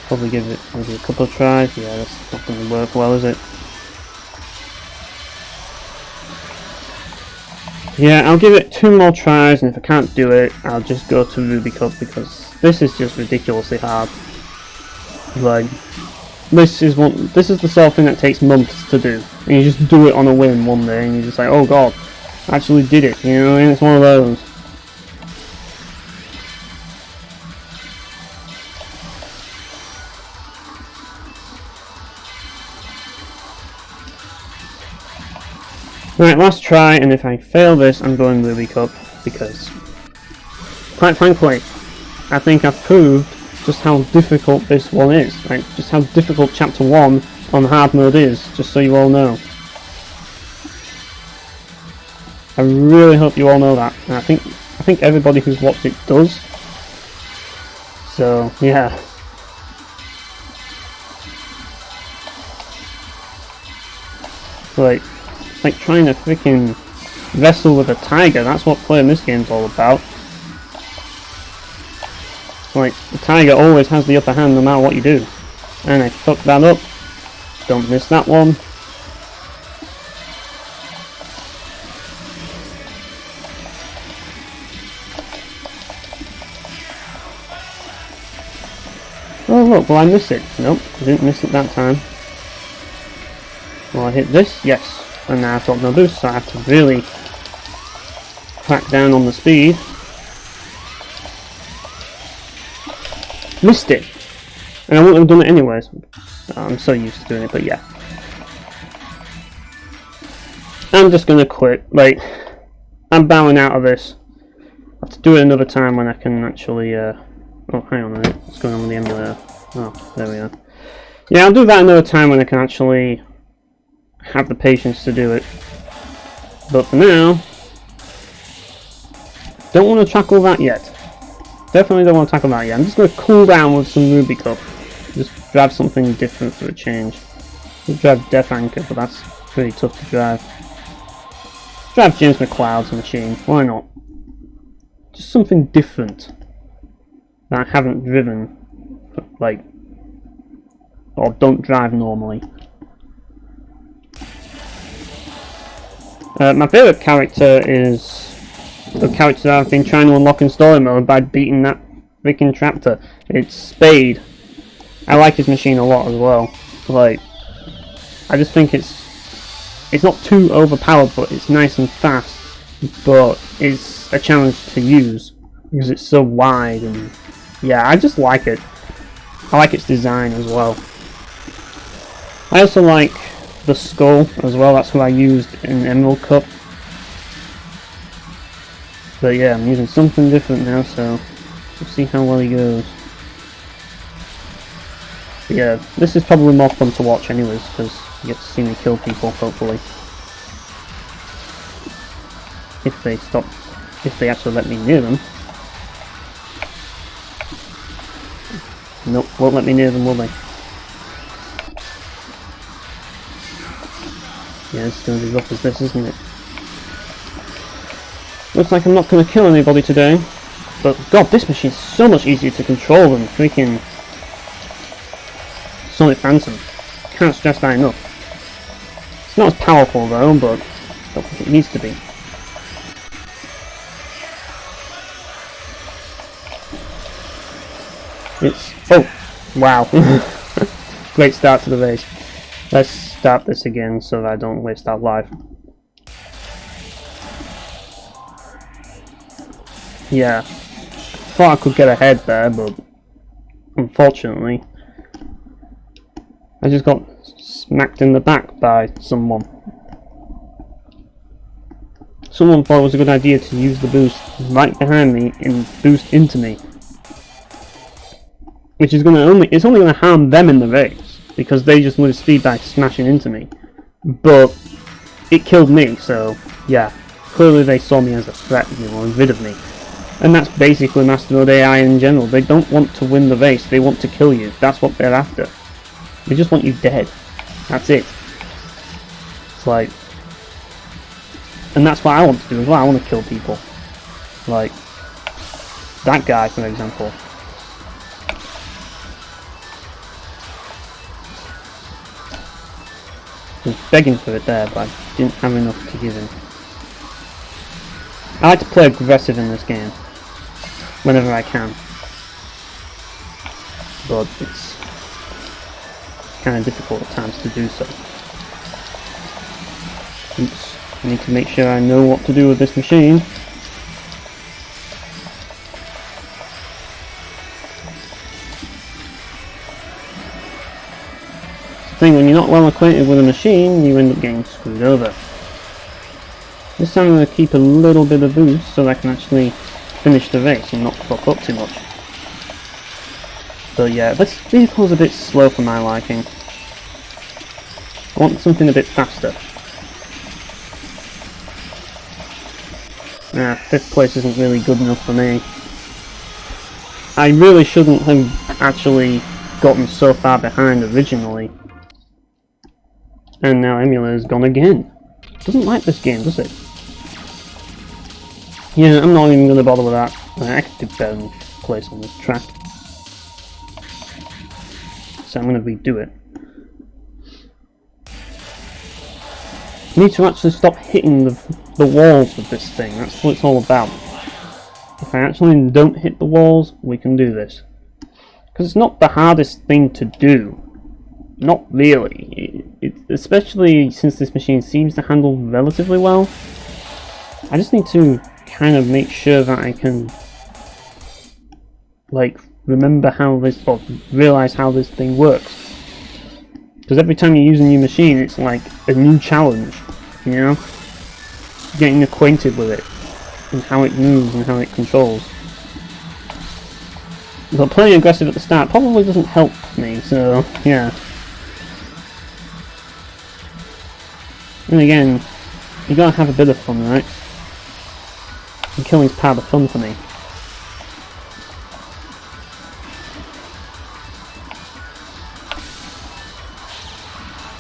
Probably give it maybe a couple of tries. Yeah, that's not going to work well, is it? Yeah, I'll give it 2 more tries, and if I can't do it, I'll just go to Ruby Cup because this is just ridiculously hard. Like, this is the sort of thing that takes months to do, and you just do it on a whim one day, and you're just like, oh god, I actually did it. You know, and it's one of those. Right, last try, and if I fail this, I'm going Ruby Cup, because, quite frankly, I think I've proved just how difficult this one is. Like, just how difficult Chapter 1 on hard mode is, just so you all know. I really hope you all know that, and I think everybody who's watched it does. So, yeah. Like trying to freaking wrestle with a tiger. That's what playing this game's all about. Like, the tiger always has the upper hand no matter what you do. And I fucked that up. Don't miss that one. Oh look, will I miss it? Nope, I didn't miss it that time. Will I hit this? Yes. And now I've got no boost, so I have to really crack down on the speed. Missed it! And I wouldn't have done it anyways. I'm so used to doing it, but yeah. I'm just gonna quit. Like, I'm bowing out of this. I have to do it another time when I can actually, oh, hang on a minute. What's going on with the emulator? Oh, there we are. Yeah, I'll do that another time when I can actually have the patience to do it. But for now, don't want to tackle that yet. Definitely don't want to tackle that yet. I'm just going to cool down with some Ruby Cup. Just drive something different for a change. I'll drive Death Anchor, but that's pretty tough to drive. Drive James McCloud's machine. Why not? Just something different that I haven't driven, like, or don't drive normally. My favourite character is the character that I've been trying to unlock in story mode by beating that freaking tractor. It's Spade. I like his machine a lot as well. Like, I just think it's not too overpowered, but it's nice and fast. But it's a challenge to use because it's so wide, and yeah, I just like it. I like its design as well. I also like the skull as well. That's who I used in Emerald Cup. But yeah, I'm using something different now, so we'll see how well he goes. But yeah, this is probably more fun to watch anyways, because you get to see me kill people, hopefully. If they actually let me near them. Nope, won't let me near them, will they? Yeah, it's going to be rough as this, isn't it? Looks like I'm not going to kill anybody today. But god, this machine's so much easier to control than freaking Sonic Phantom. Can't stress that enough. It's not as powerful though, but I don't think it needs to be. It's... oh! Wow. Great start to the race. Let's start this again so that I don't waste our life. Yeah. Thought I could get ahead there, but unfortunately I just got smacked in the back by someone. Someone thought it was a good idea to use the boost right behind me and boost into me. Which is it's only gonna harm them in the race, because they just lose speed by smashing into me. But it killed me, so yeah. Clearly they saw me as a threat, and they wanted rid of me. And that's basically Master Mode AI in general. They don't want to win the race, they want to kill you. That's what they're after. They just want you dead. That's it. It's like... and that's what I want to do as well. I want to kill people. Like that guy, for example. I was begging for it there, but I didn't have enough to give him. I like to play aggressive in this game. Whenever I can. But it's kind of difficult at times to do so. Oops. I need to make sure I know what to do with this machine. It's the thing, when you're not well acquainted with a machine, you end up getting screwed over. This time I'm going to keep a little bit of boost so I can actually finish the race and not fuck up too much. But yeah, this vehicle's a bit slow for my liking. I want something a bit faster. Nah, 5th place isn't really good enough for me. I really shouldn't have actually gotten so far behind originally. And now Emulator's gone again. Doesn't like this game, does it? Yeah, I'm not even going to bother with that. I could do better than place on this track. So I'm going to redo it. I need to actually stop hitting the walls with this thing. That's what it's all about. If I actually don't hit the walls, we can do this. Because it's not the hardest thing to do. Not really. Especially since this machine seems to handle relatively well. I just need to kind of make sure that I can like remember how this, or realize how this thing works. Because every time you use a new machine, it's like a new challenge, you know? Getting acquainted with it, and how it moves and how it controls. But playing aggressive at the start probably doesn't help me, so yeah. And again, you gotta have a bit of fun, right? And killing's part of the fun for me.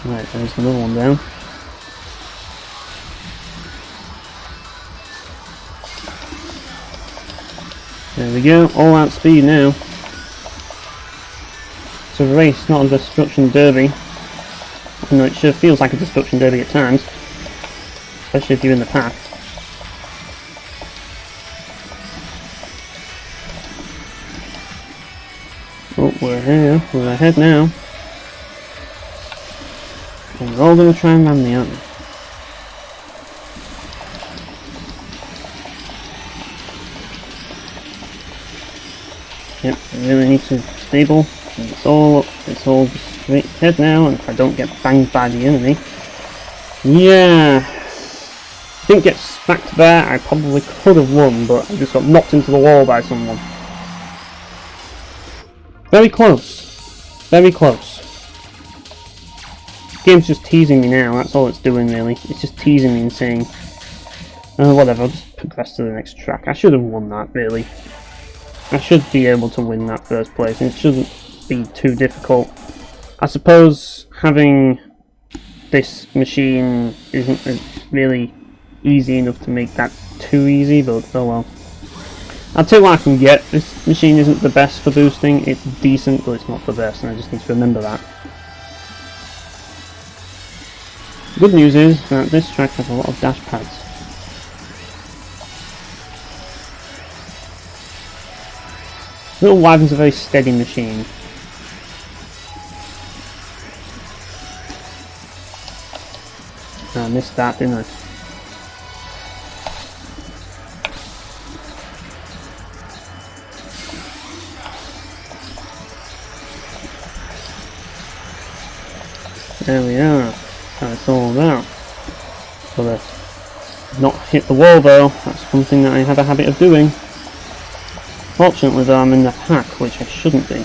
Right, there's another one down. There we go, all out speed now. It's a race, not a destruction derby. Even though it sure feels like a destruction derby at times. Especially if you're in the pack. Oh, we're here. We're ahead now. And we're all going to try and ram me, aren't we? Yep, I really need to stable. It's all just straight ahead now, and if I don't get banged by the enemy. Yeah. Didn't get smacked there, I probably could have won, but I just got knocked into the wall by someone. Very close. Very close. The game's just teasing me now, that's all it's doing really. It's just teasing me and saying, oh, whatever, I'll just progress to the next track. I should have won that, really. I should be able to win that first place, and it shouldn't be too difficult. I suppose having this machine isn't really easy enough to make that too easy, but oh well. I'll tell you what I can get. This machine isn't the best for boosting. It's decent, but it's not the best, and I just need to remember that. Good news is that this track has a lot of dash pads. Little Wagon's a very steady machine. I missed that, didn't I? There we are. That's it's all about. But not hit the wall though. That's something that I have a habit of doing. Fortunately though, I'm in the pack, which I shouldn't be.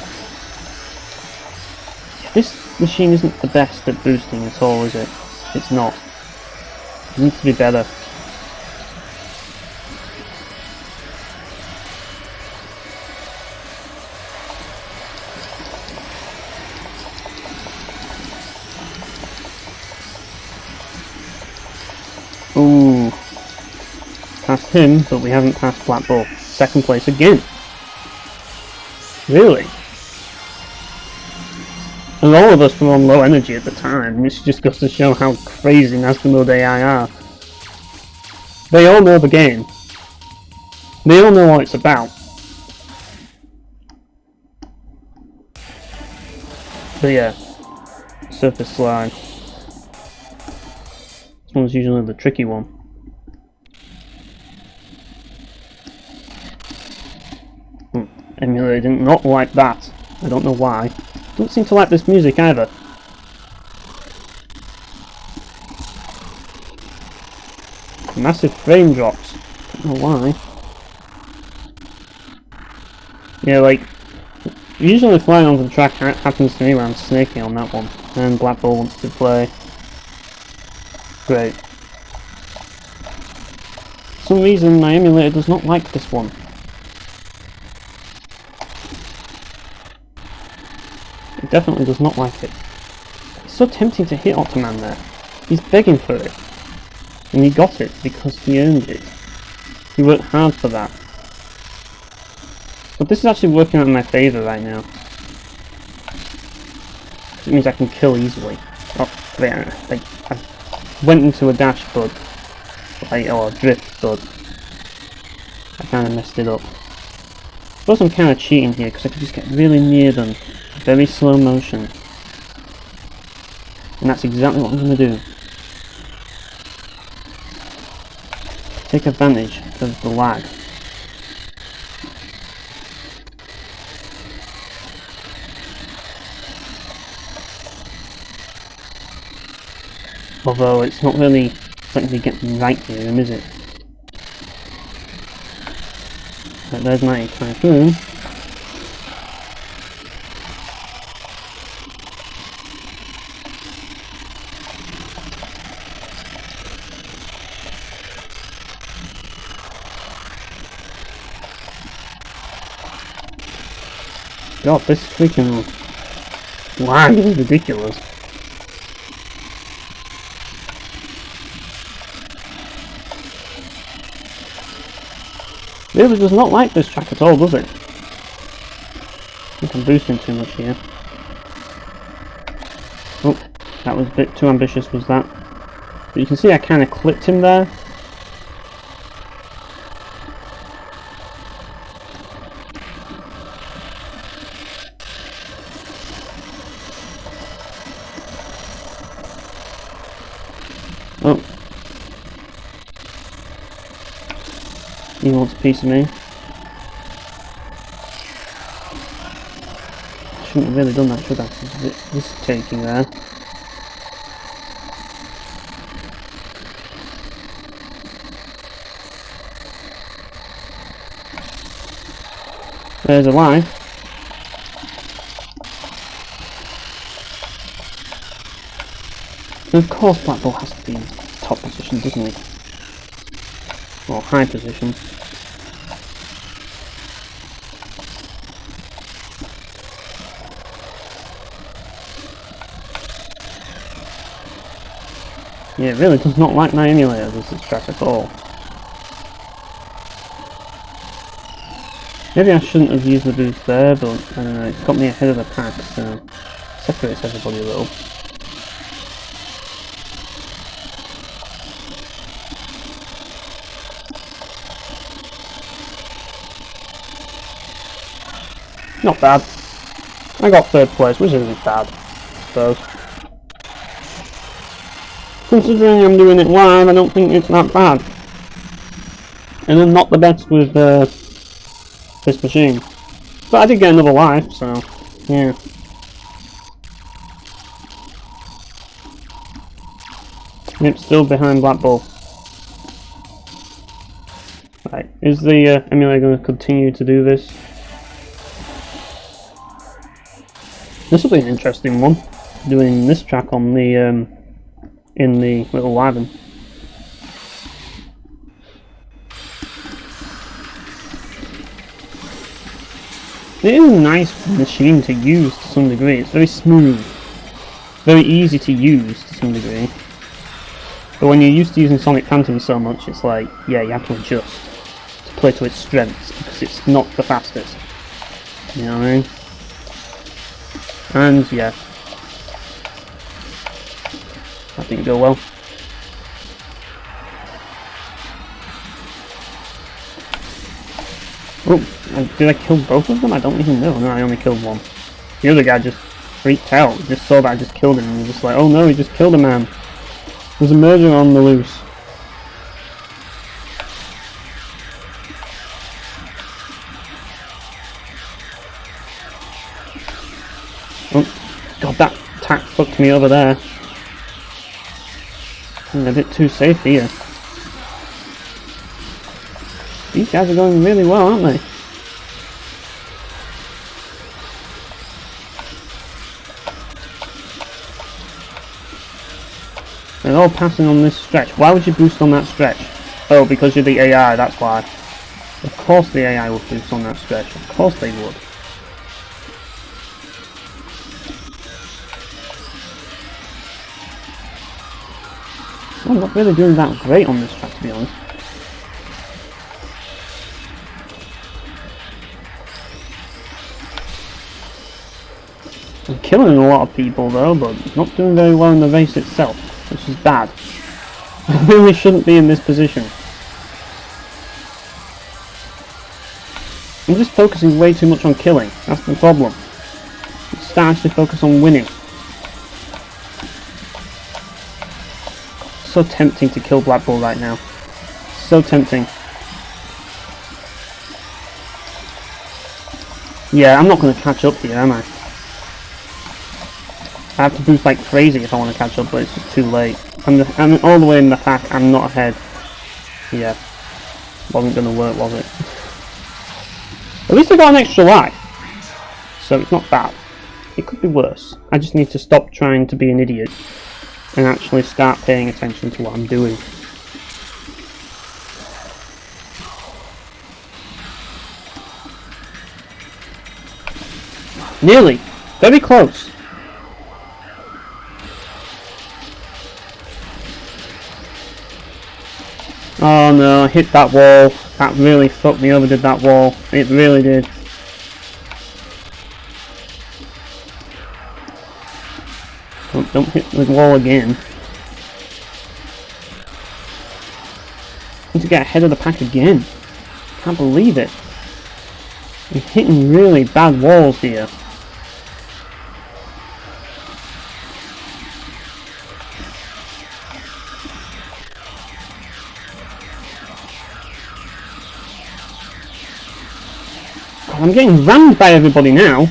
This machine isn't the best at boosting at all, is it? It's not. It needs to be better. Ooh. Passed him, but we haven't passed Black Bull. Second place again. Really? And all of us were on low energy at the time, which just goes to show how crazy Nasty Mode AI are. They all know the game. They all know what it's about. But yeah, surface slide. This one's usually the tricky one. Emulator did not like that. I don't know why. Don't seem to like this music either. Massive frame drops. Don't know why. Yeah, like, usually flying onto the track happens to me when I'm snaking on that one. And Black Bull wants to play. Great. For some reason my emulator does not like this one. It definitely does not like it. It's so tempting to hit Ottoman there. He's begging for it. And he got it because he earned it. He worked hard for that. But this is actually working out in my favour right now. It means I can kill easily. Oh, there. I went into a dash bud. Or a drift bud. I kind of messed it up. I suppose I'm kind of cheating here because I could just get really near them. Very slow motion. And that's exactly what I'm going to do. Take advantage of the lag. Although it's not really letting me get right near him, is it? But there's my typhoon. God, this freaking lag is ridiculous. It really does not like this track at all, does it? I think I'm boosting too much here. Oh, that was a bit too ambitious, was that? But you can see I kind of clipped him there. Oh. He wants a piece of me. Shouldn't have really done that, should I? It's a bit risk-taking there. There's a life. And of course Black Bull has to be in top position, doesn't he? Or high position. Yeah, it really does not like my emulator, this track at all. Maybe I shouldn't have used the boost there, but I don't know, it's got me ahead of the pack, so separates everybody a little. Not bad. I got 3rd place, which isn't bad, I suppose. Considering I'm doing it live, I don't think it's that bad. And I'm not the best with this machine. But I did get another life, so yeah. Yep, still behind Black Bull. Right, is the emulator going to continue to do this? This will be an interesting one, doing this track on the in the little wagon. It is a nice machine to use to some degree. It's very smooth, very easy to use to some degree. But when you're used to using Sonic Phantom so much, it's like, yeah, you have to adjust to play to its strengths because it's not the fastest. You know what I mean? And yeah, that didn't go well. Oh, did I kill both of them? I don't even know. No, I only killed one. The other guy just freaked out. He just saw that I just killed him and he was just like, oh no, he just killed a man. There's a murderer on the loose. Oh, God, that attack fucked me over there. I'm a bit too safe here. These guys are going really well, aren't they? They're all passing on this stretch. Why would you boost on that stretch? Oh, because you're the AI, that's why. Of course the AI would boost on that stretch. Of course they would. I'm not really doing that great on this track, to be honest. I'm killing a lot of people though, but not doing very well in the race itself, which is bad. I really shouldn't be in this position. I'm just focusing way too much on killing, that's the problem. It's starting to focus on winning. So tempting to kill Black Bull right now. So tempting. Yeah, I'm not going to catch up here, am I? I have to boost like crazy if I want to catch up, but it's just too late. I'm all the way in the pack, I'm not ahead. Yeah. Wasn't going to work, was it? At least I got an extra life. So it's not bad. It could be worse. I just need to stop trying to be an idiot and actually start paying attention to what I'm doing. Nearly. Very close. Oh no, I hit that wall. That really fucked me over, did that wall. It really did. Oh, don't hit the wall again. I need to get ahead of the pack again. Can't believe it. I'm hitting really bad walls here. I'm getting rammed by everybody now.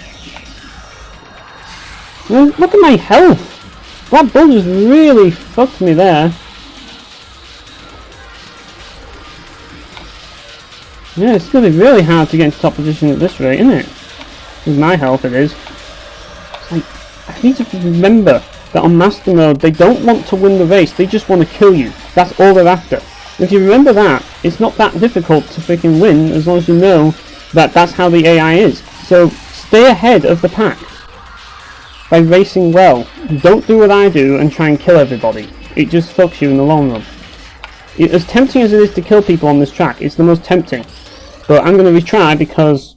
Look at my health. That bull just really fucked me there. Yeah, it's going to be really hard to get into top position at this rate, isn't it? With my health it is. It's like, I need to remember that on Master Mode they don't want to win the race, they just want to kill you. That's all they're after. If you remember that, it's not that difficult to freaking win as long as you know that that's how the AI is. So stay ahead of the pack by racing well. Don't do what I do and try and kill everybody. it just fucks you in the long run. As tempting as it is to kill people on this track, it's the most tempting. But I'm going to retry because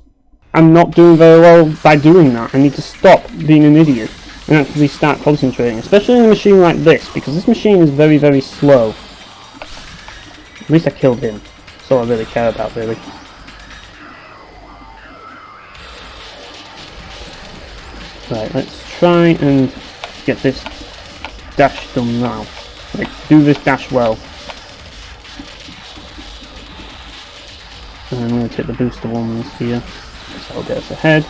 I'm not doing very well by doing that. I need to stop being an idiot and actually start concentrating, especially in a machine like this, because this machine is very, very slow. At least I killed him. That's all I really care about, really. Right, let's try and get this dash done now. Like, do this dash well. And I'm going to take the booster ones here, so that'll get us ahead.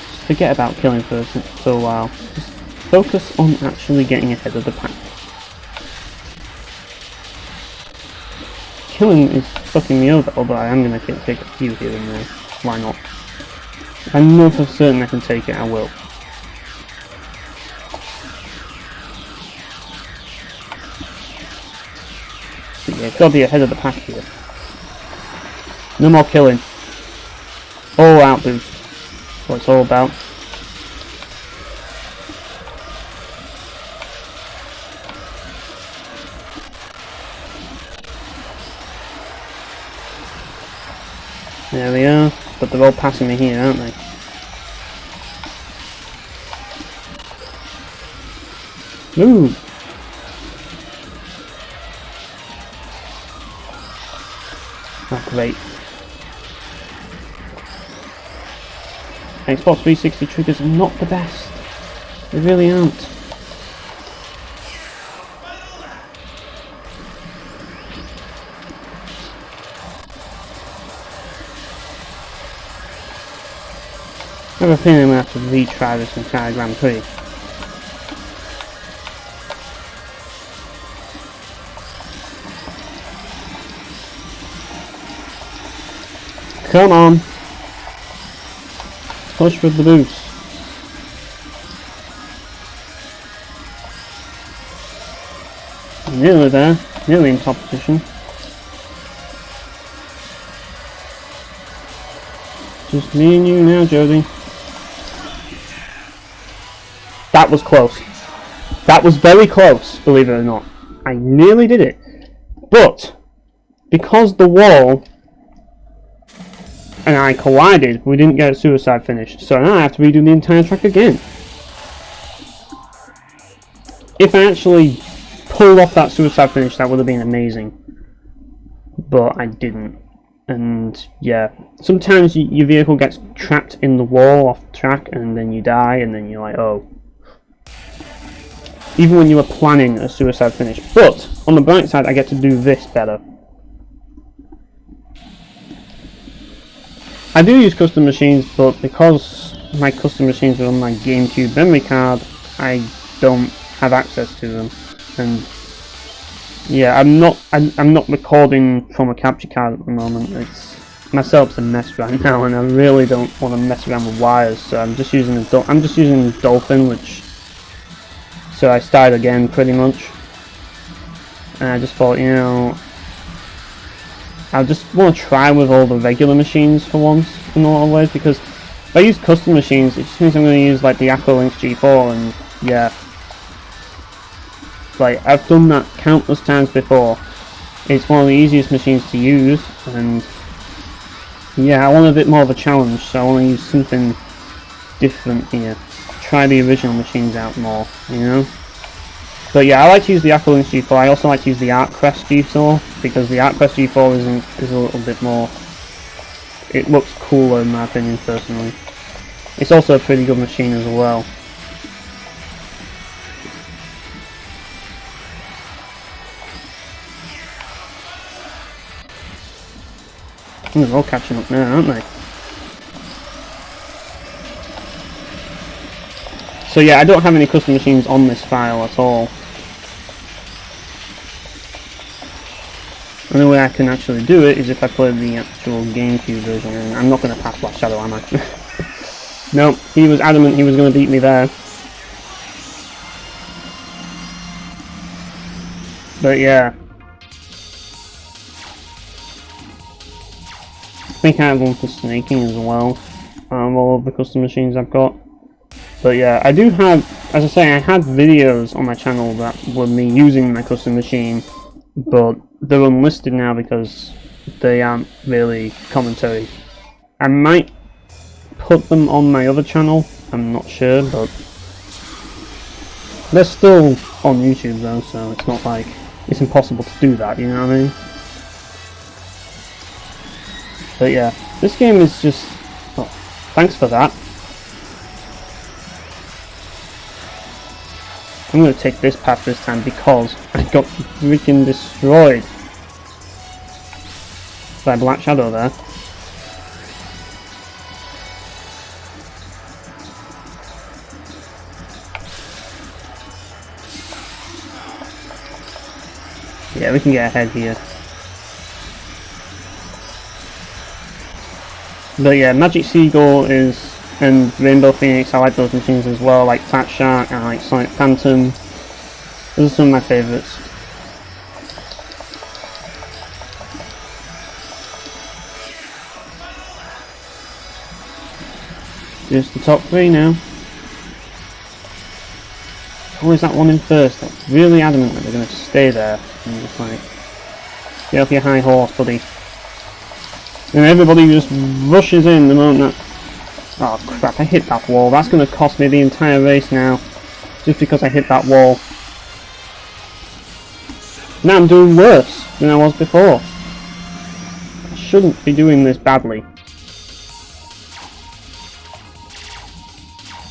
Just forget about killing for a while. Just focus on actually getting ahead of the pack. Killing is fucking me over, although I am going to take a few here and there. Why not? If I know for certain I can take it, I will. But yeah, gotta be ahead of the pack here. No more killing. All out boost. What it's all about. There we are. But they're all passing me here, aren't they? Move! Oh, great. Xbox 360 triggers are not the best. They really aren't. I have a feeling I'm going to have to retry this entire Grand Prix. Come on! Push with the boost. Nearly there. Nearly in top position. Just me and you now, Jodie. That was close. That was very close, believe it or not. I nearly did it. But, because the wall and I collided, we didn't get a suicide finish. So now I have to redo the entire track again. If I actually pulled off that suicide finish, that would have been amazing. But I didn't. And yeah, sometimes your vehicle gets trapped in the wall off track and then you die and then you're like, oh. Even when you were planning a suicide finish. But, on the bright side, I get to do this better. I do use custom machines, but because my custom machines are on my GameCube memory card, I don't have access to them. And yeah, I'm not recording from a capture card at the moment. My setup's a mess right now, and I really don't want to mess around with wires. So I'm just using Dolphin, which. So I started again pretty much, and I just thought, you know, I just want to try with all the regular machines for once in a lot of ways, because if I use custom machines, it just means I'm going to use like the Aqualinks G4, and yeah, like I've done that countless times before. It's one of the easiest machines to use, and yeah, I want a bit more of a challenge, so I want to use something different here. Try the original machines out more, you know. But yeah, I like to use the Aqualinks G4. I also like to use the ArtCrest G4 because the ArtCrest G4 is a little bit more. It looks cooler in my opinion, personally. It's also a pretty good machine as well. They're all catching up now, aren't they? So yeah, I don't have any custom machines on this file at all. The only way I can actually do it is if I play the actual GameCube version, and I'm not going to pass Black Shadow, am I? No, he was adamant he was going to beat me there. But yeah. I think I have one for snaking as well, all of the custom machines I've got. But yeah, I do have, as I say, I had videos on my channel that were me using my custom machine, but they're unlisted now because they aren't really commentary. I might put them on my other channel, I'm not sure, but they're still on YouTube though, so it's not like it's impossible to do that, you know what I mean? But yeah, this game is just, oh, thanks for that. I'm going to take this path this time because I got freaking destroyed by Black Shadow there. Yeah, we can get ahead here. But yeah, Magic Seagull is, and Rainbow Phoenix, I like those machines as well, like Fat Shark, I like Sonic Phantom. Those are some of my favourites. Just the top three now. Always that one in first, that's really adamant that they're going to stay there. And just like, get off your high horse, buddy. And everybody just rushes in the moment that... Oh crap, I hit that wall. That's going to cost me the entire race now. Just because I hit that wall. Now I'm doing worse than I was before. I shouldn't be doing this badly.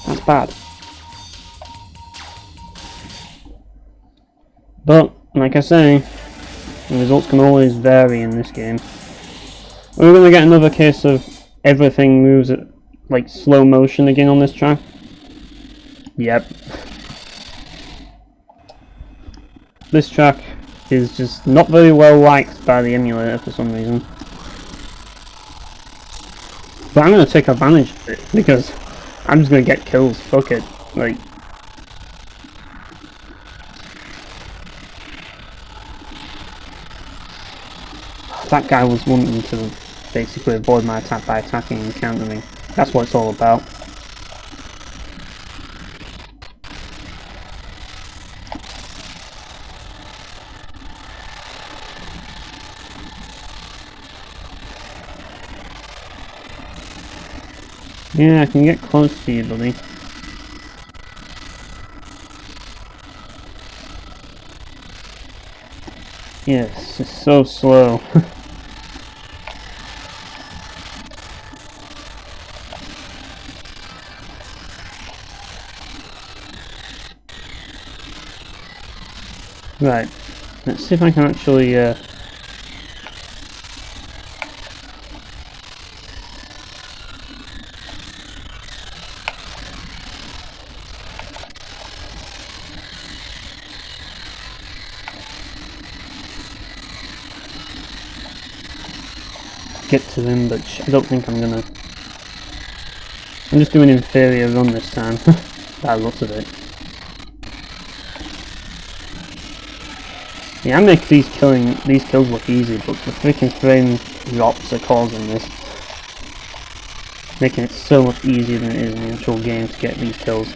That's bad. But, like I say, the results can always vary in this game. We're going to get another case of everything moves at like slow motion again on this track. Yep. This track is just not very well liked by the emulator for some reason. But I'm going to take advantage of it because I'm just going to get kills. Fuck it. Like, that guy was wanting to basically avoid my attack by attacking and countering. That's what it's all about. Yeah, I can get close to you, buddy. Yes, it's so slow. Right, let's see if I can actually get to them, but I don't think I'm gonna. I'm just doing inferior run this time. By the looks of it. Yeah, I make these kills look easy, but the freaking frame drops are causing this. Making it so much easier than it is in the actual game to get these kills.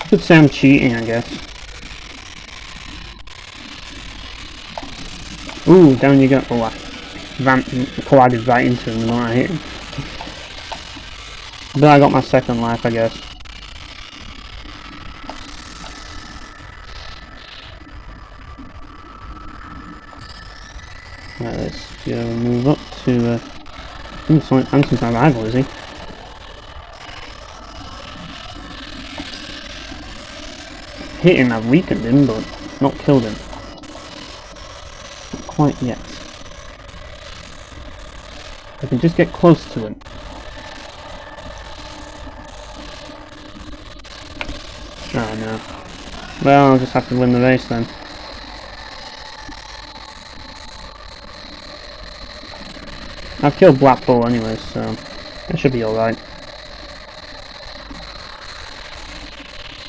Could say I'm cheating, I guess. Ooh, down you go. Oh, I collided right into him the moment I hit him. But I got my second life, I guess. Right, let's go move up to. Sonic Phantom's my rival, is he? Hit him, I've weakened him, but not killed him. Not quite yet. I can just get close to him. Oh no. Well, I'll just have to win the race then. I've killed Black Bull anyway, so that should be alright.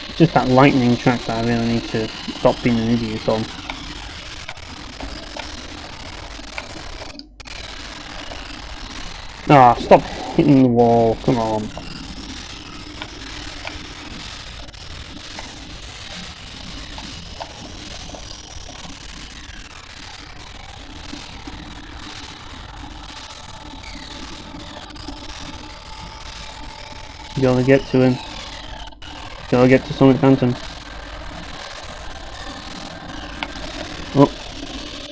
It's just that lightning track that I really need to stop being an idiot on. Ah, stop hitting the wall, come on. You gotta get to him. Gotta get to Sonic Phantom. Oh,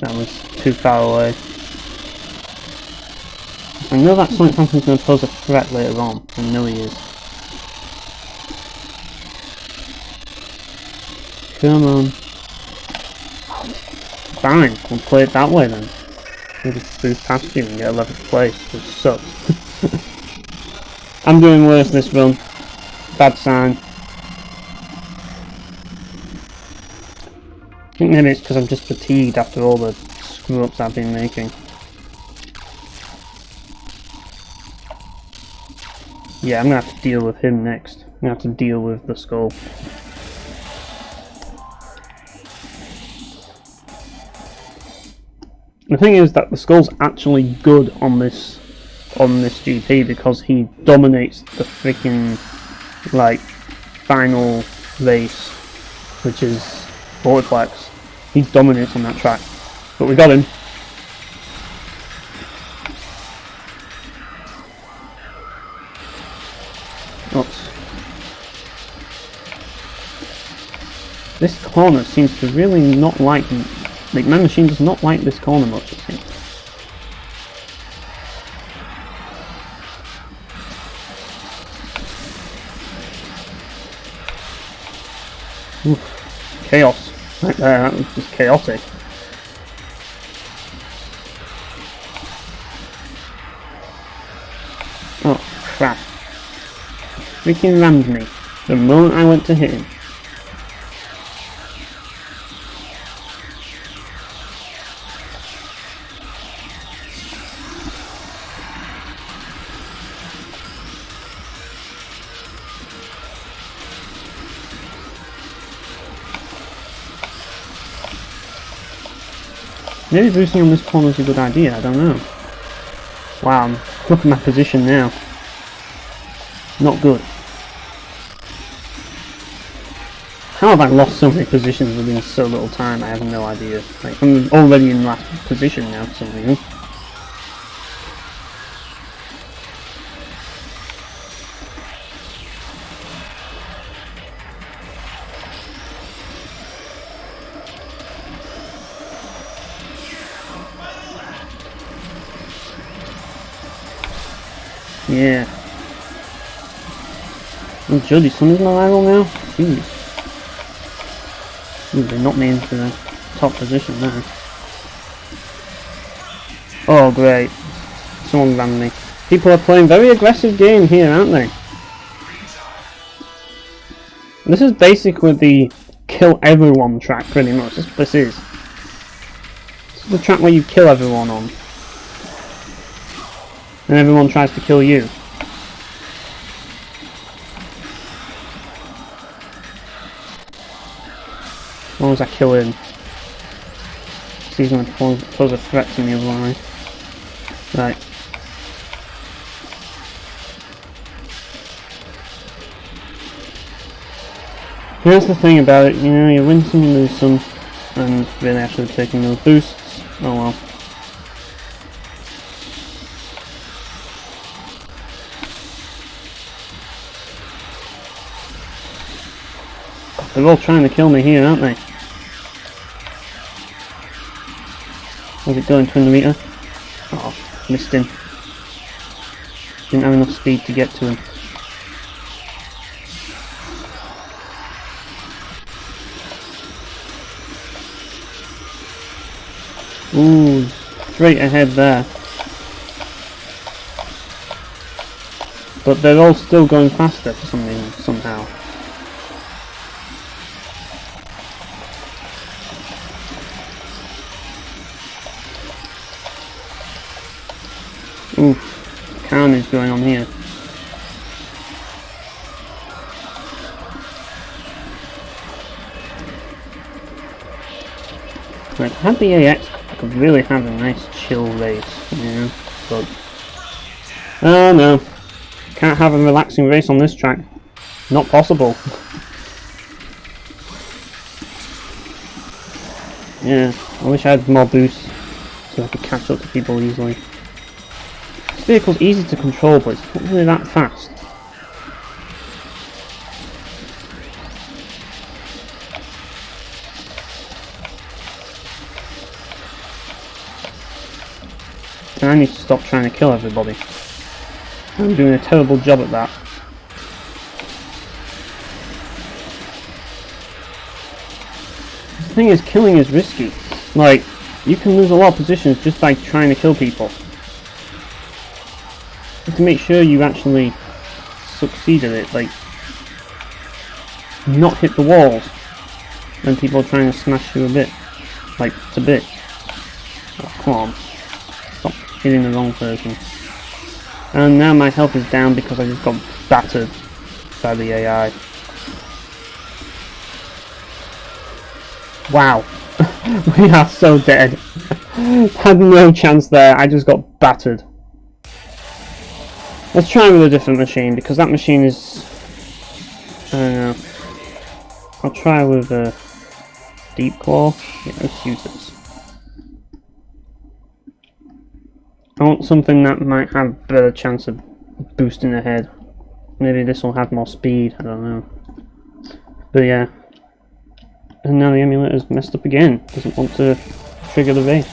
that was too far away. I know that Sonic Phantom's gonna pose a threat later on. I know he is. Come on. Fine, we'll play it that way then. We'll just boost past you and get 11th place, which sucks. I'm doing worse this run. Bad sign. I think maybe it's because I'm just fatigued after all the screw-ups I've been making. Yeah, I'm gonna have to deal with him next. I'm gonna have to deal with the skull. The thing is that the skull's actually good on this GP because he dominates the freaking like final race, which is Vortex. He dominates on that track. But we got him. Oops. This corner seems to really not like my machine does not like this corner much, it seems. Oof. Chaos. Right there, that was just chaotic. Oh, crap. Freaking rammed me the moment I went to hit him. Maybe boosting on this corner is a good idea, I don't know. Wow, look at my position now. Not good. How have I lost so many positions within so little time? I have no idea. Like, I'm already in last position now for some reason. Yeah. Oh, Jody, someone's my rival now? Jeez. Ooh, they knocked me into the top position there. Oh, great. Someone ran me. People are playing very aggressive game here, aren't they? This is basically the kill everyone track, pretty much. That's what this is. This is the track where you kill everyone on. And everyone tries to kill you. As long as I kill him. He's going to pose a threat to me otherwise. Right. Here's the thing about it, you know, you win some, you lose some, and really actually taking those boosts. Oh well. They're all trying to kill me here, aren't they? How's it going, 20 meter? Oh, missed him. Didn't have enough speed to get to him. Ooh, straight ahead there. But they're all still going faster for some reason, somehow. Oof, carnage going on here. Like, had the AX, I could really have a nice chill race, you know, but Oh no. Can't have a relaxing race on this track. Not possible. Yeah, I wish I had more boost so I could catch up to people easily. This vehicle's easy to control, but it's not really that fast. And I need to stop trying to kill everybody. I'm doing a terrible job at that. The thing is, killing is risky. Like, you can lose a lot of positions just by trying to kill people. You have to make sure you actually succeed at it, like, not hit the walls when people are trying to smash you a bit. Like, to bits. Oh, come on. Stop hitting the wrong person. And now my health is down because I just got battered by the AI. Wow. We are so dead. Had no chance there, I just got battered. Let's try with a different machine, because that machine is... I don't know. I'll try with a deep claw. Yeah, let's use this. I want something that might have a better chance of boosting ahead. Maybe this will have more speed, I don't know. But yeah. And now the emulator's messed up again. Doesn't want to trigger the race.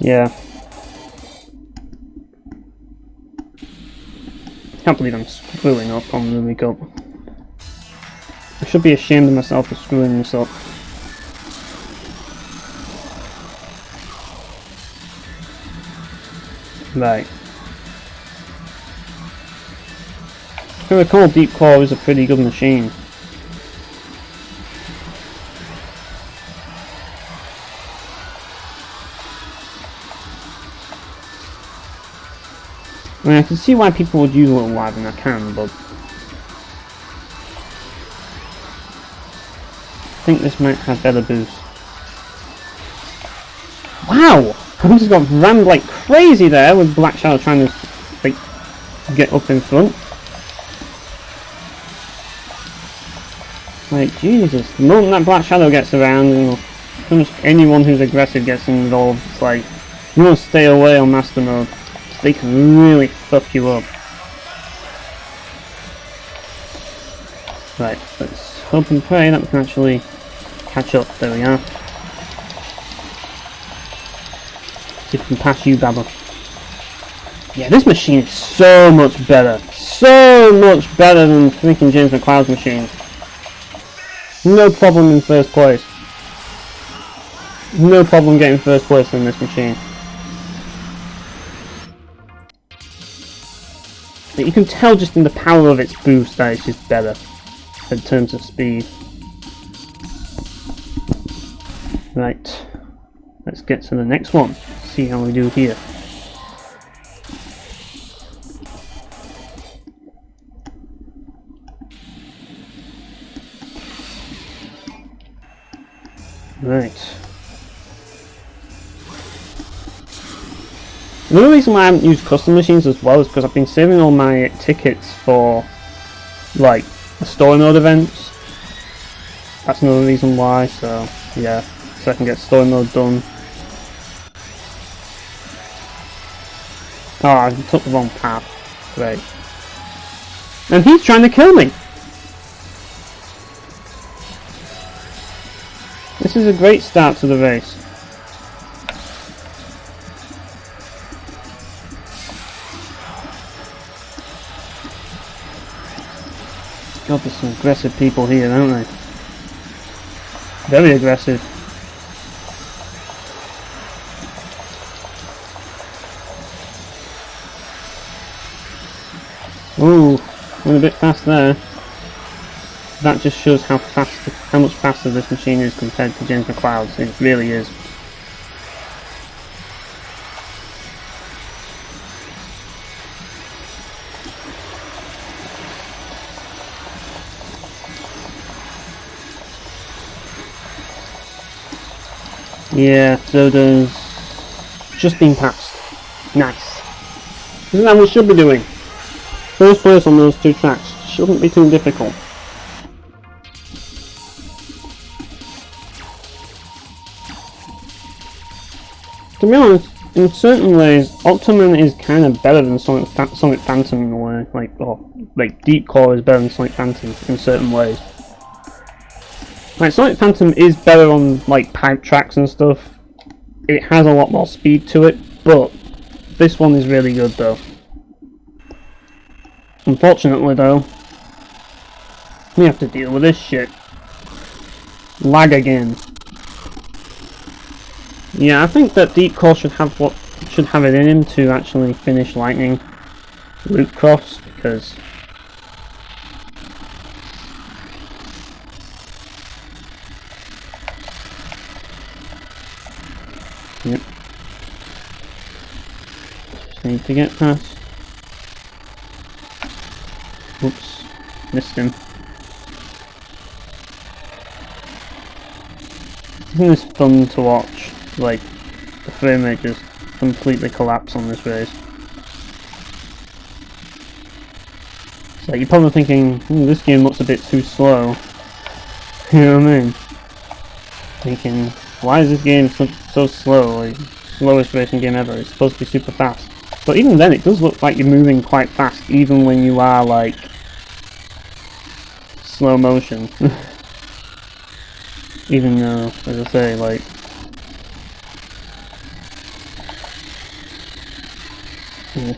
Yeah. Can't believe I'm screwing up on the week up. I should be ashamed of myself for screwing this up. Right. If I recall, Deep Claw is a pretty good machine. I mean, I can see why people would use a little wider than I can, but I think this might have better boost. Wow! I just got rammed like crazy there with Black Shadow trying to like get up in front. Like Jesus, the moment that Black Shadow gets around and pretty much anyone who's aggressive gets involved, it's like you want to stay away on Master Mode. They can really fuck you up. Right, let's hope and pray that we can actually catch up. There we are. See if we can pass you, Baba. Yeah, this machine is so much better. So much better than freaking James McCloud's machine. No problem in first place. No problem getting first place in this machine. But you can tell just in the power of its boost that it's just better in terms of speed. Right, let's get to the next one. See how we do here. Right. The only reason why I haven't used custom machines as well is because I've been saving all my tickets for like the story mode events. That's another reason why, so yeah, so I can get story mode done. Oh, I took the wrong path. Great. And he's trying to kill me! This is a great start to the race. God, there's some aggressive people here, aren't they? Very aggressive. Ooh, went a bit fast there. That just shows how much faster this machine is compared to James McCloud's. It really is. Yeah, Zoda's just been passed. Nice. Isn't that what we should be doing? First place on those two tracks shouldn't be too difficult. To be honest, in certain ways, Optimum is kind of better than Sonic Phantom in a way. Like Deep Core is better than Sonic Phantom in certain ways. Like Sonic Phantom is better on like pipe tracks and stuff. It has a lot more speed to it, but this one is really good though. Unfortunately though, we have to deal with this shit. Lag again. Yeah, I think that Deep Core should have it in him to actually finish Lightning Loop Cross, because yep. Just need to get past. Oops, missed him. Isn't this fun to watch? Like, the frame rate just completely collapse on this race. So you're probably thinking, this game looks a bit too slow. You know what I mean? Thinking, why is this game so slow? Like, slowest racing game ever. It's supposed to be super fast. But even then, it does look like you're moving quite fast, even when you are like slow motion. Even though, as I say, like,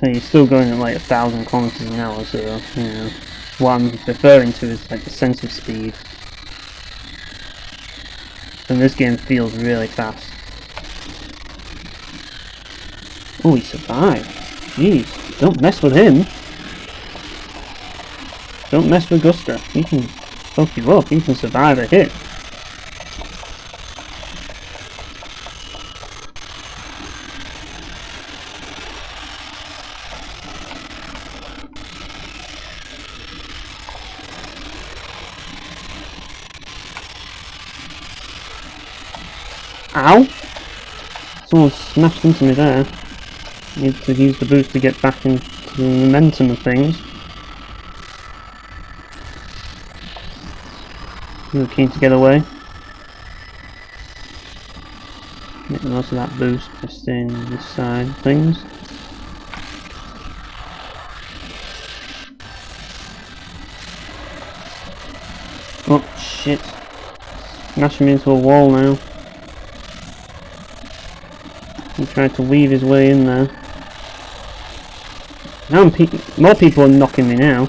you're still going at like 1,000 kilometers an hour, so, you know, what I'm referring to is like the sense of speed. And this game feels really fast. Oh, he survived. Jeez, don't mess with him. Don't mess with Gusta. He can fuck you up, he can survive a hit. Ow! Someone smashed into me there. Need to use the boost to get back into the momentum of things. You were keen to get away. Make the most of that boost by staying on this side of things. Oh shit. Smashing me into a wall now. He tried to weave his way in there. Now more people are knocking me now.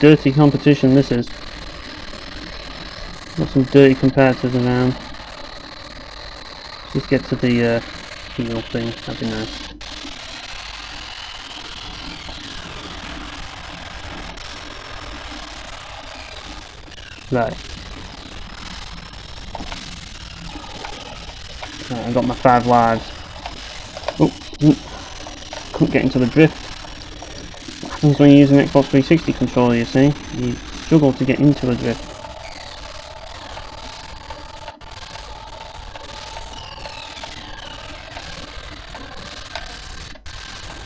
Dirty competition this is. Got some dirty competitors around. Just get to the heal thing, that'd be nice. Right. I got my 5 lives. Oh, couldn't get into the drift. What happens when you use an Xbox 360 controller, you see? You struggle to get into a drift.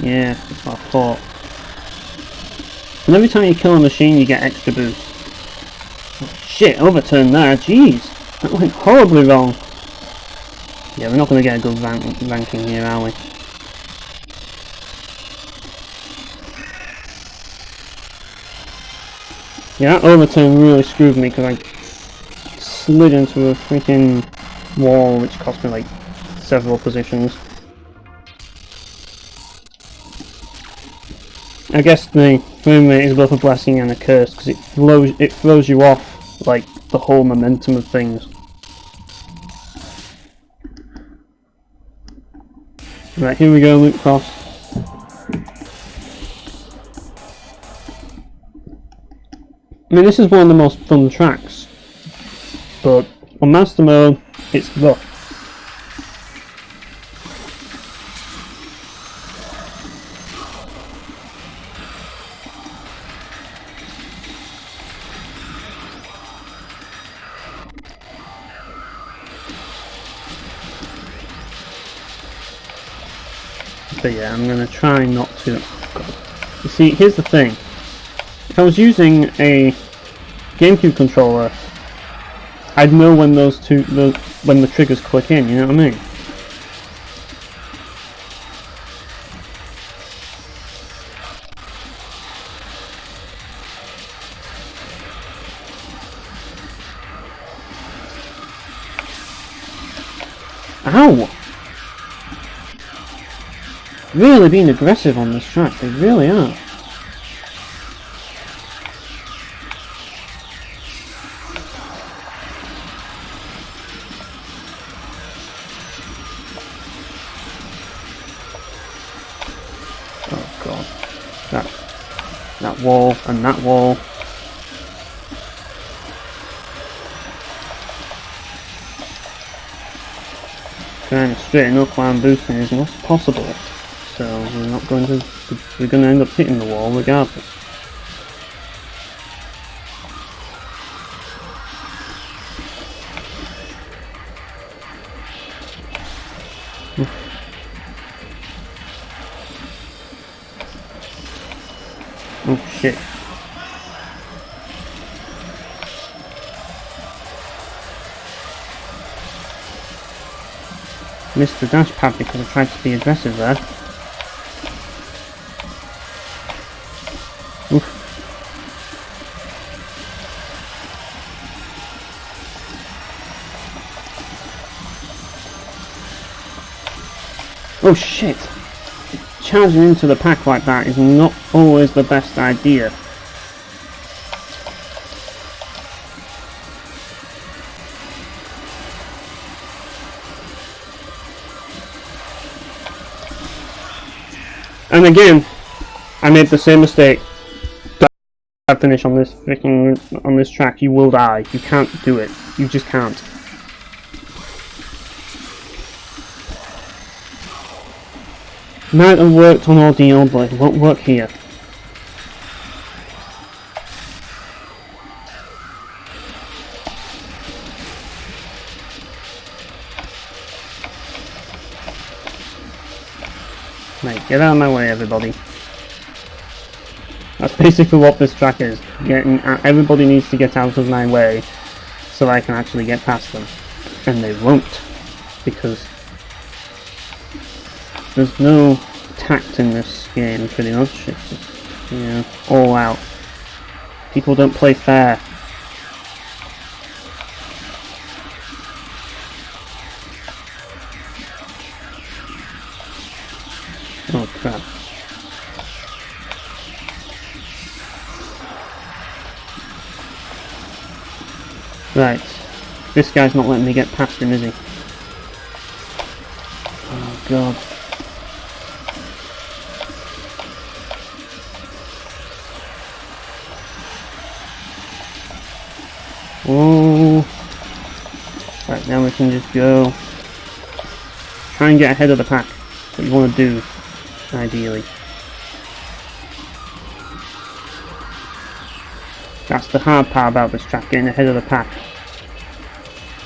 Yeah, that's what I thought. And every time you kill a machine you get extra boost. Oh, shit, overturned there, jeez! That went horribly wrong. Yeah, we're not going to get a good ranking here, are we? Yeah, that overturn really screwed me because I slid into a freaking wall which cost me like several positions. I guess the frame rate is both a blessing and a curse because it throws you off like the whole momentum of things. Right, here we go, loop cross. I mean, this is one of the most fun tracks, but on Master Mode, it's rough. But yeah, I'm going to try not to... You see, here's the thing. If I was using a GameCube controller, I'd know when when the triggers click in, you know what I mean? Ow! Really being aggressive on this track, they really are. Oh god. That wall and that wall. Trying to straighten up while I'm boosting is not possible. So we're going to end up hitting the wall regardless. Oh shit. Missed the dash pad because I tried to be aggressive there. Oof. Oh shit! Charging into the pack like that is not always the best idea. And again, I made the same mistake. Don't finish on this on this track. You will die. You can't do it. You just can't. Might have worked on Ordeal, but it won't work here. Right, get out of my way, everybody. That's basically what this track is. Everybody needs to get out of my way so I can actually get past them. And they won't, because there's no tact in this game, pretty much. It's just, you know, all out. People don't play fair. Oh crap. Right. This guy's not letting me get past him, is he? Oh god. Oh. Right, now we can just go. Try and get ahead of the pack. That's what you want to do, ideally. That's the hard part about this track, getting ahead of the pack.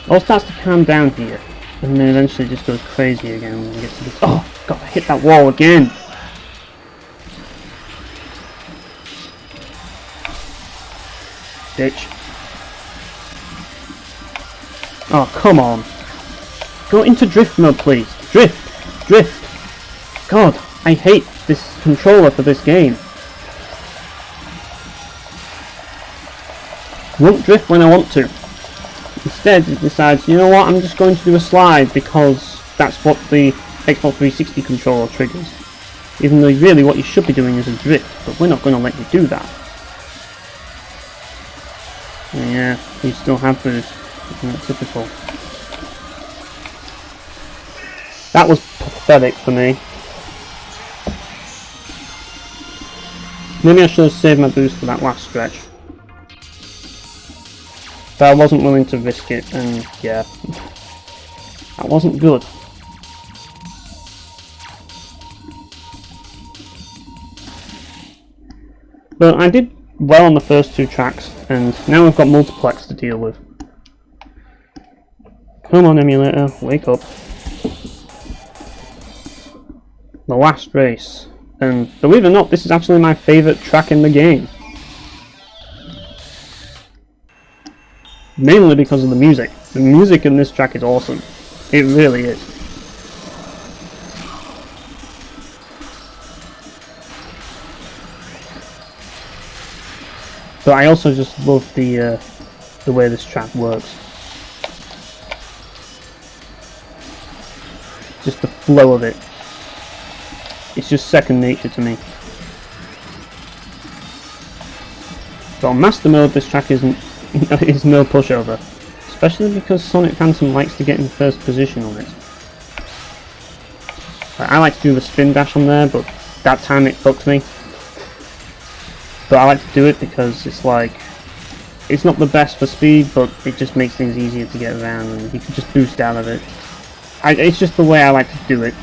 It all starts to calm down here, and then eventually just goes crazy again when we get to this. Oh god, I hit that wall again! Bitch. Oh, come on. Go into drift mode, please. Drift! Drift! God, I hate this controller for this game. Won't drift when I want to. Instead, it decides, you know what, I'm just going to do a slide because that's what the Xbox 360 controller triggers. Even though really what you should be doing is a drift, but we're not going to let you do that. Yeah, you still have boost. Isn't that typical? That was pathetic for me. Maybe I should have saved my boost for that last stretch. But I wasn't willing to risk it, and yeah, that wasn't good. But I did well on the first two tracks, and now we've got multiplex to deal with. Come on, emulator, wake up. the last race. And believe it or not, this is actually my favourite track in the game. Mainly because of the music. The music in this track is awesome. It really is. But I also just love the way this track works. Just the flow of it. It's just second nature to me. But on Master Mode, this track is no pushover. Especially because Sonic Phantom likes to get in first position on it. I like to do the spin dash on there, but that time it fucked me. But I like to do it because it's like, it's not the best for speed, but it just makes things easier to get around and you can just boost out of it. It's just the way I like to do it.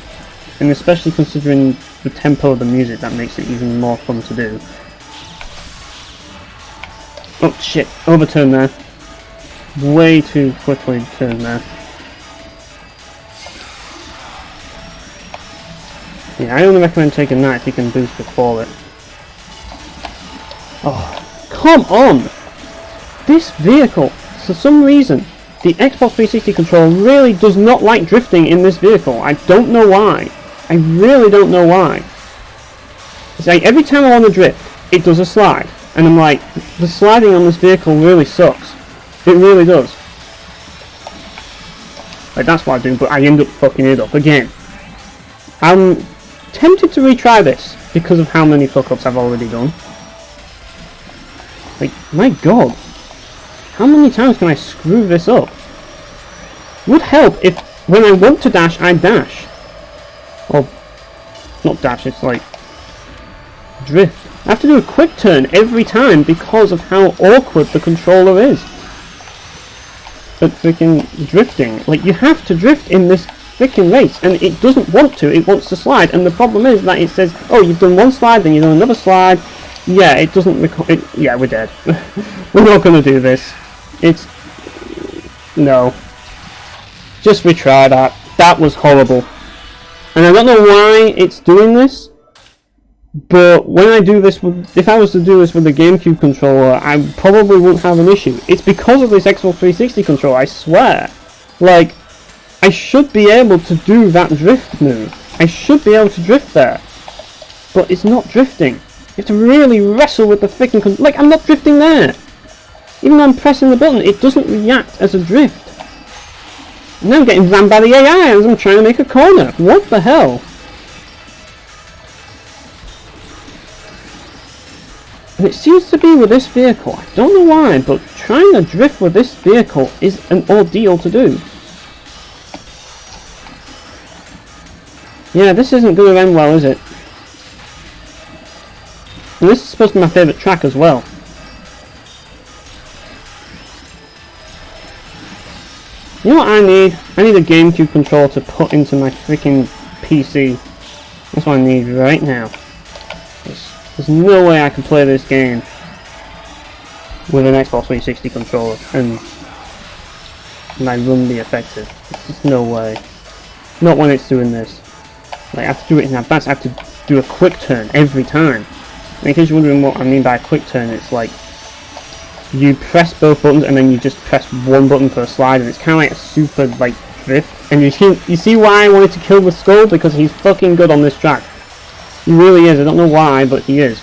And especially considering the tempo of the music, that makes it even more fun to do. Oh shit, overturn there. Way too quickly turned there. Yeah, I only recommend taking that if you can boost before it. Oh, come on! This vehicle, for some reason, the Xbox 360 controller really does not like drifting in this vehicle. I don't know why. I really don't know why. It's like every time I want to drift, it does a slide. And I'm like, the sliding on this vehicle really sucks. It really does. Like, that's what I do, but I end up fucking it up again. I'm tempted to retry this because of how many fuck-ups I've already done. Like, my god. How many times can I screw this up? Would help if, when I want to dash, I dash. Or, not dash, it's like, drift. I have to do a quick turn every time because of how awkward the controller is. But freaking drifting. Like, you have to drift in this freaking race, and it doesn't want to, it wants to slide, and the problem is that it says, oh, you've done one slide, then you've done another slide. Yeah, it doesn't yeah, we're dead. We're not gonna do this. It's... no. Just retry that. That was horrible. And I don't know why it's doing this, but when I do this with, if I was to do this with the GameCube controller, I probably wouldn't have an issue. It's because of this Xbox 360 controller, I swear. Like, I should be able to do that drift move. I should be able to drift there. But it's not drifting. You have to really wrestle with the freaking like, I'm not drifting there. Even though I'm pressing the button, it doesn't react as a drift. And now I'm getting rammed by the AI as I'm trying to make a corner. What the hell? And it seems to be with this vehicle. I don't know why, but trying to drift with this vehicle is an ordeal to do. Yeah, this isn't going to end well, is it? And this is supposed to be my favourite track as well. You know what I need? I need a GameCube controller to put into my freaking PC. That's what I need right now. There's no way I can play this game with an Xbox 360 controller and my run be effective. There's just no way. Not when it's doing this. Like, I have to do it in advance. I have to do a quick turn every time. And in case you're wondering what I mean by a quick turn, it's like you press both buttons and then you just press one button for a slide, and it's kind of like a super like drift. And you see why I wanted to kill the Skull, because he's fucking good on this track. He really is. I don't know why, but he is.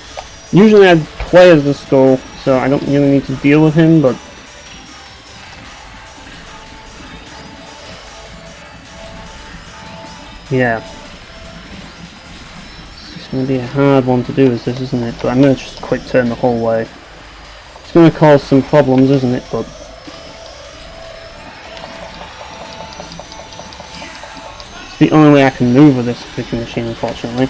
Usually I'd play as the Skull, so I don't really need to deal with him, but yeah. It's going to be a hard one to do, isn't it? But I'm going to just quick turn the whole way. It's going to cause some problems, isn't it? But it's the only way I can move with this freaking machine, unfortunately.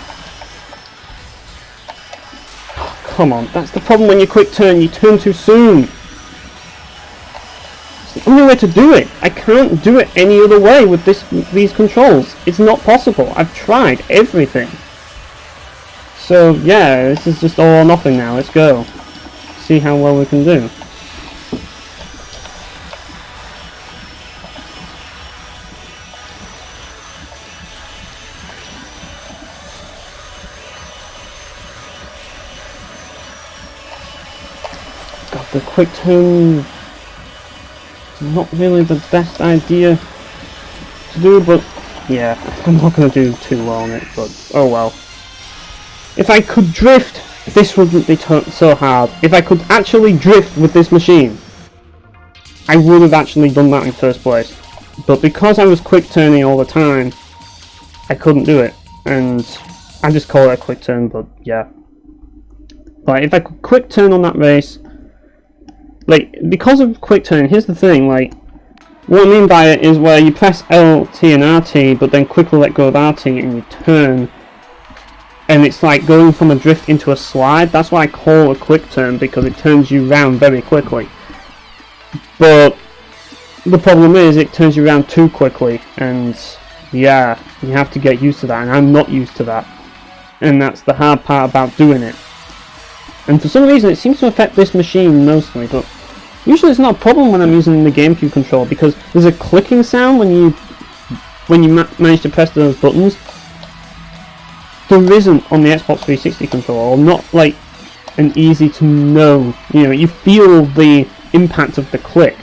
Oh, come on, that's the problem when you quick turn. You turn too soon. It's the only way to do it. I can't do it any other way with these controls. It's not possible. I've tried everything. So yeah, this is just all or nothing now. Let's go. See how well we can do. God, the quick turn is not really the best idea to do, but yeah, I'm not going to do too well on it, but oh well. If I could drift, this wouldn't be so hard. If I could actually drift with this machine, I would have actually done that in first place. But because I was quick turning all the time, I couldn't do it, and I just call it a quick turn, but yeah. Like, if I could quick turn on that race, like, because of quick turn, here's the thing, like, what I mean by it is where you press LT and RT, but then quickly let go of RT and you turn, and it's like going from a drift into a slide. That's why I call a quick turn, because it turns you round very quickly. But the problem is, it turns you around too quickly, and yeah, you have to get used to that, and I'm not used to that. And that's the hard part about doing it. And for some reason, it seems to affect this machine mostly, but usually it's not a problem when I'm using the GameCube controller, because there's a clicking sound when you manage to press those buttons. There isn't on the Xbox 360 controller, or not like an easy to know. You know, you feel the impact of the click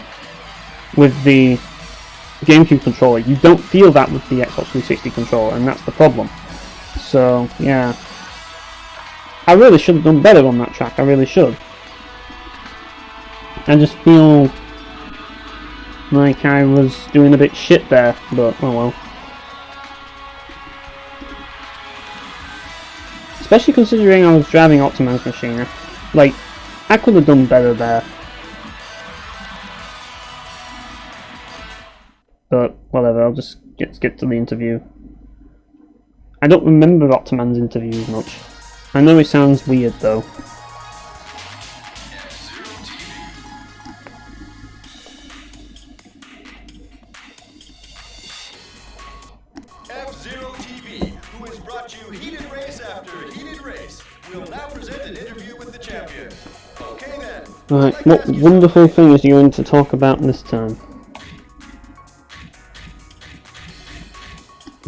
with the GameCube controller. You don't feel that with the Xbox 360 controller, and that's the problem. So yeah, I really should have done better on that track. I really should. I just feel like I was doing a bit shit there, but oh well. Especially considering I was driving Optiman's machine. Like, I could have done better there. But whatever, I'll just get to the interview. I don't remember Optiman's interviews much. I know it sounds weird though. F-Zero TV, who has brought you heated race after heated race, will now present an interview with the champion. Okay then. Right, what wonderful things are you going to talk about this time?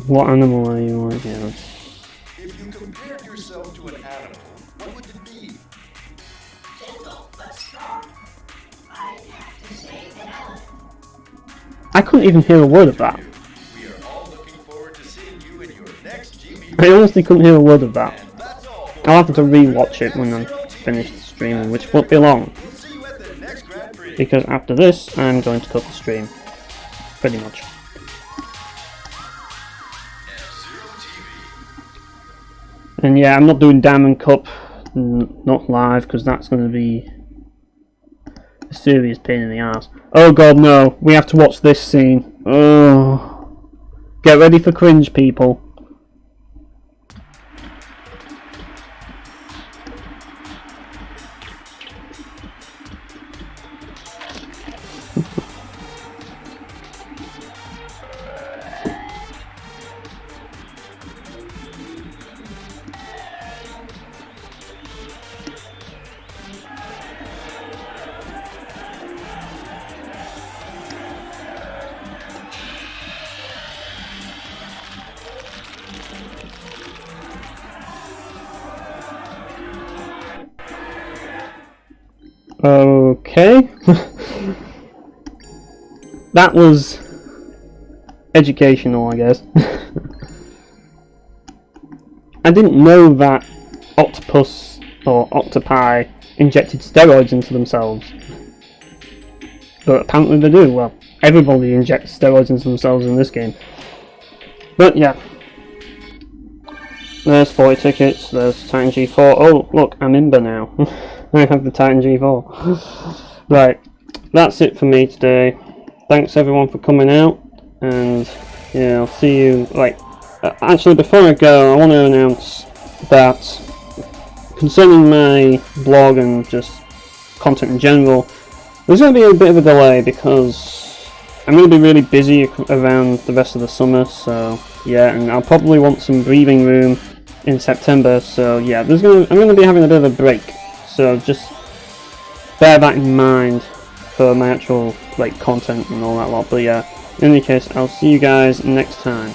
What animal are you on here? If you compared yourself to an animal, what would it be? Gentle but strong. I'd have to say an elephant. I couldn't even hear a word of that. We are all looking forward to seeing you in your next GB. I honestly couldn't hear a word of that. And that's all. I'll have to rewatch it when I'm finished streaming, which won't be long. We'll see you at the next Grand Prix. Because after this, I'm going to cut the stream. Pretty much. F-Zero TV. And yeah, I'm not doing Diamond Cup, not live, because that's going to be a serious pain in the ass. Oh god, no, we have to watch this scene. Oh, get ready for cringe, people. Okay. That was educational, I guess. I didn't know that octopus or octopi injected steroids into themselves. But apparently they do. Well, everybody injects steroids into themselves in this game. But yeah. There's 40 tickets, there's Titan G4. Oh, look, I'm Imber now. I have the Titan G4. Right, that's it for me today. Thanks everyone for coming out, and yeah, I'll see you. Like, actually, before I go, I want to announce that concerning my blog and just content in general, there's going to be a bit of a delay because I'm going to be really busy around the rest of the summer. So yeah, and I'll probably want some breathing room in September. So yeah, I'm going to be having a bit of a break. So just bear that in mind for my actual like content and all that lot. But yeah, in any case, I'll see you guys next time.